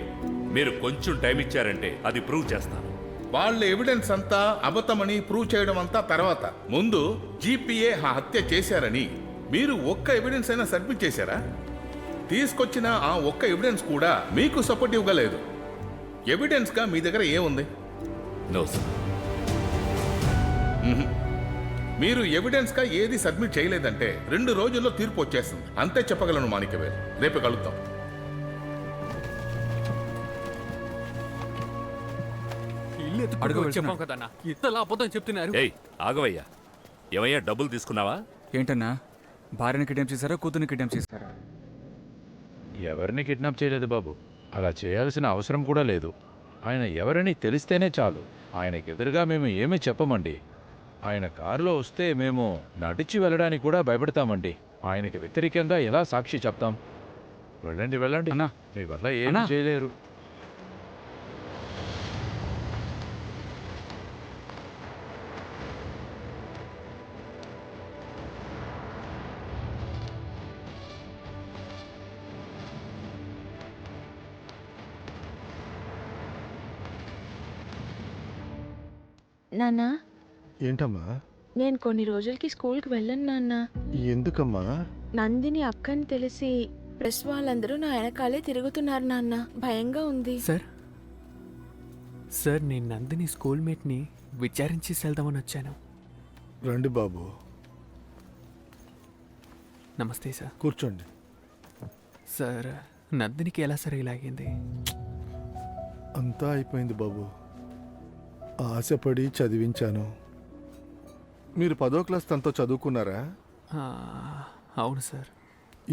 మీరు కొంచెం టైం ఇచ్చారంటే అది ప్రూవ్ చేస్తాను. వాళ్ళ ఎవిడెన్స్ అంతా అబద్ధమని ప్రూవ్ చేయడం అంతా తర్వాత. ముందు జీపీఏ హత్య చేశారని మీరు ఒక్క ఎవిడెన్స్ అయినా సబ్మిట్ చేశారా? తీసుకొచ్చిన ఆ ఒక్క ఎవిడెన్స్ కూడా మీకు సపోర్టివ్గా లేదు. ఎవిడెన్స్గా మీ దగ్గర ఏముంది? No sir. మీరు ఎవిడెన్స్గా ఏది సబ్మిట్ చేయలేదంటే 2 రోజుల్లో తీర్పు వచ్చేస్తుంది. అంతే చెప్పగలను మాణిక్యవేల్. రేపు కలుద్దాం. చెప్పాం కదన్నా, ఇంతలా అబద్ధం చెప్తున్నారు. ఏయ్ ఆగవయ్యా, ఏమయ్యా డబ్బులు తీసుకున్నావా? ఏంటన్నా, భార్యని కిడ్నాప్ చేశారా, కూతుర్ని కిడ్నాప్ చేశారా? ఎవరిని కిడ్నాప్ చేయలేదు బాబు, అలా చేయాల్సిన అవసరం కూడా లేదు. ఆయన ఎవరని తెలిస్తేనే చాలు. ఆయనకి ఎదురుగా మేము ఏమీ చెప్పమండి. ఆయన కారులో వస్తే మేము నడిచి వెళ్ళడానికి కూడా భయపడతామండి. ఆయనకి వ్యతిరేకంగా ఎలా సాక్షి చెప్తాం? వెళ్ళండి వెళ్ళండి అన్నా, మీ వల్ల ఏం చేయలేరు. నాన్నా, ఏంటమ్మా? నేను కొన్ని రోజులకి స్కూల్కి వెళ్ళను నాన్న. ఎందుకమ్మా? నందిని అక్కని తెలిసి ప్రెస్ వాళ్ళందరూ నా వెనకాలే తిరుగుతున్నారు నాన్న. భయంగా ఉంది. సార్ నేను నందిని స్కూల్ మేట్ని విచారించి వెళ్దామని వచ్చాను. రండి బాబు. నమస్తే సార్. కూర్చోండి. సార్ నందినికి ఎలా సరే ఇలాగింది? అంతా అయిపోయింది బాబు. ఆశపడి చదివించాను. మీరు 10వ క్లాస్ తనతో చదువుకున్నారా? అవును సార్.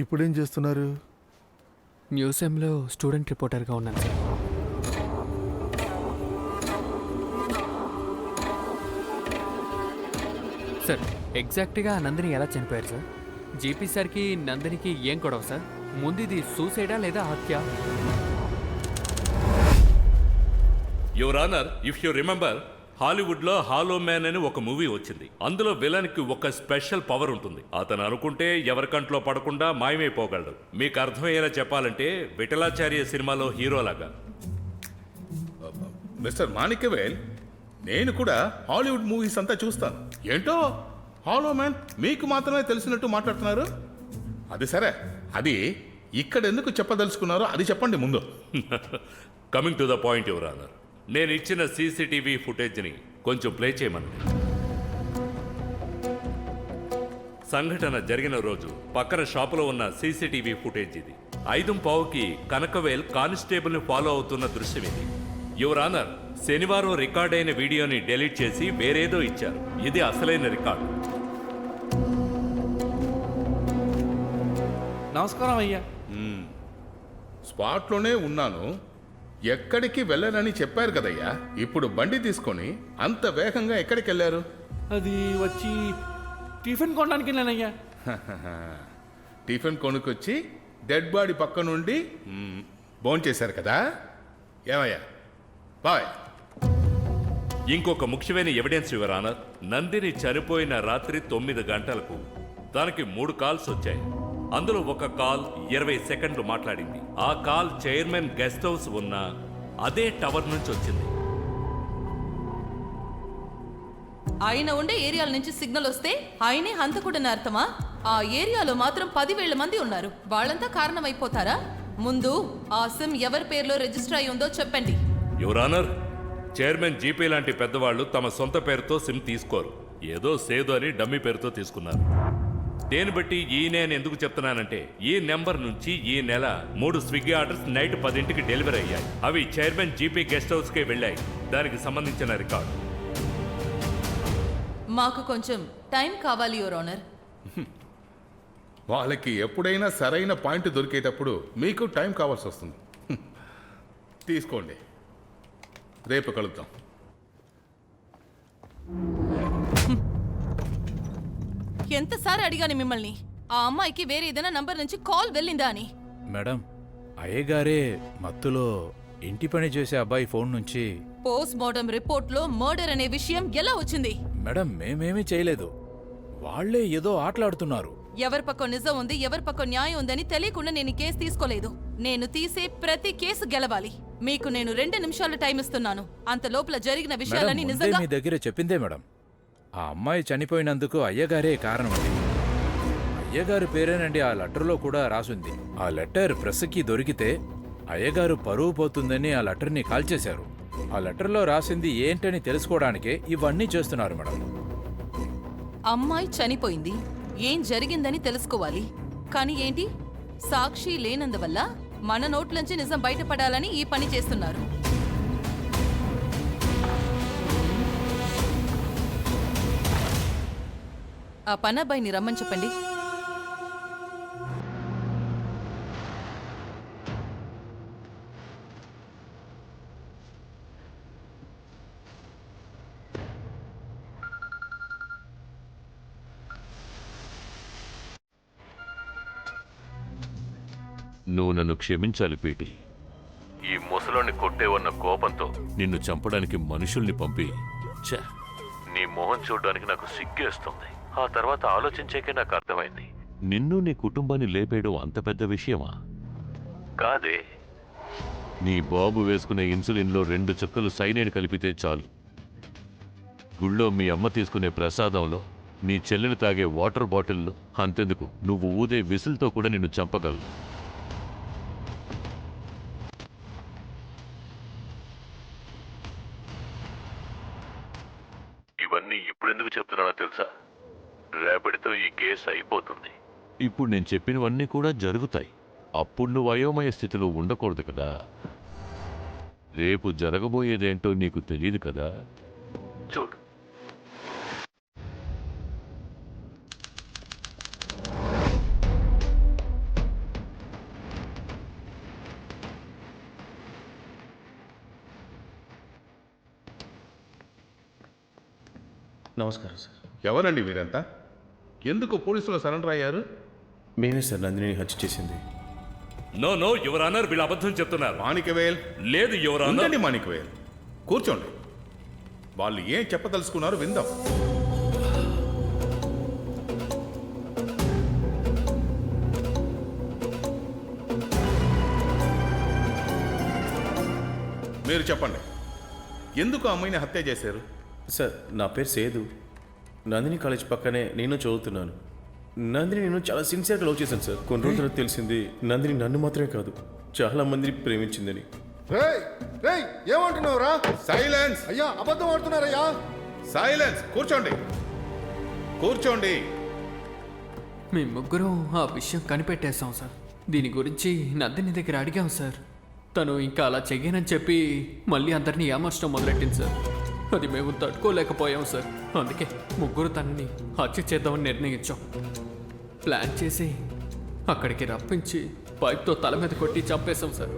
ఇప్పుడేం చేస్తున్నారు? మ్యూజియంలో స్టూడెంట్ రిపోర్టర్గా ఉన్నాను సార్. సార్ ఎగ్జాక్ట్గా నందిని ఎలా చనిపోయారు సార్? జీపీ సార్కి నందినికి ఏం గొడవ సార్? ముందు ఇది సూసైడా లేదా హత్య? Your honour, if you remember, హాలీవుడ్లో హాలో మ్యాన్ అని ఒక మూవీ వచ్చింది. అందులో విలన్కి ఒక స్పెషల్ పవర్ ఉంటుంది. అతను అనుకుంటే ఎవరి కంట్లో పడకుండా మాయమైపోగలడు. మీకు అర్థమయ్యేలా చెప్పాలంటే విఠలాచార్య సినిమాలో హీరోలాగా. మిస్టర్ మాణిక్యవేల్, నేను కూడా హాలీవుడ్ మూవీస్ అంతా చూస్తాను. ఏంటో హాలో మ్యాన్ మీకు మాత్రమే తెలిసినట్టు మాట్లాడుతున్నారు. అది సరే, అది ఇక్కడ ఎందుకు చెప్పదలుచుకున్నారో అది చెప్పండి ముందు. Coming to the point your honour, నేను ఇచ్చిన సీసీటీవీ ఫుటేజ్ని కొంచెం ప్లే చేయమని. సంఘటన జరిగిన రోజు పక్కన షాపులో ఉన్న సీసీటీవీ ఫుటేజ్ ఇది. 5:15కి కనకవేల్ కానిస్టేబుల్ని ఫాలో అవుతున్న దృశ్యం ఇది. యువర్ ఆనర్, శనివారం రికార్డ్ అయిన వీడియోని డెలీట్ చేసి వేరేదో ఇచ్చారు. ఇది అసలైన రికార్డు. నమస్కారం అయ్యా. స్పాట్లోనే ఉన్నాను, ఎక్కడికి వెళ్ళనని చెప్పారు కదయ్యా. ఇప్పుడు బండి తీసుకొని అంత వేగంగా ఎక్కడికి వెళ్ళారు? అది వచ్చి టిఫిన్ కొనడానికి వెళ్ళానయ్యా. టిఫిన్ కొనుక్కొచ్చి డెడ్ బాడీ పక్క నుండి భోంచేశారు కదా. ఏమయ్యా, బాయ్. ఇంకొక ముఖ్యమైన ఎవిడెన్స్ యువర్ ఆనర్, నందిని చనిపోయిన రాత్రి 9 గంటలకు దానికి 3 కాల్స్ వచ్చాయి. అందులో ఒక కాల్ 20 సెకండ్లు మాట్లాడింది. ఆ కాల్ చైర్మన్ గెస్ట్ హౌస్ ఉన్న అదే టవర్ నుంచి వచ్చింది. ఆయన ఉండే ఏరియాల నుంచి సిగ్నల్ వస్తే ఆయనే హంతకుడని అర్థమా? ఆ ఏరియాలో మాత్రం 10,000 మంది ఉన్నారు. వాళ్ళంతా కారణమైపోతారా? ముందు ఆ సిమ్ ఎవరి పేరులో రిజిస్టర్ అయి ఉందో చెప్పండి. యువర్ ఆనర్, చైర్మన్ జీపీ లాంటి పెద్దవాళ్ళు తమ సొంత పేరుతో సిమ్ తీసుకోరు. ఏదో సేదు అని డమ్మీ పేరుతో తీసుకున్నారు. దేని బట్టి ఈ నేను ఎందుకు చెప్తున్నానంటే, ఈ నెంబర్ నుంచి ఈ నెల 3 స్విగ్గీ ఆర్డర్స్ నైట్ 10ంటికి డెలివరీ అయ్యాయి. అవి చైర్మన్ జీపీ గెస్ట్ హౌస్కే వెళ్ళాయి. దానికి సంబంధించిన రికార్డు. మాకు కొంచెం టైం కావాలి యువర్ ఆనర్. వాళ్ళకి ఎప్పుడైనా సరైన పాయింట్ దొరికేటప్పుడు మీకు టైం కావాల్సి వస్తుంది. తీసుకోండి, రేపు కలుద్దాం. ఎంతసారి అడిగాను మిమ్మల్ని ఆ అమ్మాయికి వేరే ఏదైనా నంబర్ నుంచి కాల్ వెళ్ళిందా అని. మేడం, అయ్యగారే మత్తులో ఇంటి పని చేసే అబ్బాయి ఫోన్ నుంచి. పోస్ట్ మార్టం రిపోర్ట్ లో మర్డర్ అనే విషయం ఎలా వచ్చింది? మేడం, మేమేమీ చేయలేదు. వాళ్లే ఏదో ఆటలాడుతున్నారు. ఎవరి పక్క నిజం ఉంది, ఎవరి పక్క న్యాయం ఉందని తెలియకుండా నేను ఈ కేసు తీసుకోలేదు. నేను తీసే ప్రతి కేసు గెలవాలి. మీకు నేను 2 నిమిషాలు టైం ఇస్తున్నాను. అంత లోపల జరిగిన విషయాలని మేడం, ముందే నిజంగా మీ దగ్గర చెప్పిందే మేడం. ఆ అమ్మాయి చనిపోయినందుకు అయ్యగారే కారణం అండి. అయ్యగారు పేరేనండి ఆ లెటర్లో కూడా రాసుంది. ఆ లెటర్ ప్రెస్కి దొరికితే అయ్యగారు పరువు పోతుందని ఆ లెటర్ని కాల్చేశారు. ఆ లెటర్లో రాసింది ఏంటని తెలుసుకోవడానికే ఇవన్నీ చేస్తున్నారు మేడం. అమ్మాయి చనిపోయింది, ఏం జరిగిందని తెలుసుకోవాలి. కానీ ఏంటి, సాక్షి లేనందువల్ల మన నోట్లోంచి నిజం బయటపడాలని ఈ పని చేస్తున్నారు. ఆ పనబ్బాయిని రమ్మని చెప్పండి. నువ్వు నన్ను క్షమించాలి పీటి. ఈ ముసలోని కొట్టేవన్న కోపంతో నిన్ను చంపడానికి మనుషుల్ని పంపి నీ మొహం చూడడానికి నాకు సిగ్గేస్తుంది. ఆ తర్వాత ఆలోచించాకే నాకు అర్థమైంది, నిన్ను నీ కుటుంబాన్ని లేపేయడం అంత పెద్ద విషయమా కాదే. నీ బాబు వేసుకునే ఇన్సులిన్లో 2 చుక్కలు సైనైడ్ కలిపితే చాలు. గుళ్ళో మీ అమ్మ తీసుకునే ప్రసాదంలో నీ చెల్లెలు తాగే వాటర్ బాటిల్లో అంతెందుకు నువ్వు ఊదే విసిల్తో కూడా నిన్ను చంపగలవు. ఇవన్నీ ఇప్పుడెందుకు చెప్తున్నానో తెలుసా? రేపటితో ఈ కేసు అయిపోతుంది. ఇప్పుడు నేను చెప్పినవన్నీ కూడా జరుగుతాయి. అప్పుడు నువ్వు అయోమయ స్థితిలో ఉండకూడదు కదా. రేపు జరగబోయేదేంటో నీకు తెలియదు కదా. చూడు, నమస్కారం సార్. ఎవరండి వీరంతా? ఎందుకు పోలీసులు సరెండర్ అయ్యారు? మేమే సార్ నందిని హత్య చేసింది. నో యువర్ ఆనర్, వీళ్ళు అబద్ధం చెప్తున్నారు. మాణిక్యవేల్, లేదు యువర్ ఆనర్. ఉండండి మాణిక్యవేల్, కూర్చోండి. వాళ్ళు ఏం చెప్పదలుచుకున్నారో విందాం. మీరు చెప్పండి, ఎందుకు ఆ అమ్మాయిని హత్య చేశారు? సార్, నా పేరు సేదు. నందిని కాలేజ్ పక్కనే నేను చదువుతున్నాను. నందిని నేను చాలా సిన్సియర్గా లవ్ చేశాను సార్. కొన్ని రోజుల తర్వాత తెలిసింది నందిని నన్ను మాత్రమే కాదు చాలా మందిని ప్రేమించిందని. ఏమంటున్నావురా? సైలెన్స్! అయ్యా, అబద్ధం ఆడుతున్నారయ్యా. సైలెన్స్! కూర్చోండి, కూర్చోండి. మేము ముగ్గురం ఆ విషయం కనిపెట్టేశాం సార్. దీని గురించి నందిని దగ్గర అడిగాం సార్. తను ఇంకా అలా చెయ్యనని చెప్పి మళ్ళీ అందరినీ ఏమర్చడం మొదలెట్టింది సార్. అది మేము తట్టుకోలేకపోయాం సార్. అందుకే ముగ్గురు తనని హత్య చేద్దామని నిర్ణయించాం. ప్లాన్ చేసి అక్కడికి రప్పించి పైప్తో తల మీద కొట్టి చంపేశాం సార్.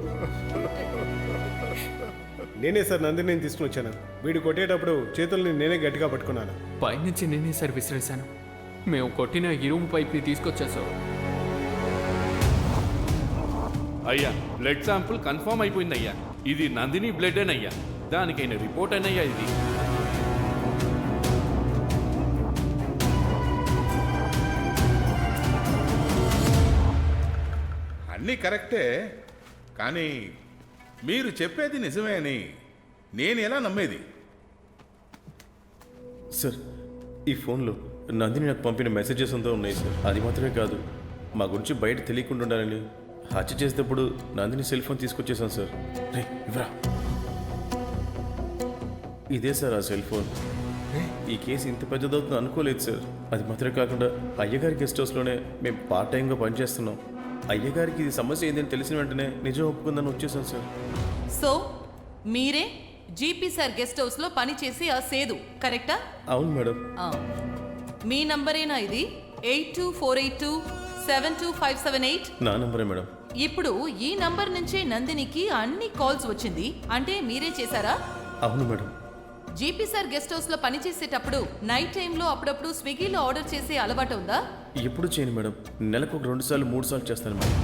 నేనే సార్ నందిని తీసుకుని వచ్చాను. వీడు కొట్టేటప్పుడు చేతుల్ని నేనే గట్టిగా పట్టుకున్నాను. పైనుంచి నేనే సార్ విసిరేశాను. మేము కొట్టిన ఇరుము పైప్ని తీసుకొచ్చేసాం. అయ్యా, బ్లడ్ శాంపుల్ కన్ఫర్మ్ అయిపోయింది అయ్యా. ఇది నందిని బ్లడ్ అయ్యా. దానికైనా రిపోర్ట్ అయినయ్యా ఇది. అన్నీ కరెక్టే, కానీ మీరు చెప్పేది నిజమే అని నేను ఎలా నమ్మేది? సార్, ఈ ఫోన్లో నందిని నాకు పంపిన మెసేజెస్ అంతా ఉన్నాయి సార్. అది మాత్రమే కాదు, మా గురించి బయట తెలియకుండా ఉండాలని హత్య చేసేటప్పుడు నందిని సెల్ ఫోన్ తీసుకొచ్చేసాను సార్. ఇవ్వరా, ఇదే సార్ ఆ సెల్ ఫోన్. ఈ కేసు ఇంత పెద్దదవుతుందో అనుకోలేదు సార్. అది మాత్రమే కాకుండా అయ్యగారి గెస్ట్ హౌస్లోనే మేము పార్ట్ టైంగా పనిచేస్తున్నాం. అయ్యగారికి ఇది సమస్య ఏంటని తెలిసిన వెంటనే నిజం ఒప్పుకుందని వచ్చేసాను సార్. సో మీరే జీపీ సార్ గెస్ట్ హౌస్ లో పని చేసి ఆ సేదు, కరెక్టా? అవును మేడం. మీ నంబరేనా ఇది? 8248272578? నా నంబరే మేడం. ఇప్పుడు ఈ నంబర్ నుంచే నందినికి అన్ని కాల్స్ వచ్చింది అంటే మీరే చేశారా? అవును madam. GP sir guest house లో పనిచేసేటప్పుడు నైట్ టైంలో అప్పుడప్పుడు స్విగ్గీలో ఆర్డర్ చేసే అలవాటు ఉందా? ఎప్పుడు చేయను మేడం, నెలకు ఒక 2 సార్లు 3 సార్లు చేస్తాను మేడం.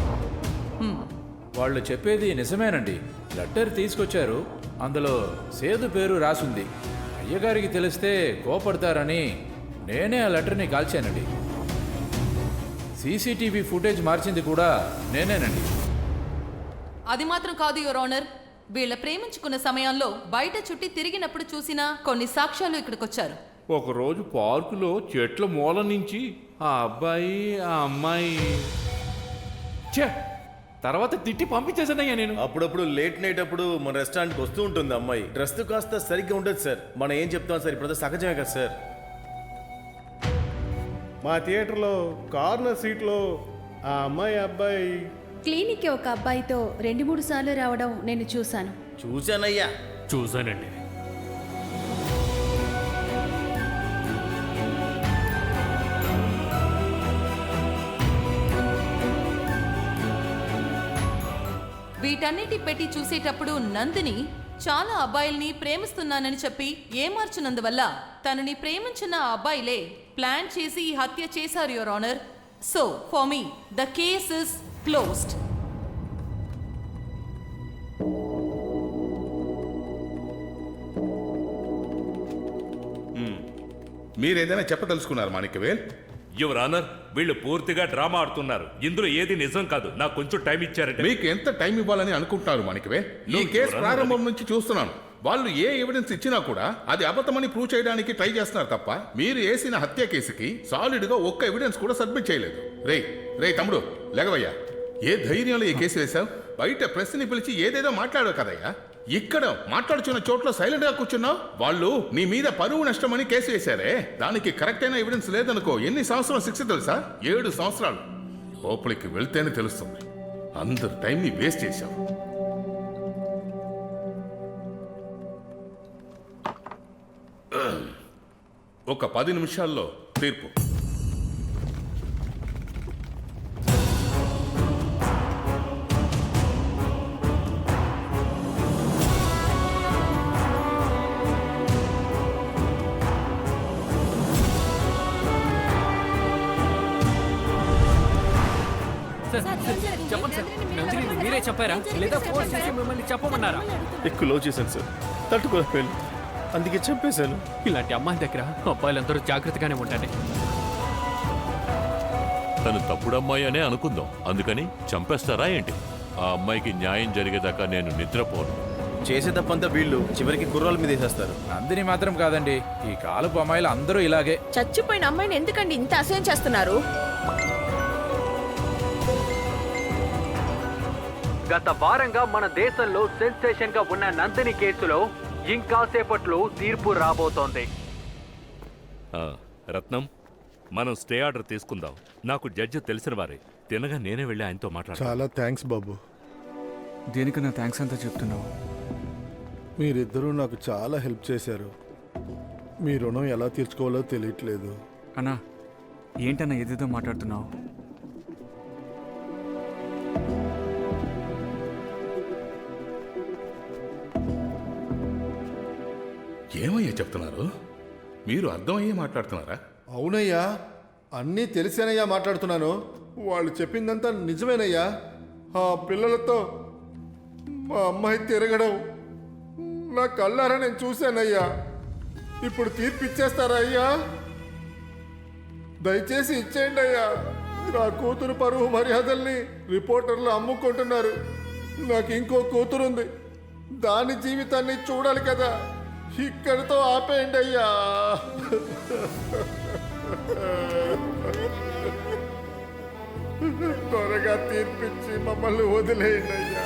వాళ్ళు చెప్పేది నిజమేనండి. లెటర్ తీసుకొచ్చారు, అందులో సేదు పేరు రాసుంది. అయ్యగారికి తెలిస్తే కోపడతారని నేనే ఆ లెటర్ని కాల్చానండి. సీసీటీవీ ఫుటేజ్ మార్చింది కూడా నేనేనండి. అది మాత్రం కాదు యువర్ ఆనర్. వీళ్ళ ప్రేమించుకున్న సమయంలో బయట చుట్టి తిరిగినప్పుడు చూసిన కొన్ని సాక్ష్యాలు ఇక్కడికొచ్చారు. ఒకరోజు పార్కులో చెట్ల మూల నుంచి ఆ అబ్బాయి ఆ అమ్మాయి తర్వాత తిట్టి పంపించేసానయ్యా నేను. అప్పుడప్పుడు లేట్ నైట్ అప్పుడు మన రెస్టారెంట్కి వస్తూ ఉంటుంది అమ్మాయి. డ్రెస్ కాస్త సరిగ్గా ఉండదు సార్. మనం ఏం చెప్తాం సార్, ఇప్పుడు సహజమే కదా సార్. మా థియేటర్లో కార్నర్ సీట్లో ఆ అమ్మాయి అబ్బాయి క్లినిక్కి ఒక అబ్బాయితో 2-3 సార్లు రావడం నేను చూశాను. చూశానయ్యా. చూశానండి. వీటన్నిటి పెట్టి చూసేటప్పుడు నందిని చాలా అబ్బాయిల్ని ప్రేమిస్తున్నానని చెప్పి ఏమార్చినందువల్ల తనని ప్రేమించిన ఆ అబ్బాయిలే ప్లాన్ చేసి ఈ హత్య చేశారు your honour. So for me the case is closed. మీరేదైనా చెప్పదలుచుకున్నారు మాణిక్యవేల్? యువర్ ఆనర్, వీళ్ళు పూర్తిగా డ్రామా ఆడుతున్నారు. ఇందులో ఏది నిజం కాదు. నాకు కొంచెం టైం ఇచ్చారంటే. మీకు ఎంత టైం ఇవ్వాలని అనుకుంటున్నారు మాణిక్యవేల్? ఈ కేసు ప్రారంభం నుంచి చూస్తున్నాను. వాళ్ళు ఏ ఎవిడెన్స్ ఇచ్చినా కూడా అది అబద్ధమని ప్రూవ్ చేయడానికి ట్రై చేస్తున్నారు తప్ప మీరు వేసిన హత్య కేసుకి సాలిడ్ గా ఒక్క ఎవిడెన్స్ కూడా సబ్మిట్ చేయలేదు. రే తమ్ముడు లేగవయ్యా. ఏ ధైర్యంలో ఈ కేసు వేశావు? బయట ప్రెస్ ని పిలిచి ఏదేదో మాట్లాడావు కదయ్యా. ఇక్కడ మాట్లాడుచున్న చోట్ల సైలెంట్ గా కూర్చున్నావు. వాళ్ళు నీ మీద పరువు నష్టమని కేసు వేశారే, దానికి కరెక్ట్ అయిన ఎవిడెన్స్ లేదనుకో ఎన్ని సంవత్సరాలు శిక్ష తెలుసా? 7 సంవత్సరాలు. లోపలికి వెళ్తేనే తెలుస్తుంది. అందరు టైంని వేస్ట్ చేశావు. ఒక 10 నిమిషాల్లో తీర్పు. చెప్పండి సార్, నందిని మీరే చెప్పారా లేదా ఫోర్స్ చేసి మిమ్మల్ని చెప్పమన్నారా? ఎక్కువ లో చేశాను సార్, తట్టుకోలేకపోయాను, అందుకే చంపేశాను. ఇలాంటి అమ్మాయి దగ్గర అబ్బాయిలందరూ జాగ్రత్తగానే ఉండండి. తను తప్పుడు అమ్మాయి అనే అనుకుందాం, అందుకని చంపేస్తారా ఏంటి? ఆ అమ్మాయికి న్యాయం జరిగేదాకా నేను నిద్రపోను. చేసే తప్పంతా వీళ్ళు చివరికి కుర్రాల మీద వేసేస్తారు. నందిని మాత్రం కాదండి, ఈ కాలపు అమ్మాయిలు అందరూ ఇలాగే. చచ్చిపోయిన అమ్మాయిని ఎందుకండి ఇంత అసహ్యం చేస్తున్నారు? గత వారంగా మన దేశంలో సెన్సేషన్ గా ఉన్న నందిని కేసులో ఇంకాసేపట్లో తీర్పు రాబోతోంది. రత్నం, మనం స్టే ఆర్డర్ తీసుకుందాం. నాకు జడ్జి తెలిసిన వారే. తినగా నేనే వెళ్ళి ఆయనతో మాట్లాడాను. చాలా థ్యాంక్స్ బాబు. దేనికన్నా థ్యాంక్స్ అంతా చెప్తున్నావు? మీరిద్దరూ నాకు చాలా హెల్ప్ చేశారు. మీ రుణం ఎలా తీర్చుకోవాలో తెలియట్లేదు. అన్నా ఏంటన్నా ఏదేదో మాట్లాడుతున్నావు? ఏమయ్యా చెప్తున్నారు? మీరు అర్థమయ్యే మాట్లాడుతున్నారా? అవునయ్యా, అన్నీ తెలిసేనయ్యా మాట్లాడుతున్నాను. వాళ్ళు చెప్పిందంతా నిజమేనయ్యా. ఆ పిల్లలతో మా అమ్మాయి తిరగడం నా కళ్ళారా నేను చూశానయ్యా. ఇప్పుడు తీర్పు ఇచ్చేస్తారా అయ్యా? దయచేసి ఇచ్చేయండి అయ్యా. నా కూతురు పరువు మర్యాదల్ని రిపోర్టర్లు అమ్ముకుంటున్నారు. నాకు ఇంకో కూతురుంది, దాని జీవితాన్ని చూడాలి కదా. ఇక్కడితో ఆపేయండి అయ్యా. త్వరగా తీర్పిచ్చి మమ్మల్ని వదిలేయండి అయ్యా.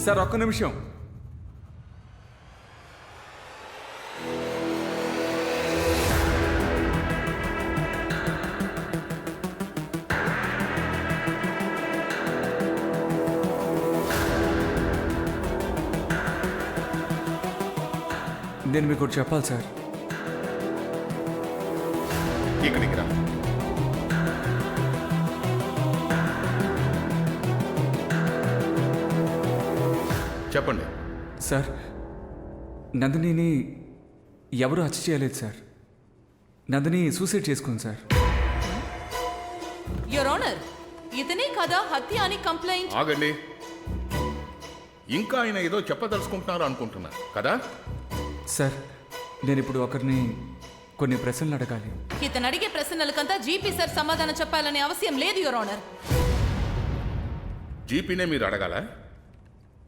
సార్ ఒక్క నిమిషం. నేను మీకు ఒకటి చెప్పాలి సార్. ఇక్కడికి రా. చెప్పండి. సార్, నందినిని ఎవరు హత్య చేయలేదు సార్. నందిని సూసైడ్ చేసుకుంది సార్. యువర్ ఆనర్, ఇతనే కదా హత్య అని కంప్లైంట్. ఆగండి. ఇంకా ఆయన ఏదో చెప్పదలుచుకుంటున్నారు అనుకుంటున్నా కదా? సార్, నేను ఇప్పుడు ఒకరిని కొన్ని ప్రశ్నలు అడగాలి. ఇతను అడిగే ప్రశ్నలకంతా జీపీ సార్ సమాధానం చెప్పాలనే అవసరం లేదు యువర్ ఆనర్. జీపీనే మీరు అడగాల?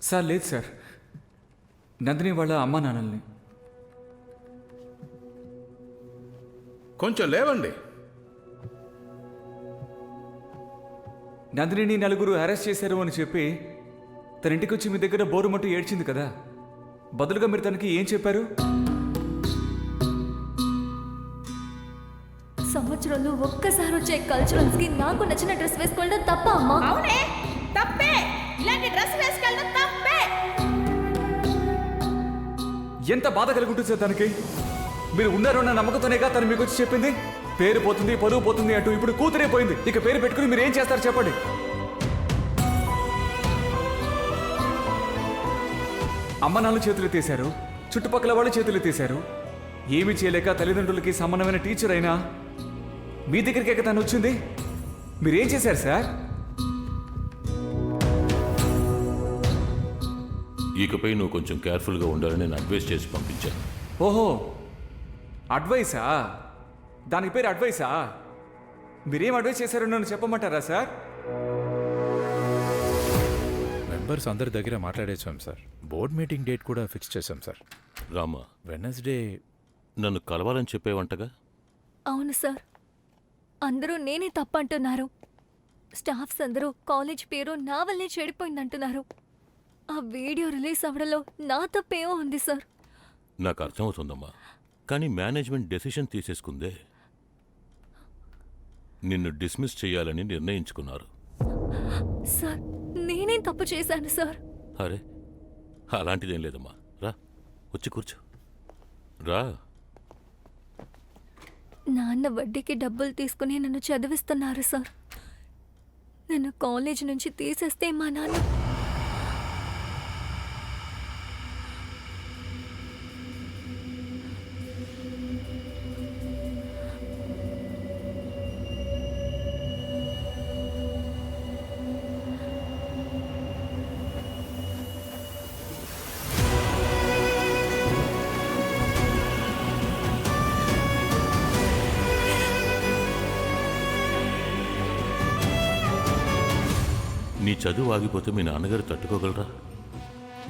సార్ లేదు సార్, నందిని వాళ్ళ అమ్మా నాన్నల్ని. కొంచెం లేవండి. నందినిని నలుగురు అరెస్ట్ చేశారు అని చెప్పి తన ఇంటికి వచ్చి మీ దగ్గర బోరుమంటూ ఏడ్చింది కదా, బదులుగా మీరు తనకి ఏం చెప్పారు? సంవత్సరంలో ఒక్కసారి వచ్చే కల్చరల్స్ కి నాకు నచ్చిన డ్రెస్ వేసుకోవడం తప్ప అమ్మా? అవునే, తప్పే. ఇలాంటి డ్రెస్ వేసుకెళ్ళడం తప్పే. ఎంత బాధ కలుగుంటుంది సార్ తనకి? మీరు ఉన్నారు అన్న నమ్మకంతోనేగా తను మీకు వచ్చి చెప్పింది. పేరు పోతుంది, పరువు పోతుంది అంటూ ఇప్పుడు కూతురే పోయింది. ఇక పేరు పెట్టుకుని మీరు ఏం చేస్తారు చెప్పండి? అమ్మ నాన్న చేతులు తీశారు, చుట్టుపక్కల వాళ్ళు చేతులు తీశారు. ఏమీ చేయలేక తల్లిదండ్రులకి సమానమైన టీచర్ అయినా మీ దగ్గరికి తను వచ్చింది. మీరేం చేశారు సార్? ఇకపై నువ్వు కొంచెం కేర్ఫుల్గా ఉండాలని నేను అడ్వైస్ చేసి పంపించాను. ఓహో, అడ్వైసా? దానికి పేరు అడ్వైసా? మీరేం అడ్వైస్ చేశారో నన్ను చెప్పమంటారా సార్? మెంబర్స్ అందరి దగ్గర మాట్లాడేసాం సార్. బోర్డ్ మీటింగ్ డేట్ కూడా ఫిక్స్ చేశాం సార్. రామా, వెనస్డే నన్ను కలవాలని చెప్పేవంటగా? అవును సార్, అందరూ నేనే తప్పంటున్నారు. స్టాఫ్స్ అందరూ కాలేజ్ పేరు నా వల్లే చెడిపోయిందంటున్నారు. ఆ వీడియో రిలీజ్ అవ్వడంలో నా తప్పేమో ఉంది సార్. నాకు అర్థమవుతుందమ్మా, కానీ మేనేజ్మెంట్ డెసిషన్ తీసేసుకుందే. నిన్ను డిస్మిస్ చేయాలని నిర్ణయించుకున్నారు. సార్, నేనేం తప్పు చేశాను సార్? అరే, అలాంటిదేం లేదమ్మా. రా, వచ్చి కూర్చో. రా. నాన్న వడ్డీకి డబ్బులు తీసుకుని నన్ను చదివిస్తున్నారు సార్. నన్ను కాలేజ్ నుంచి తీసేస్తే మా నాన్న నీ చదువు ఆగిపోతే మీ నాన్నగారు తట్టుకోగలరా?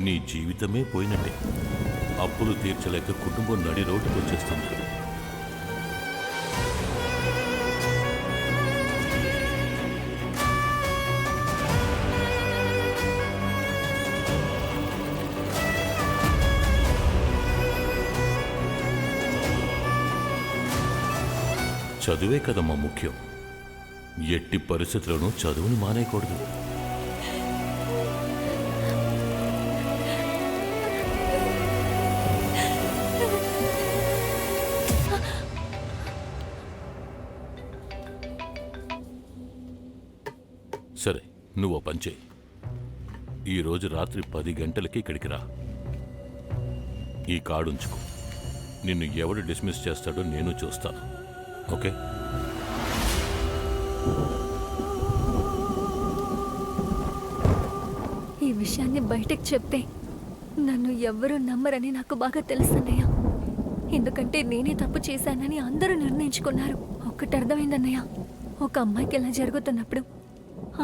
నీ జీవితమే పోయినట్టే. అప్పులు తీర్చలేక కుటుంబం నడి రోడ్డుకు వచ్చేస్తుంది. చదువే కదమ్మా ముఖ్యం. ఎట్టి పరిస్థితుల్లోనూ చదువుని మానేయకూడదు. సరే, నువ్వు పని చేయి. ఈరోజు రాత్రి 10 గంటలకి ఇక్కడికి రా. ఈ కార్డు ఉంచుకో. నిన్ను ఎవడు డిస్మిస్ చేస్తాడో నేను చూస్తాను. ఓకే? ఈ విషయాన్ని బయటకు చెప్తే నన్ను ఎవ్వరూ నమ్మరని నాకు బాగా తెలుసన్నయ్య. ఎందుకంటే నేనే తప్పు చేశానని అందరూ నిర్ణయించుకున్నారు. ఒక్కటి అర్థమైందన్నయ్య, ఒక అమ్మాయికి ఇలా జరుగుతున్నప్పుడు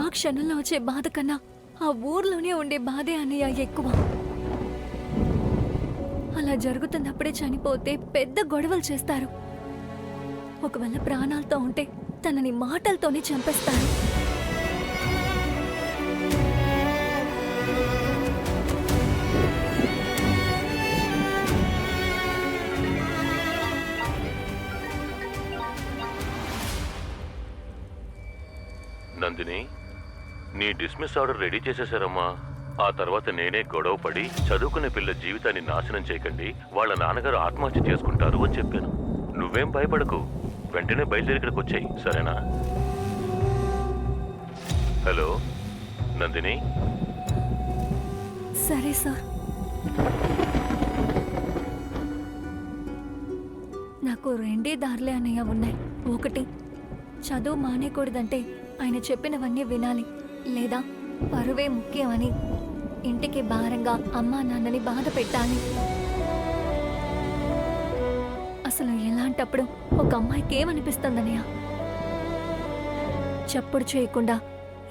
ఆ క్షణంలో వచ్చే బాధ కన్నా ఆ ఊర్లోనే ఉండే బాధే అన్నయ్య ఎక్కువ. అలా జరుగుతున్నప్పుడే చనిపోతే పెద్ద గొడవలు చేస్తారు. ఒకవేళ ప్రాణాలతో ఉంటే తనని మాటలతోనే చంపేస్తారు. నందిని, నీ డిస్మిస్ ఆర్డర్ రెడీ చేసేశారమ్మా. ఆ తర్వాత నేనే గొడవ పడి చదువుకునే పిల్ల జీవితాన్ని నాశనం చేయకండి, వాళ్ళ నాన్నగారు ఆత్మహత్య చేసుకుంటారు అని చెప్పాను. నువ్వేం భయపడకు, వెంటనే బయలుదేరి ఇక్కడికి వచ్చాయి, సరేనా? హలో నందిని. సరే సార్. నాకు రెండే దారులే అన్నయ్య ఉన్నాయి. ఒకటి, చదువు మానేయకూడదంటే ఆయన చెప్పినవన్నీ వినాలి, లేదా పరువే ముఖ్యమని ఇంటికి భారంగా అమ్మా నాన్నని బాధ పెట్టాలి. అసలు ఎలాంటప్పుడు ఒక అమ్మాయికి ఏమనిపిస్తుందన్నయ్య? చప్పుడు చేయకుండా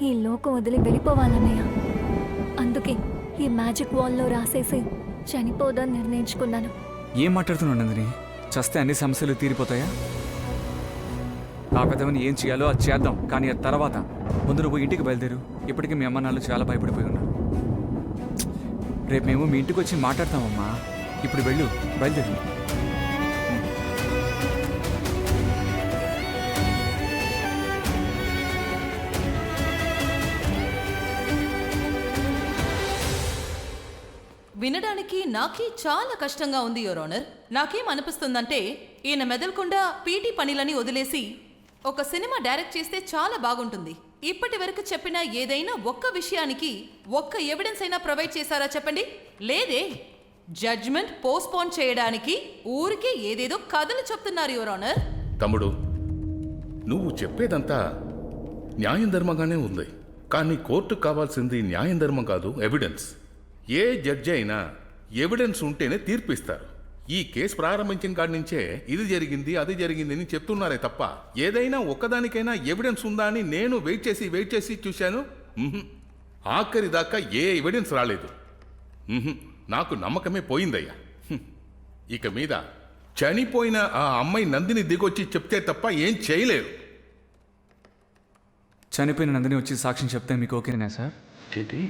ఈ లోకం వదిలి వెళ్ళిపోవాలన్నయ్య. అందుకే ఈ మ్యాజిక్ వాల్లో రాసేసి చనిపోదని నిర్ణయించుకున్నాను. ఏం మాట్లాడుతున్నావు నందిని? చస్తే అన్ని సమస్యలు తీరిపోతాయా? ఆ పెద్దవని ఏం చేయాలో అది చేద్దాం, కానీ ఆ తర్వాత ముందు నువ్వు ఇంటికి బయలుదేరు. ఇప్పటికీ మీ అమ్మ నాన్నలు చాలా భయపడిపోయి ఉన్నారు. రేపు మేము మీ ఇంటికి వచ్చి మాట్లాడతామమ్మా. ఇప్పుడు వెళ్ళు, బయలుదేరు. వినడానికి నాకే చాలా కష్టంగా ఉంది యువర్ ఆనర్. నాకేం అనిపిస్తుందంటే ఈయన మెదలకుండా పీటీ పనిలని వదిలేసి ఒక సినిమా డైరెక్ట్ చేస్తే చాలా బాగుంటుంది. ఇప్పటి వరకు చెప్పిన ఏదైనా ఒక్క విషయానికి ఒక్క ఎవిడెన్స్ అయినా ప్రొవైడ్ చేశారా చెప్పండి? లేదే. జడ్జ్మెంట్ పోస్ట్పోన్ చేయడానికి ఊరికే ఏదేదో కథలు చెప్తున్నారు యువర్ ఆనర్. తమ్ముడు, నువ్వు చెప్పేదంతా న్యాయం ధర్మంగానే ఉంది, కానీ కోర్టుకు కావాల్సింది న్యాయం ధర్మం కాదు, ఎవిడెన్స్. ఏ జడ్జి అయినా ఎవిడెన్స్ ఉంటేనే తీర్పిస్తారు. ఈ కేసు ప్రారంభించిన కాడి నుంచే ఇది జరిగింది అది జరిగింది అని చెప్తున్నారే తప్ప ఏదైనా ఒక్కదానికైనా ఎవిడెన్స్ ఉందా అని నేను వెయిట్ చేసి చూశాను. ఆఖరి దాకా ఏ ఎవిడెన్స్ రాలేదు. నాకు నమ్మకమే పోయిందయ్యా. ఇక మీద చనిపోయిన ఆ అమ్మాయి నందిని దిగొచ్చి చెప్తే తప్ప ఏం చేయలేరు. చనిపోయిన నందిని వచ్చి సాక్ష్యం చెప్తే మీకు ఓకేనా సార్? ఏంటి?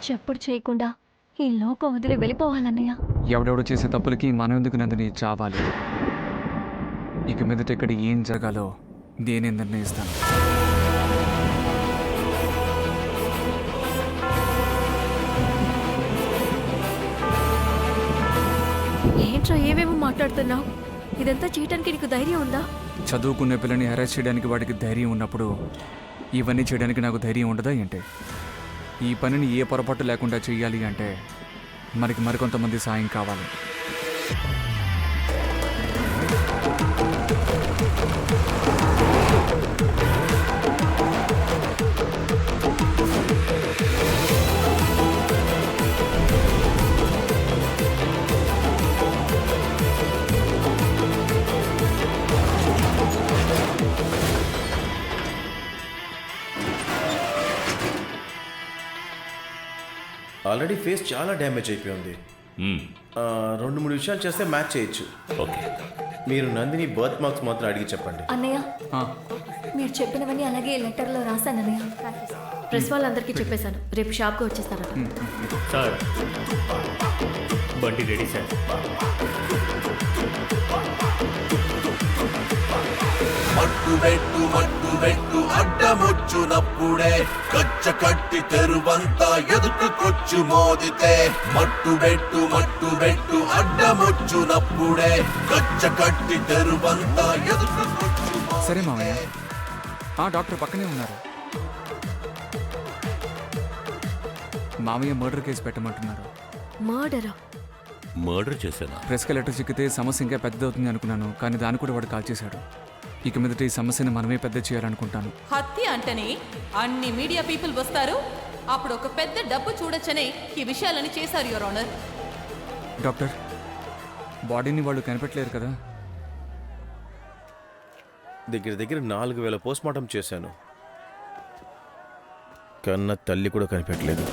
చప్పుడు చేయకుండా ఈ లోకం వదిలి వెళ్ళిపోవాలన్నయ్య. ఎవడెవడో చేసే తప్పులకి మనం ఎందుకు నందిని చావాలి? ఇక మీదట ఇక్కడ ఏం జరగాలో నేనే నిర్ణయిస్తాను. ఏంట్రా ఏమేమో మాట్లాడుతున్నావు? ఇదంతా చేయడానికి నీకు ధైర్యం ఉందా? చదువుకునే పిల్లని హెరాస్ చేయడానికి వాడికి ధైర్యం ఉన్నప్పుడు ఇవన్నీ చేయడానికి నాకు ధైర్యం ఉండదా ఏంటి? ఈ పనిని ఏ పొరపాటు లేకుండా చెయ్యాలి అంటే మనకి మరికొంతమంది సాయం కావాలి. ఆల్రెడీ ఫేస్ చాలా డ్యామేజ్ అయిపోయింది. 2-3 విషయాలు చేస్తే మ్యాచ్ చేయొచ్చు. ఓకే, మీరు నందిని బర్త్ మార్క్స్ మాత్రం అడిగి చెప్పండి. అన్నయ్య, మీరు చెప్పినవన్నీ అలాగే లెటర్లో రాశాను అన్నయ్య. ప్రెస్ వాళ్ళందరికీ చెప్పేశాను. రేపు షాప్కి వచ్చేస్తారట. సార్, బండి రెడీ సార్. మట్టు అడ్డమొచ్చునప్పుడే కచ్చ కట్టి తెరువంతా ఎదుటికొచ్చు మోదితే మట్టు అడ్డమొచ్చునప్పుడే కచ్చ కట్టి తెరువంతా ఎదుటికొచ్చు. సరే మామయ్య, ఆ డాక్టర్ పక్కనే ఉన్నారు. మామయ్య మర్డర్ కేసు పెట్టమంటున్నారు. మర్డర్ చేశానా? ప్రెస్కి లెటర్ చిక్కితే సమస్య ఇంకా పెద్దదవుతుంది అనుకున్నాను, కానీ దాన్ని కూడా వాడు కాల్ చేశాడు. ఇక మీదట ఈ సమస్యను మనమే పెద్ద చేయాలనుకుంటాను. హత్య అంటేనే అన్ని మీడియా పీపుల్ వస్తారు. అప్పుడు ఒక పెద్ద డబ్బు చూడొచ్చనే ఈ విషయాలని చేశారు యువర్ ఆనర్. డాక్టర్, బాడీని వాళ్ళు కనిపెట్టలేరు కదా? దగ్గర దగ్గర 4000 పోస్ట్మార్టం చేశాను. కన్న తల్లి కూడా కనిపెట్టలేదు.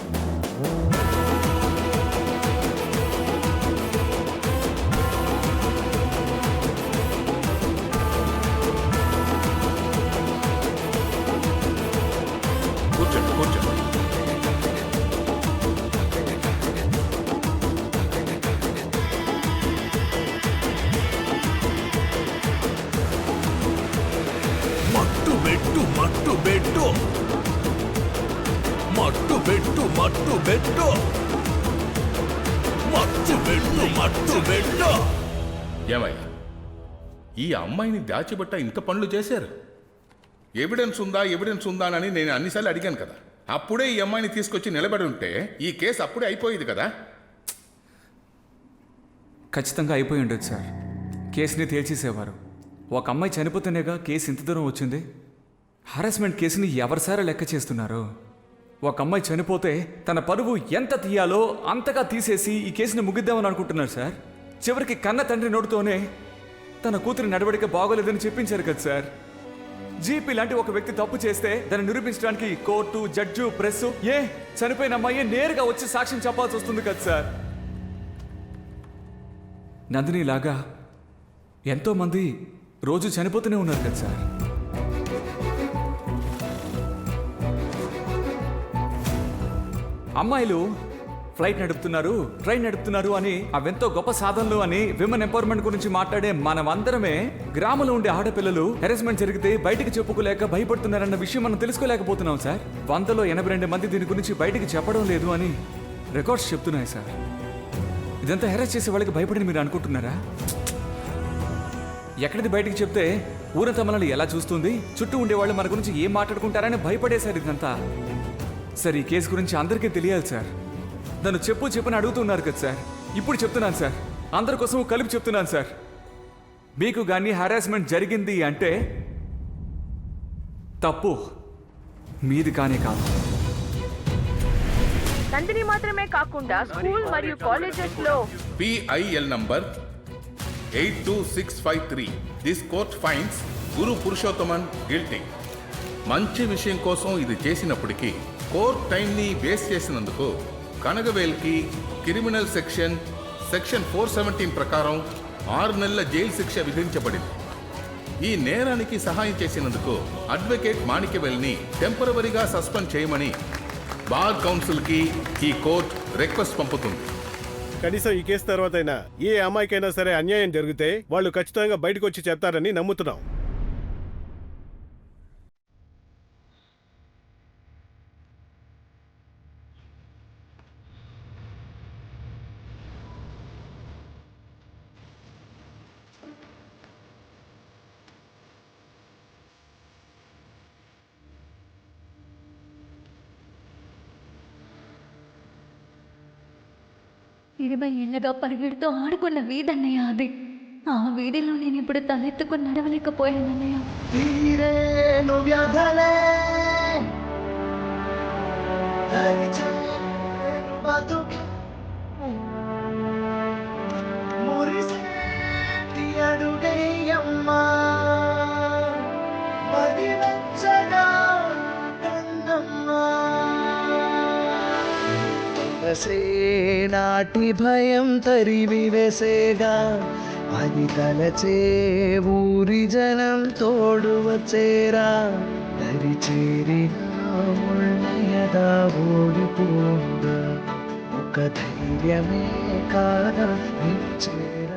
కూర్చోండి కూర్చోండి. మట్టు పెట్టు మట్టు పెట్టు మట్టు పెట్టు మట్టు పెట్టు మట్టు పెట్టు మట్టు పెట్టు. ఏమయ్యా, ఈ అమ్మాయిని దాచిబట్ట ఇంత పనులు చేశారు. ఎవిడెన్స్ ఉందా అని నేను అన్నిసార్లు అడిగాను కదా. అప్పుడే ఈ అమ్మాయిని తీసుకొచ్చి నిలబడి ఉంటే ఈ కేసు అప్పుడే అయిపోయేది కదా. ఖచ్చితంగా అయిపోయి ఉండొచ్చు సార్. కేసుని తేల్చేసేవారు. ఒక అమ్మాయి చనిపోతేనేగా కేసు ఇంత దూరం వచ్చింది. హరాస్మెంట్ కేసుని ఎవరిసారా లెక్క చేస్తున్నారు? ఒక అమ్మాయి చనిపోతే తన పరువు ఎంత తీయాలో అంతగా తీసేసి ఈ కేసుని ముగిద్దామని అనుకుంటున్నారు సార్. చివరికి కన్న తండ్రి నోటితోనే తన కూతురి నడవడిక బాగోలేదని చెప్పించారు కదా సార్. జీపీ లాంటి ఒక వ్యక్తి తప్పు చేస్తే దాన్ని నిరూపించడానికి కోర్టు, జడ్జు, ప్రెస్, చనిపోయిన అమ్మాయి నేరుగా వచ్చి సాక్ష్యం చెప్పాల్సి వస్తుంది కదా సార్. నందిని లాగా ఎంతో మంది రోజు చనిపోతూనే ఉన్నారు కదా సార్. అమ్మాయిలు ఫ్లైట్ నడుపుతున్నారు, ట్రైన్ నడుపుతున్నారు అని అవెంతో గొప్ప సాధనలు అని విమెన్ ఎంపవర్మెంట్ గురించి మాట్లాడే మనమందరమే గ్రామంలో ఉండే ఆడపిల్లలు హెరాస్మెంట్ జరిగితే బయటికి చెప్పుకోలేక భయపడుతున్నారన్న విషయం మనం తెలుసుకోలేకపోతున్నాం సార్. 100లో 82 మంది దీని గురించి బయటికి చెప్పడం లేదు అని రికార్డ్స్ చెప్తున్నాయి సార్. ఇదంతా హెరాస్ చేసే వాళ్ళకి భయపడి మీరు అనుకుంటున్నారా? ఎక్కడిది బయటికి చెప్తే ఊరంతా మనల్ని ఎలా చూస్తుంది, చుట్టూ ఉండేవాళ్ళు మన గురించి ఏం మాట్లాడుకుంటారని భయపడేశారు ఇదంతా. సార్, ఈ కేసు గురించి అందరికీ తెలియాలి సార్. నన్ను చెప్పని అడుగుతున్నారు కదా సార్. ఇప్పుడు చెప్తున్నాను సార్, అందరి కోసం కలిపి చెప్తున్నాను సార్. మీకు కానీ హరాస్మెంట్ జరిగింది అంటే తప్పు మీది కానే కాదు. నందిని మాత్రమే కాకుండా స్కూల్ మరియు కాలేజెస్ లో PIL number 82653. This court finds Guru Purushothaman guilty. మంచి విషయం కోసం ఇది చేసినప్పటికీ కోర్ట్ టైంని వేస్ట్ చేసినందుకు కనగవేల్కి క్రిమినల్ సెక్షన్ 417 ప్రకారం 6 నెలల జైలు శిక్ష విధించబడింది. ఈ నేరానికి సహాయం చేసినందుకు అడ్వకేట్ మాణిక్యవేల్ని టెంపరవరీగా సస్పెండ్ చేయమని బార్ కౌన్సిల్కి ఈ కోర్ట్ రిక్వెస్ట్ పంపుతుంది. కనీసం ఈ కేసు తర్వాత అయినా ఏ అమ్మాయికైనా సరే అన్యాయం జరిగితే వాళ్ళు ఖచ్చితంగా బయటకు వచ్చి చెప్తారని నమ్ముతున్నాం. ఇరవై ఏళ్ళగా పరిగెడుతూ ఆడుకున్న వీధన్నయ్య అది. ఆ వీధిలో నేను ఇప్పుడు తలెత్తుకుని నడవలేకపోయానన్నయ్య. నాటి భయం తరివి వేసేగా అది తలచే ఊరి జనం తోడు వచ్చేరా. దరి చేరిన ఉళ్ళయదా ఓడిపోగా ఒక ధైర్యమే కాదా నిలిచేరా.